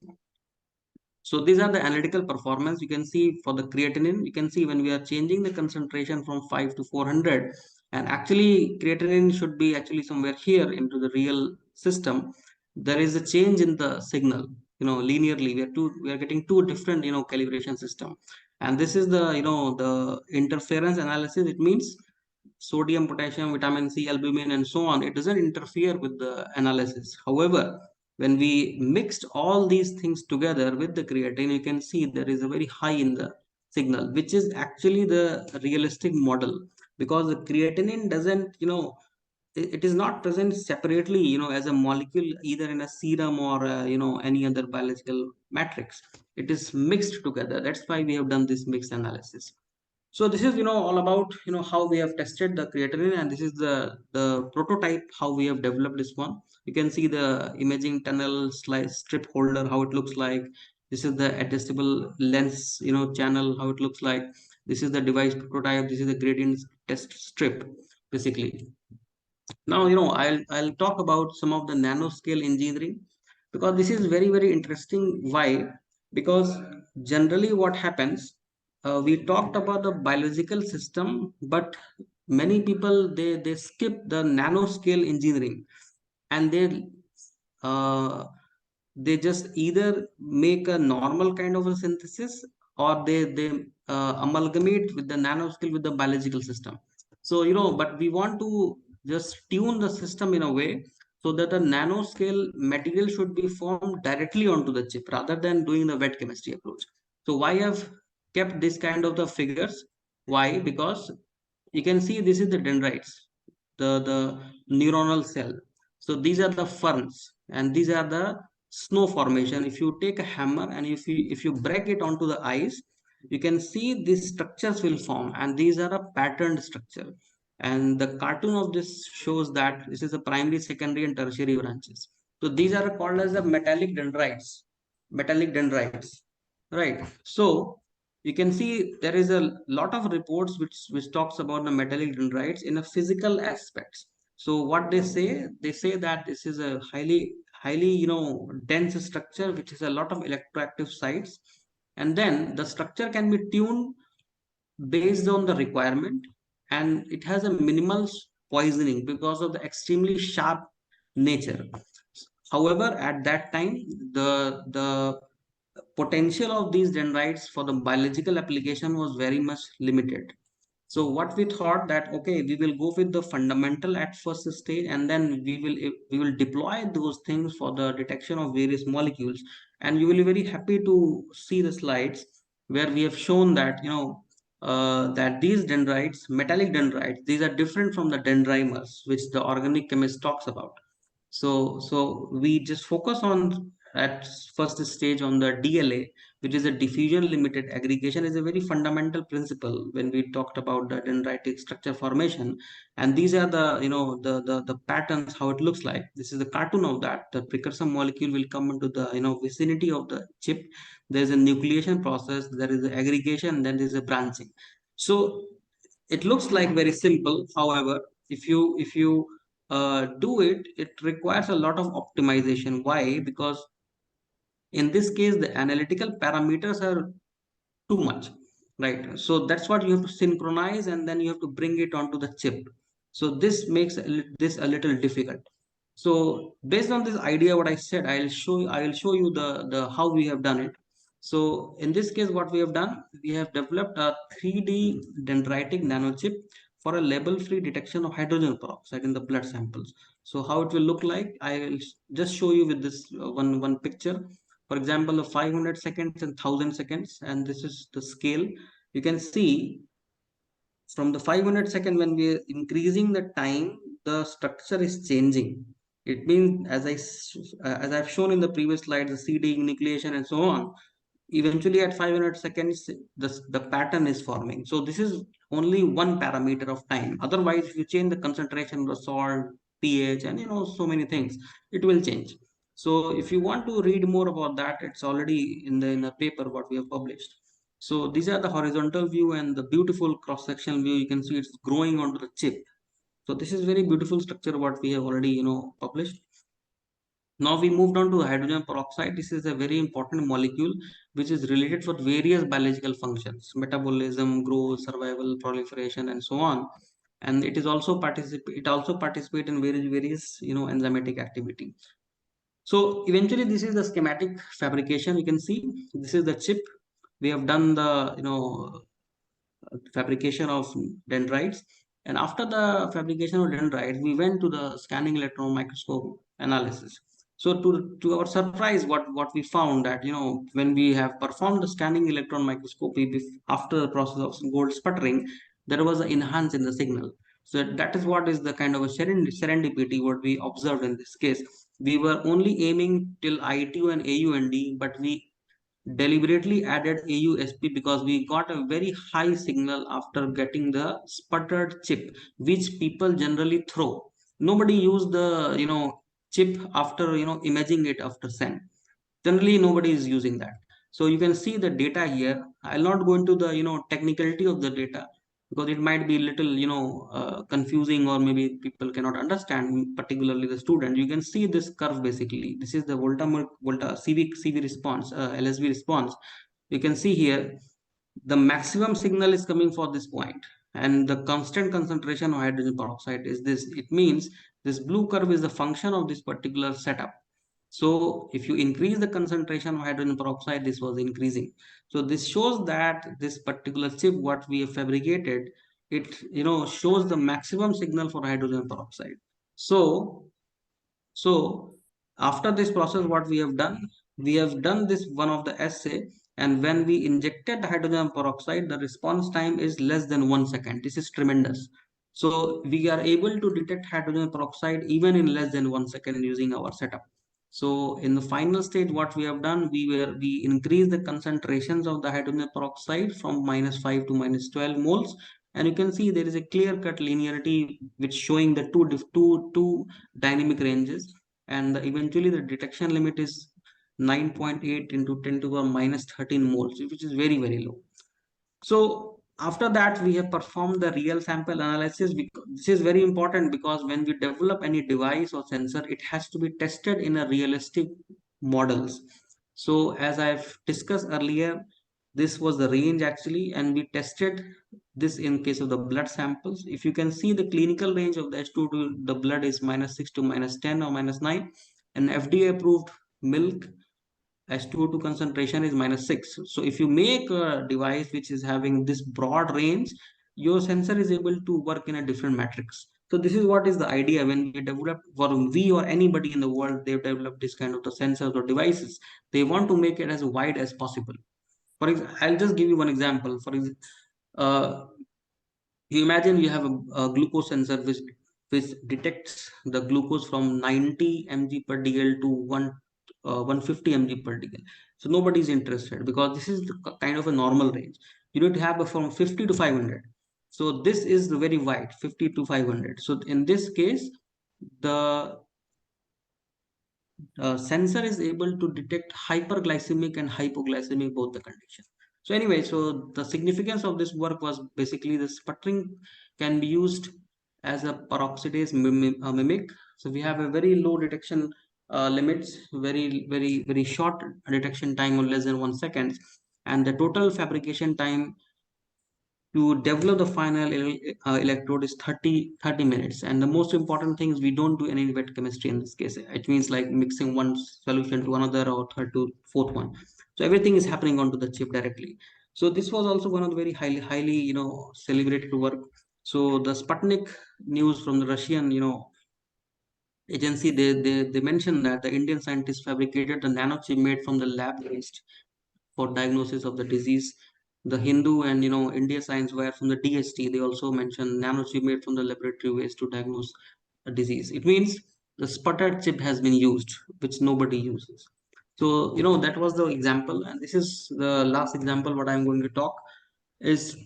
Speaker 13: So these are the analytical performance. You can see for the creatinine, you can see when we are changing the concentration from 5 to 400, and actually creatinine should be actually somewhere here into the real system. There is a change in the signal, linearly. We are getting two different, calibration system. And this is the, the interference analysis. It means sodium, potassium, vitamin C, albumin, and so on. It doesn't interfere with the analysis. However, when we mixed all these things together with the creatine, you can see there is a very high in the signal, which is actually the realistic model, because the creatinine doesn't, it is not present separately, as a molecule either in a serum or any other biological matrix. It is mixed together. That's why we have done this mixed analysis. So this is, all about, how we have tested the creatinine, and this is the prototype how we have developed this one. You can see the imaging tunnel slice strip holder, how it looks like. This is the adjustable lens, channel, how it looks like. This is the device prototype. This is the gradient test strip, basically. Now, I'll talk about some of the nanoscale engineering, because this is very, very interesting. Why? Because generally what happens, we talked about the biological system, but many people, they skip the nanoscale engineering, and uh, they just either make a normal kind of a synthesis, or they amalgamate with the nanoscale with the biological system. So, but we want to just tune the system in a way so that the nanoscale material should be formed directly onto the chip rather than doing the wet chemistry approach. So why I've kept this kind of the figures? Why? Because you can see this is the dendrites, the neuronal cell. So these are the ferns, and these are the snow formation. If you take a hammer and if you break it onto the ice, you can see these structures will form, and these are a patterned structure. And the cartoon of this shows that this is the primary, secondary, and tertiary branches. So these are called as the metallic dendrites. Metallic dendrites, right? So you can see there is a lot of reports which talks about the metallic dendrites in a physical aspects. So what they say that this is a highly dense structure which is a lot of electroactive sites, and then the structure can be tuned based on the requirement, and it has a minimal poisoning because of the extremely sharp nature. However, at that time, the potential of these dendrites for the biological application was very much limited. So what we thought that, okay, we will go with the fundamental at first stage, and then we will deploy those things for the detection of various molecules. And you will be very happy to see the slides where we have shown that, that these dendrites, metallic dendrites, these are different from the dendrimers which the organic chemist talks about. So we just focus on at first stage on the DLA, which is a diffusion limited aggregation, is a very fundamental principle when we talked about the dendritic structure formation. And these are the, the patterns, how it looks like. This is the cartoon of that. The precursor molecule will come into the, vicinity of the chip. There's a nucleation process, there is aggregation, then there's a branching. So it looks like very simple. However, if you do it, it requires a lot of optimization. Why? Because in this case, the analytical parameters are too much, right? So that's what you have to synchronize, and then you have to bring it onto the chip. So this makes this a little difficult. So based on this idea, what I said, I will show you the how we have done it. So in this case, what we have done, we have developed a 3D dendritic nanochip for a label-free detection of hydrogen peroxide in the blood samples. So how it will look like, I will just show you with this one picture. For example, the 500 seconds and 1000 seconds, and this is the scale. You can see from the 500 second, when we are increasing the time, the structure is changing. It means, as I've shown in the previous slide, the seeding, nucleation, and so on. eventually at 500 seconds, the pattern is forming. So this is only one parameter of time. Otherwise, if you change the concentration of the salt, pH, and so many things, it will change. So if you want to read more about that, it's already in the paper what we have published. So these are the horizontal view and the beautiful cross-sectional view. You can see it's growing onto the chip. So this is very beautiful structure what we have already published. Now we moved on to hydrogen peroxide. This is a very important molecule which is related for various biological functions: metabolism, growth, survival, proliferation, and so on. And it is also participate in various enzymatic activity. So eventually, this is the schematic fabrication. You can see this is the chip. We have done the fabrication of dendrites, and after the fabrication of dendrites, we went to the scanning electron microscope analysis. So to our surprise, what we found that when we have performed the scanning electron microscopy after the process of gold sputtering, there was an enhance in the signal. So that is what is the kind of a serendipity what we observed in this case. We were only aiming till ITU and AUND, but we deliberately added AUSP because we got a very high signal after getting the sputtered chip, which people generally throw. Nobody use the chip after imaging it after send. Generally, nobody is using that. So you can see the data here. I'll not go into the technicality of the data because it might be little confusing, or maybe people cannot understand, particularly the student. You can see this curve. Basically this is the volta CV response, LSB response. You can see here the maximum signal is coming for this point, and the constant concentration of hydrogen peroxide is this. It means this blue curve is the function of this particular setup. So if you increase the concentration of hydrogen peroxide, this was increasing. So this shows that this particular chip what we have fabricated, it shows the maximum signal for hydrogen peroxide. So after this process, what we have done this one of the assay, and when we injected hydrogen peroxide, the response time is less than 1 second. This is tremendous. So we are able to detect hydrogen peroxide even in less than 1 second using our setup. So in the final stage, what we have done, we increased the concentrations of the hydrogen peroxide from -5 to -12 moles, and you can see there is a clear-cut linearity which showing the two dynamic ranges, and eventually the detection limit is 9.8 into 10 to the -13 moles, which is very, very low. So after that, we have performed the real sample analysis. This is very important because when we develop any device or sensor, it has to be tested in a realistic models. So as I've discussed earlier, this was the range actually, and we tested this in case of the blood samples. If you can see the clinical range of the H2 to the blood is -6 to -10 or -9, and FDA approved milk H2O2 concentration is -6. So if you make a device which is having this broad range, your sensor is able to work in a different matrix. So this is what is the idea when we develop, for we or anybody in the world, they've developed this kind of the sensors or devices. They want to make it as wide as possible. For example, I'll just give you one example. For example, you imagine you have a glucose sensor which detects the glucose from 90 mg per dl to 150 mg per dl. So nobody is interested because this is the kind of a normal range. You need to have from 50 to 500. So this is the very wide, 50 to 500. So in this case, the sensor is able to detect hyperglycemic and hypoglycemic both the conditions. So anyway, so the significance of this work was basically the sputtering can be used as a peroxidase mimic. So we have a very low detection limits, very short detection time of less than 1 second, and the total fabrication time to develop the final electrode is 30 minutes. And the most important thing is we don't do any wet chemistry in this case. It means like mixing one solution to another or third to fourth one. So everything is happening onto the chip directly. So this was also one of the very highly celebrated work. So the Sputnik news from the Russian agency, they mentioned that the Indian scientists fabricated the nanochip made from the lab waste for diagnosis of the disease. The Hindu and India Science were from the DST. They also mentioned nanochip made from the laboratory waste to diagnose a disease. It means the sputtered chip has been used, which nobody uses. So, that was the example. And this is the last example what I'm going to talk is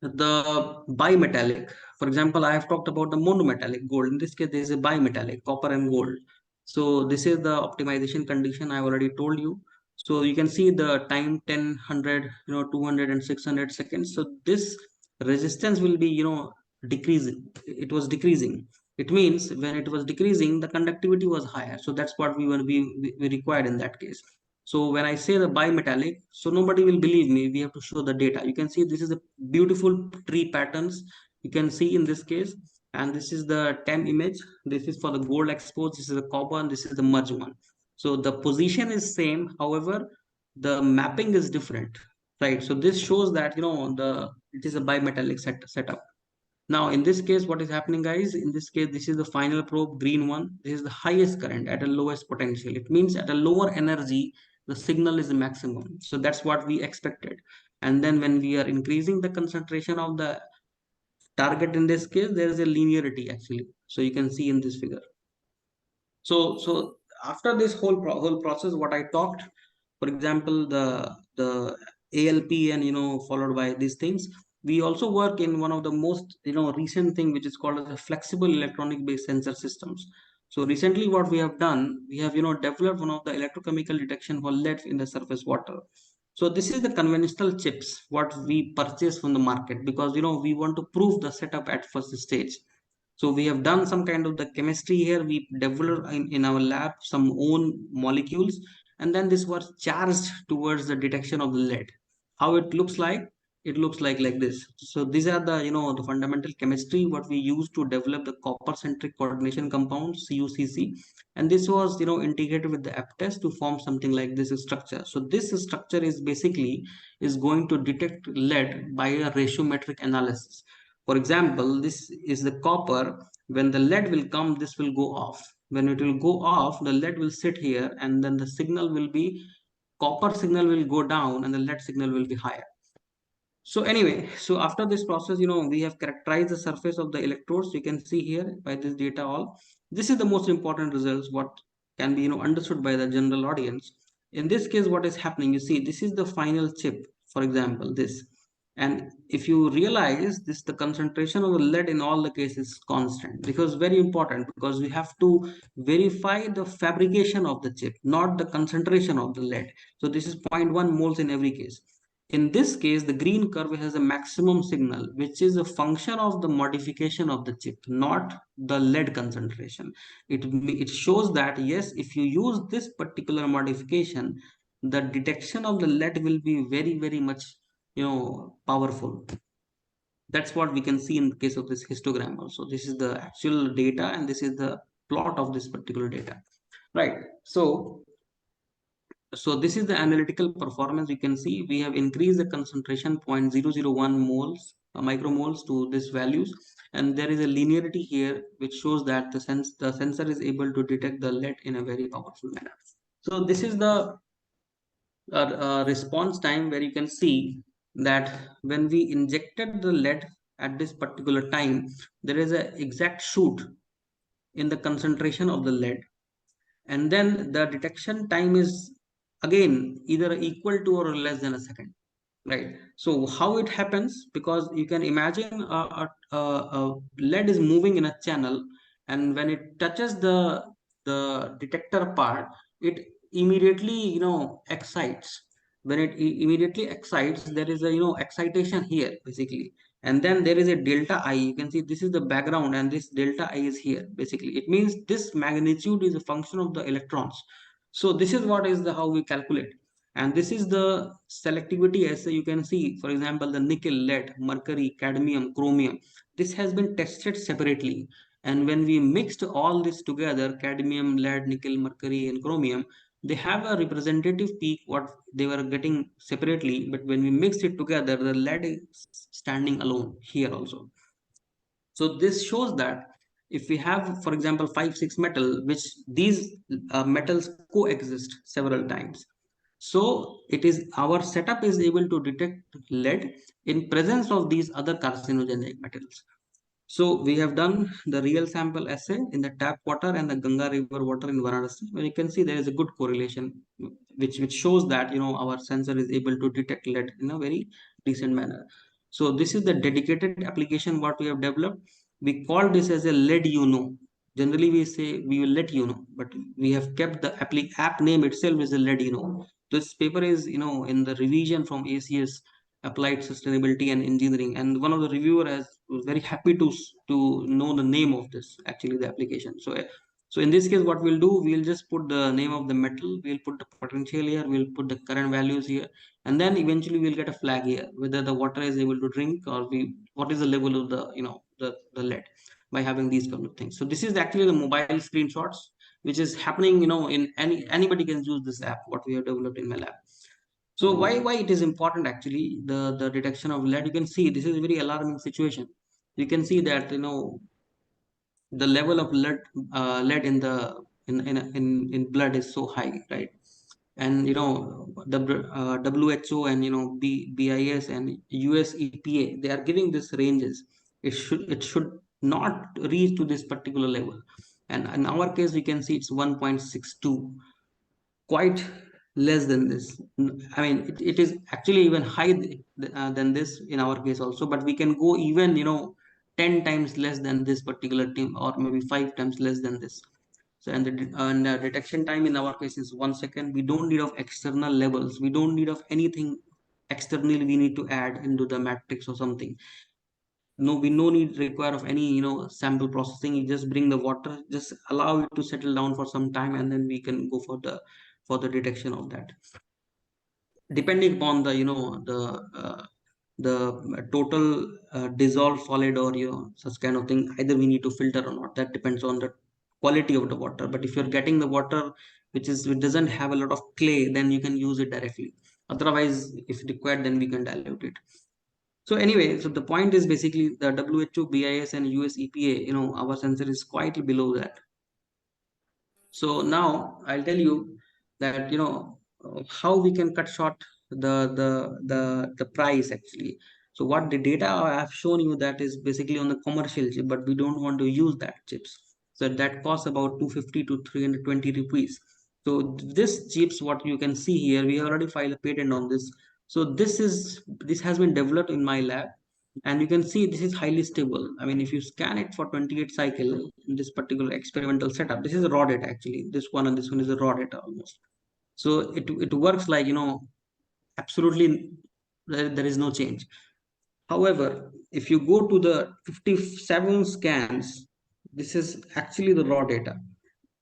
Speaker 13: the bimetallic. For example, I have talked about the monometallic gold. In this case, there is a bimetallic, copper and gold. So this is the optimization condition I already told you. So you can see the time 10, 100, 200 and 600 seconds. So this resistance will be, decreasing. It was decreasing. It means when it was decreasing, the conductivity was higher. So that's what we required in that case. So when I say the bimetallic, so nobody will believe me. We have to show the data. You can see this is a beautiful tree patterns. You can see in this case, and this is the TEM image. This is for the gold exposed. This is the copper, and this is the merge one. So the position is same. However, the mapping is different, right? So this shows that it is a bimetallic setup. Now, in this case, what is happening, guys? In this case, this is the final probe, green one. This is the highest current at the lowest potential. It means at a lower energy, the signal is the maximum. So that's what we expected. And then when we are increasing the concentration of the target, in this case, there is a linearity actually. So you can see in this figure. So after this whole process, what I talked, for example, the ALP and followed by these things, we also work in one of the most recent thing which is called as a flexible electronic based sensor systems. So recently what we have done, we have developed one of the electrochemical detection for lead in the surface water. So this is the conventional chips what we purchase from the market, because we want to prove the setup at first stage. So we have done some kind of the chemistry here. We developed in our lab some own molecules, and then this was charged towards the detection of the lead. How it looks like? It looks like this. So these are the the fundamental chemistry what we use to develop the copper centric coordination compound CuCC, and this was integrated with the APTEST to form something like this structure. So this structure is basically is going to detect lead by a ratiometric analysis. For example, this is the copper. When the lead will come, this will go off. When it will go off, the lead will sit here, and then the signal will be copper signal will go down and the lead signal will be higher. So anyway, so after this process, we have characterized the surface of the electrodes. You can see here by this data all. This is the most important results what can be understood by the general audience. In this case, what is happening? You see, this is the final chip. For example, this. And if you realize this, the concentration of the lead in all the cases is constant, because very important, because we have to verify the fabrication of the chip, not the concentration of the lead. So this is 0.1 moles in every case. In this case, the green curve has a maximum signal, which is a function of the modification of the chip, not the lead concentration. It shows that, yes, if you use this particular modification, the detection of the lead will be very, very much, powerful. That's what we can see in the case of this histogram also. This is the actual data, and this is the plot of this particular data, right? So this is the analytical performance. You can see we have increased the concentration 0.001 moles, micromoles to these values, and there is a linearity here which shows that the sensor is able to detect the lead in a very powerful manner. So this is the response time, where you can see that when we injected the lead at this particular time, there is an exact shoot in the concentration of the lead, and then the detection time is again either equal to or less than a second, right? So how it happens, because you can imagine a lead is moving in a channel, and when it touches the detector part, it immediately excites. When it immediately excites, there is a excitation here basically, and then there is a delta I. You can see this is the background, and this delta I is here basically. It means this magnitude is a function of the electrons. So this is what is the how we calculate. And this is the selectivity assay. You can see, for example, the nickel, lead, mercury, cadmium, chromium. This has been tested separately. And when we mixed all this together, cadmium, lead, nickel, mercury, and chromium, they have a representative peak what they were getting separately. But when we mixed it together, the lead is standing alone here also. So this shows that if we have, for example, 5, 6 metal, which these metals coexist several times. So it is our setup is able to detect lead in presence of these other carcinogenic metals. So we have done the real sample assay in the tap water and the Ganga river water in Varanasi. When you can see there is a good correlation, which shows that our sensor is able to detect lead in a very decent manner. So this is the dedicated application what we have developed. We call this as a lead Generally we say we will let you know, but we have kept the app name itself is a lead This paper is in the revision from ACS Applied Sustainability and Engineering, and one of the reviewer was very happy to know the name of this, actually the application. So in this case what we'll do, we'll just put the name of the metal, we'll put the potential here, we'll put the current values here, and then eventually we'll get a flag here whether the water is able to drink, or what is the level of the lead, by having these kind of things. So this is actually the mobile screenshots which is happening in anybody can use this app what we have developed in my lab. So why it is important, actually, the detection of lead? You can see this is a very alarming situation. You can see that the level of lead in the in blood is so high, right? And the WHO and BIS and US EPA, they are giving this ranges. It should not reach to this particular level, and in our case we can see it's 1.62, quite less than this. I mean, it is actually even high than this in our case also, but we can go even 10 times less than this particular team, or maybe 5 times less than this. So and the detection time in our case is 1 second. We don't need of external levels, we don't need of anything externally we need to add into the matrix or something. No need require of any sample processing. You just bring the water, just allow it to settle down for some time, and then we can go for the detection of that, depending upon the the total dissolved solid, or such kind of thing. Either we need to filter or not, that depends on the quality of the water. But if you're getting the water which doesn't have a lot of clay, then you can use it directly. Otherwise, if required, then we can dilute it. So anyway, so the point is basically the WHO, BIS and US EPA, our sensor is quite below that. So now I'll tell you that how we can cut short the price, actually. So what the data I have shown you, that is basically on the commercial chip, but we don't want to use that chips. So that costs about 250 to 320 rupees. So this chips, what you can see here, we already filed a patent on this. So this has been developed in my lab, and you can see this is highly stable. I mean, if you scan it for 28 cycle in this particular experimental setup, this is a raw data, actually. This one and this one is a raw data almost. So it works like absolutely, there is no change. However, if you go to the 57 scans, this is actually the raw data.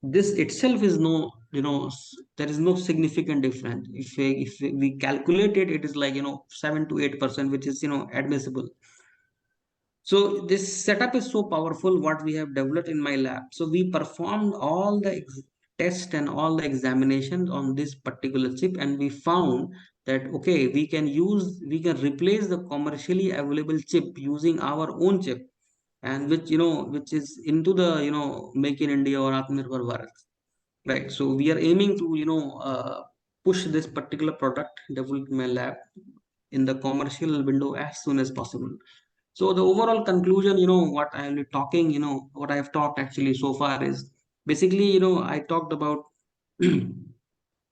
Speaker 13: This itself is no, there is no significant difference. If we calculate it, it is like 7 to 8%, which is admissible. So this setup is so powerful what we have developed in my lab. So we performed all the tests and all the examinations on this particular chip, and we found that okay, we can replace the commercially available chip using our own chip, and which is into the Make in India or Atmanirbhar Bharat, right? So we are aiming to push this particular product developed in my lab in the commercial window as soon as possible. So the overall conclusion, what I will be talking, what I have talked actually so far is basically, I talked about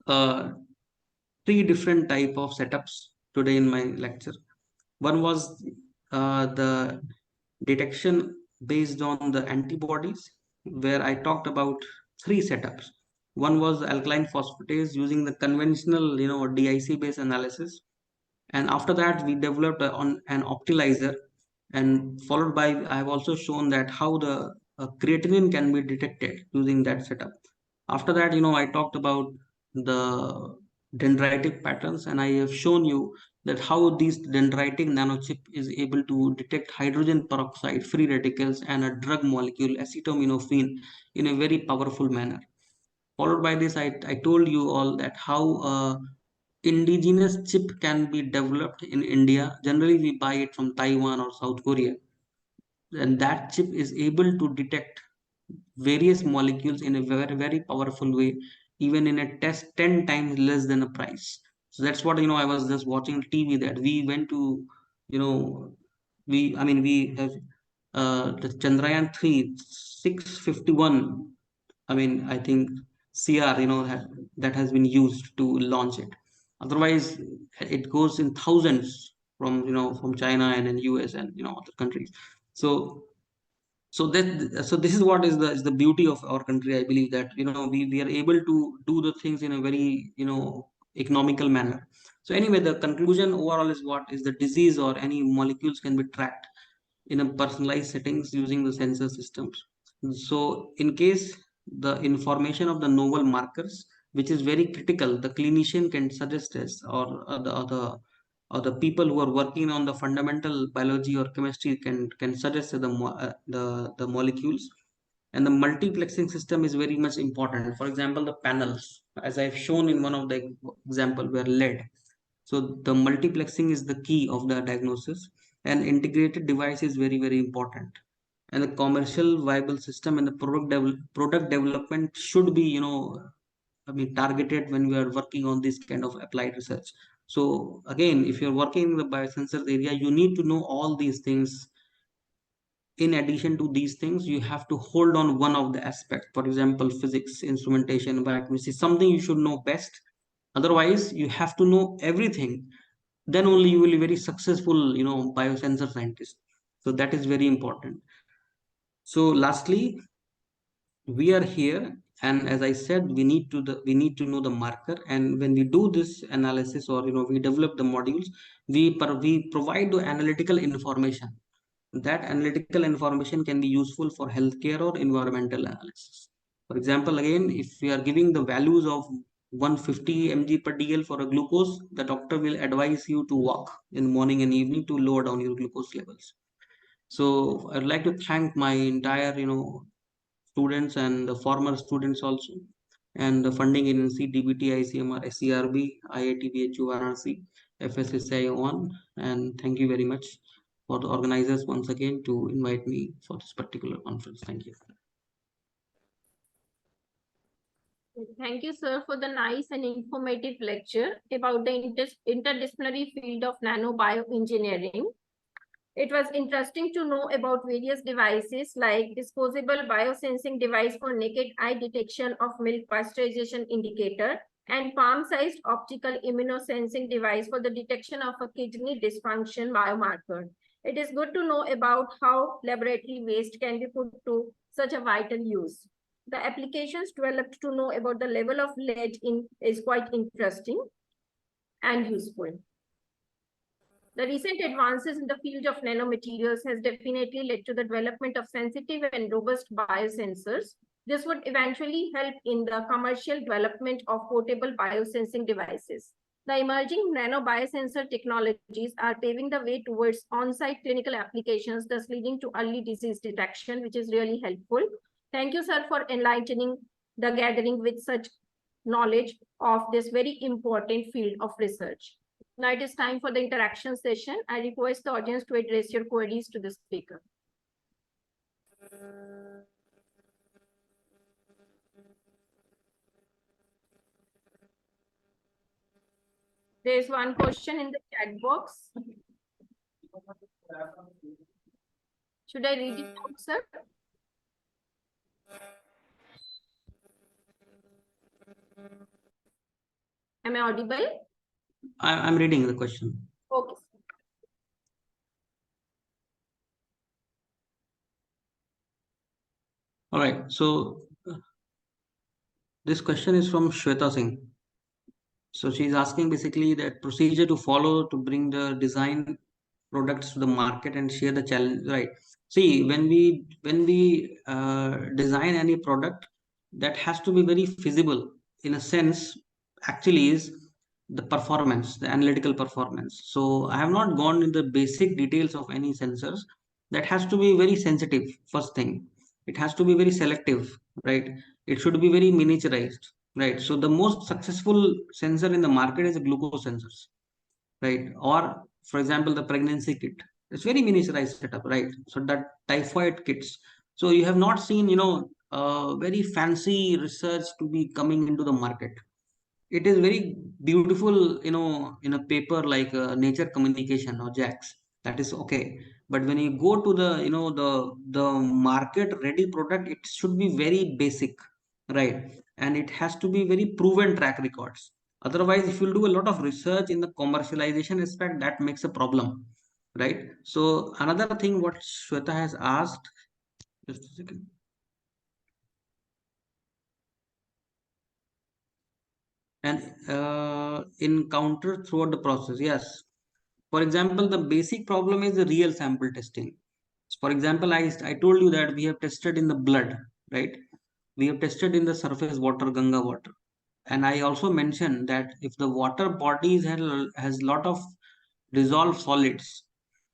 Speaker 13: uh, three different type of setups today in my lecture. One was the detection based on the antibodies, where I talked about three setups. One was alkaline phosphatase using the conventional, DIC based analysis. And after that, we developed on an optimizer, and followed by I have also shown that how the creatinine can be detected using that setup. After that, I talked about the dendritic patterns, and I have shown you that how these dendritic nanochip is able to detect hydrogen peroxide, free radicals, and a drug molecule acetaminophen in a very powerful manner. Followed by this, I told you all that how indigenous chip can be developed in India. Generally, we buy it from Taiwan or South Korea, and that chip is able to detect various molecules in a very, very powerful way, even in a test 10 times less than a price. So that's what I was just watching TV that we went to, you know, we have the Chandrayaan-3, 651, I mean, I think CR, that has been used to launch it. Otherwise, it goes in thousands from China and then US and other countries. So this is what is the beauty of our country. I believe that we are able to do the things in a very economical manner. So anyway, the conclusion overall is what is the disease or any molecules can be tracked in a personalized settings using the sensor systems. So in case the information of the novel markers, which is very critical, the clinician can suggest us, or the people who are working on the fundamental biology or chemistry can suggest the molecules. And the multiplexing system is very much important. For example, the panels, as I've shown in one of the example, were LED. So the multiplexing is the key of the diagnosis, and integrated device is very, very important. And the commercial viable system and the product development should be, targeted when we are working on this kind of applied research. So again, if you're working in the biosensors area, you need to know all these things. In addition to these things, you have to hold on one of the aspects. For example, physics, instrumentation, biochemistry, something you should know best. Otherwise, you have to know everything. Then only you will be very successful, biosensor scientist. So that is very important. So lastly, we are here, and as I said, we need to know the marker. And when we do this analysis, or we develop the modules, we provide the analytical information. That analytical information can be useful for healthcare or environmental analysis. For example, again, if we are giving the values of 150 mg per dl for a glucose, the doctor will advise you to walk in morning and evening to lower down your glucose levels. So I'd like to thank my entire students and the former students also, and the funding agency DBT, ICMR, SCRB, IIT BHU Varanasi, FSSAI1, and thank you very much for the organizers once again to invite me for this particular conference. Thank you.
Speaker 12: Thank you, sir, for the nice and informative lecture about the interdisciplinary field of nanobioengineering. It was interesting to know about various devices like disposable biosensing device for naked eye detection of milk pasteurization indicator and palm-sized optical immunosensing device for the detection of a kidney dysfunction biomarker. It is good to know about how laboratory waste can be put to such a vital use. The applications developed to know about the level of lead in is quite interesting and useful. The recent advances in the field of nanomaterials has definitely led to the development of sensitive and robust biosensors. This would eventually help in the commercial development of portable biosensing devices. The emerging nanobiosensor technologies are paving the way towards on-site clinical applications, thus leading to early disease detection, which is really helpful. Thank you, sir, for enlightening the gathering with such knowledge of this very important field of research. Now it is time for the interaction session. I request the audience to address your queries to the speaker. There is one question in the chat box. Should I read it out, sir? Am I audible?
Speaker 13: I'm reading the question.
Speaker 12: Okay.
Speaker 13: All right. So this question is from Shweta Singh. So she's asking basically that procedure to follow to bring the design products to the market and share the challenge. Right. See, when we design any product, that has to be very feasible. In a sense, actually, is the performance, the analytical performance. So I have not gone into the basic details of any sensors. That has to be very sensitive. First thing, it has to be very selective, right? It should be very miniaturized, right? So the most successful sensor in the market is a glucose sensors, right? Or for example, the pregnancy kit. It's very miniaturized setup, right? So that typhoid kits. So you have not seen, very fancy research to be coming into the market. It is very beautiful, in a paper like Nature Communication or JAX. That is okay. But when you go to the the market ready product, it should be very basic, right? And it has to be very proven track records. Otherwise, if you do a lot of research in the commercialization aspect, that makes a problem, right? So another thing what Shweta has asked, just a second. And encounter throughout the process, yes. For example, the basic problem is the real sample testing. For example, I told you that we have tested in the blood, right? We have tested in the surface water, Ganga water. And I also mentioned that if the water bodies has lot of dissolved solids,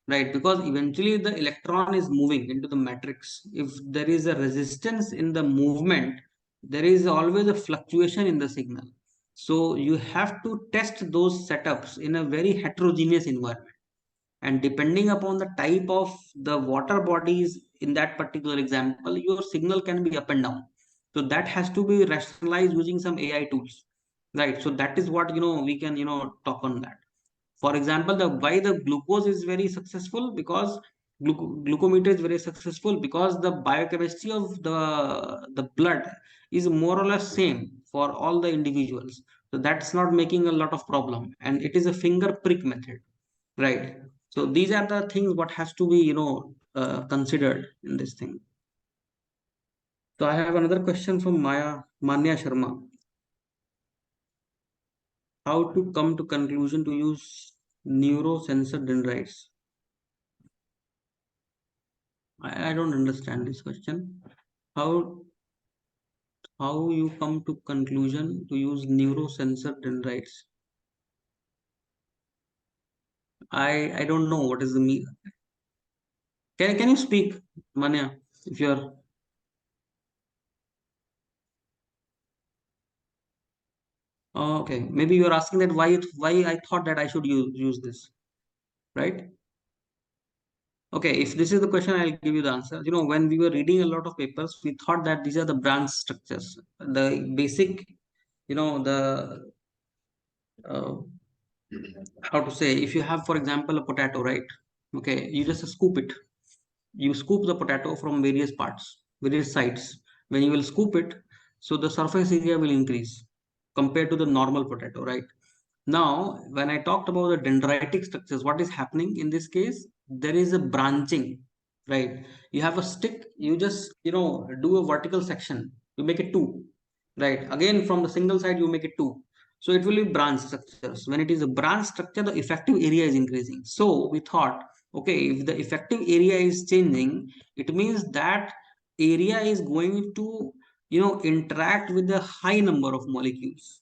Speaker 13: right? Because eventually the electron is moving into the matrix. If there is a resistance in the movement, there is always a fluctuation in the signal. So you have to test those setups in a very heterogeneous environment. And depending upon the type of the water bodies in that particular example, your signal can be up and down. So that has to be rationalized using some AI tools, right? So that is what we can talk on that. For example, the why the glucose is very successful, because glucometer is very successful because the biochemistry of the blood is more or less same for all the individuals. So that's not making a lot of problem, and it is a finger prick method, right? So these are the things what has to be considered in this thing. So I have another question from Manya Sharma. How to come to conclusion to use neurosensor dendrites? I don't understand this question. How you come to conclusion to use neurosensor dendrites? I don't know what is the mean. Can you speak, Manya, if you're okay? Maybe you're asking that why I thought that I should use this, right? Okay, if this is the question, I'll give you the answer. When we were reading a lot of papers, we thought that these are the branch structures, the basic, the uh, how to say, if you have, for example, a potato, right? Okay, you just scoop it. You scoop the potato from various parts, various sides. When you will scoop it, so the surface area will increase compared to the normal potato, right? Now, when I talked about the dendritic structures, what is happening in this case? There is a branching, right? You have a stick, you just, do a vertical section, you make it two, right? Again, from the single side, you make it two. So it will be branch structures. When it is a branch structure, the effective area is increasing. So we thought, okay, if the effective area is changing, it means that area is going to, interact with a high number of molecules,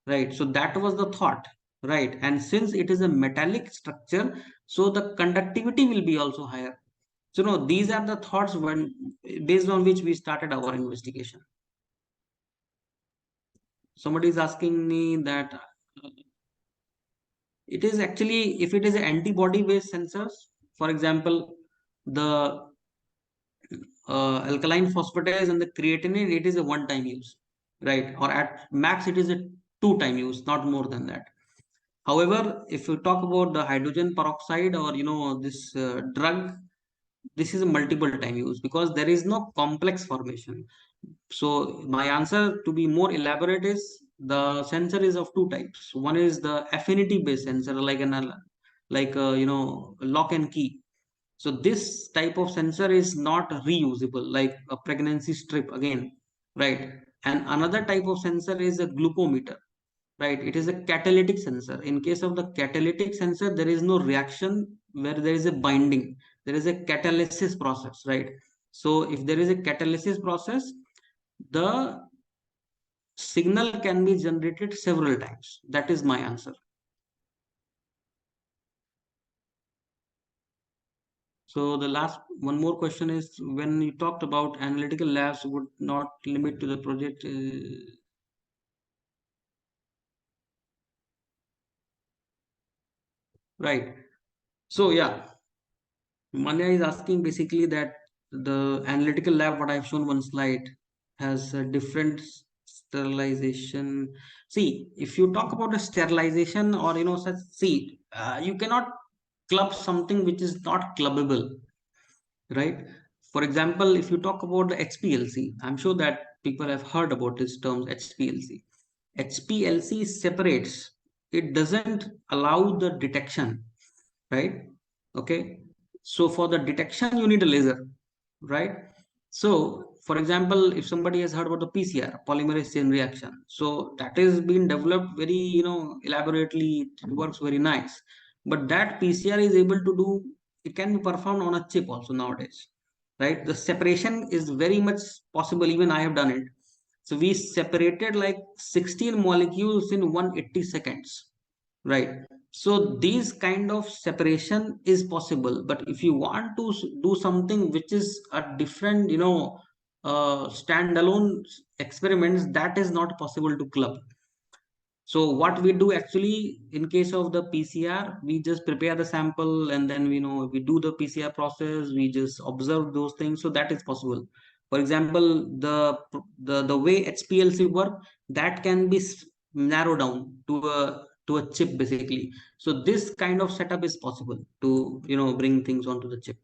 Speaker 13: right? So that was the thought, right? And since it is a metallic structure, so the conductivity will be also higher. So no, these are the thoughts when based on which we started our investigation. Somebody is asking me that it is actually, if it is an antibody based sensors, for example, the alkaline phosphatase and the creatinine, it is a one time use, right? Or at max it is a two time use, not more than that. However, if you talk about the hydrogen peroxide or this drug, this is a multiple time use because there is no complex formation. So my answer to be more elaborate is the sensor is of two types. One is the affinity based sensor, like lock and key. So this type of sensor is not reusable, like a pregnancy strip again, right? And another type of sensor is a glucometer, right? It is a catalytic sensor. In case of the catalytic sensor, there is no reaction where there is a binding. There is a catalysis process, right? So if there is a catalysis process, the signal can be generated several times. That is my answer. So the last one more question is, when you talked about analytical labs would not limit to the project. Right. So yeah, Manya is asking basically that the analytical lab, what I've shown one slide, has a different sterilization. See, if you talk about the sterilization or such, see, you cannot club something which is not clubbable, right? For example, if you talk about the HPLC, I'm sure that people have heard about this term HPLC. HPLC separates, it doesn't allow the detection, right? Okay, so for the detection you need a laser, right? So for example, if somebody has heard about the PCR, polymerase chain reaction, so that is being developed very elaborately, it works very nice, but that PCR is able to do, it can be performed on a chip also nowadays, right? The separation is very much possible, even I have done it. So we separated like 16 molecules in 180 seconds, right? So these kind of separation is possible, but if you want to do something which is a different standalone experiments, that is not possible to club. So what we do actually in case of the PCR, we just prepare the sample and then we do the PCR process, we just observe those things, so that is possible. For example, the way HPLC work, that can be narrowed down to a chip basically. So this kind of setup is possible to bring things onto the chip.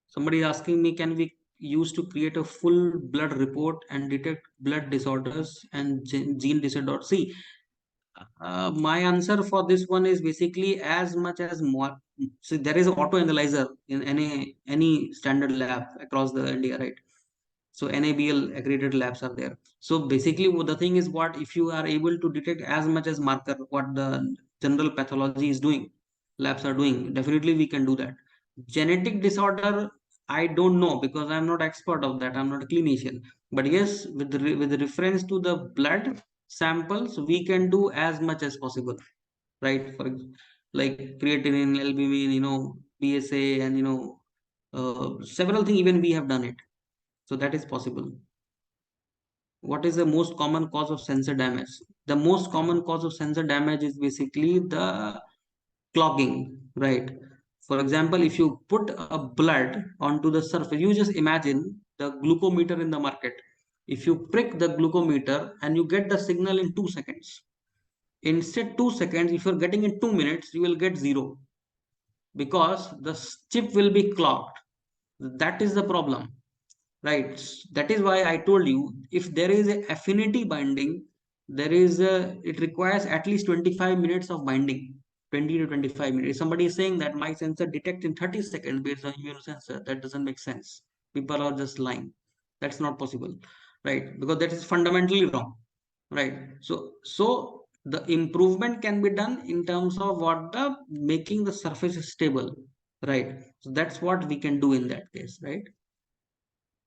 Speaker 13: Somebody is asking me, can we use to create a full blood report and detect blood disorders and gene disorders? See, my answer for this one is basically as much as more. So there is an auto analyzer in any standard lab across the India, right? So NABL accredited labs are there. So basically the thing is, what if you are able to detect as much as marker what the general pathology is doing, labs are doing, definitely we can do that. Genetic disorder, I don't know because I'm not expert of that, I'm not a clinician, but yes, with reference to the blood samples, we can do as much as possible, right? For like creatinine, albumin, PSA, and several things, even we have done it. So that is possible. What is the most common cause of sensor damage? The most common cause of sensor damage is basically the clogging, right? For example, if you put a blood onto the surface, you just imagine the glucometer in the market. If you prick the glucometer and you get the signal in 2 seconds, instead 2 seconds, if you're getting in 2 minutes, you will get 0 because the chip will be clogged. That is the problem, right? That is why I told you, if there is a affinity binding, it requires at least 25 minutes of binding. 20 to 25 minutes. If somebody is saying that my sensor detects in 30 seconds based on human sensor, that doesn't make sense. People are just lying. That's not possible, right? Because that is fundamentally wrong, right? So the improvement can be done in terms of making the surface stable, right? So that's what we can do in that case, right?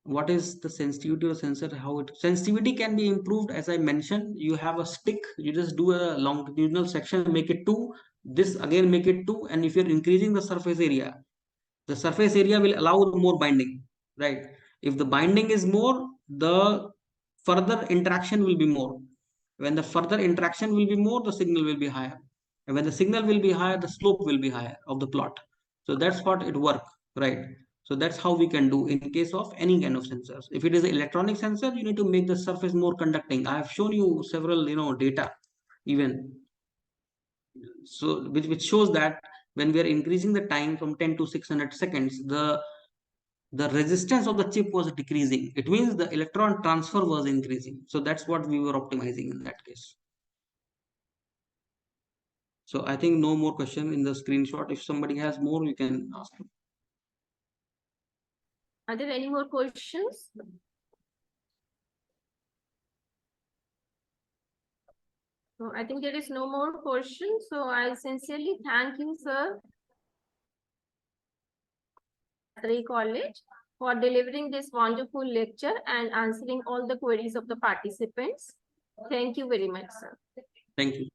Speaker 13: What is the sensitivity of sensor, sensitivity can be improved. As I mentioned, you have a stick, you just do a longitudinal section, make it 2, this again make it 2, and if you're increasing the surface area will allow more binding, right? If the binding is more, the further interaction will be more. When the further interaction will be more, the signal will be higher, and when the signal will be higher, the slope will be higher of the plot. So that's what it works, right? So that's how we can do in case of any kind of sensors. If it is an electronic sensor, you need to make the surface more conducting. I have shown you several data even, so which shows that when we are increasing the time from 10 to 600 seconds, the resistance of the chip was decreasing. It means the electron transfer was increasing. So that's what we were optimizing in that case. So I think no more question in the screenshot. If somebody has more, you can ask them.
Speaker 12: Are there any more questions? So I think there is no more questions. So I sincerely thank you, sir, College, for delivering this wonderful lecture and answering all the queries of the participants. Thank you very much, sir.
Speaker 13: Thank you.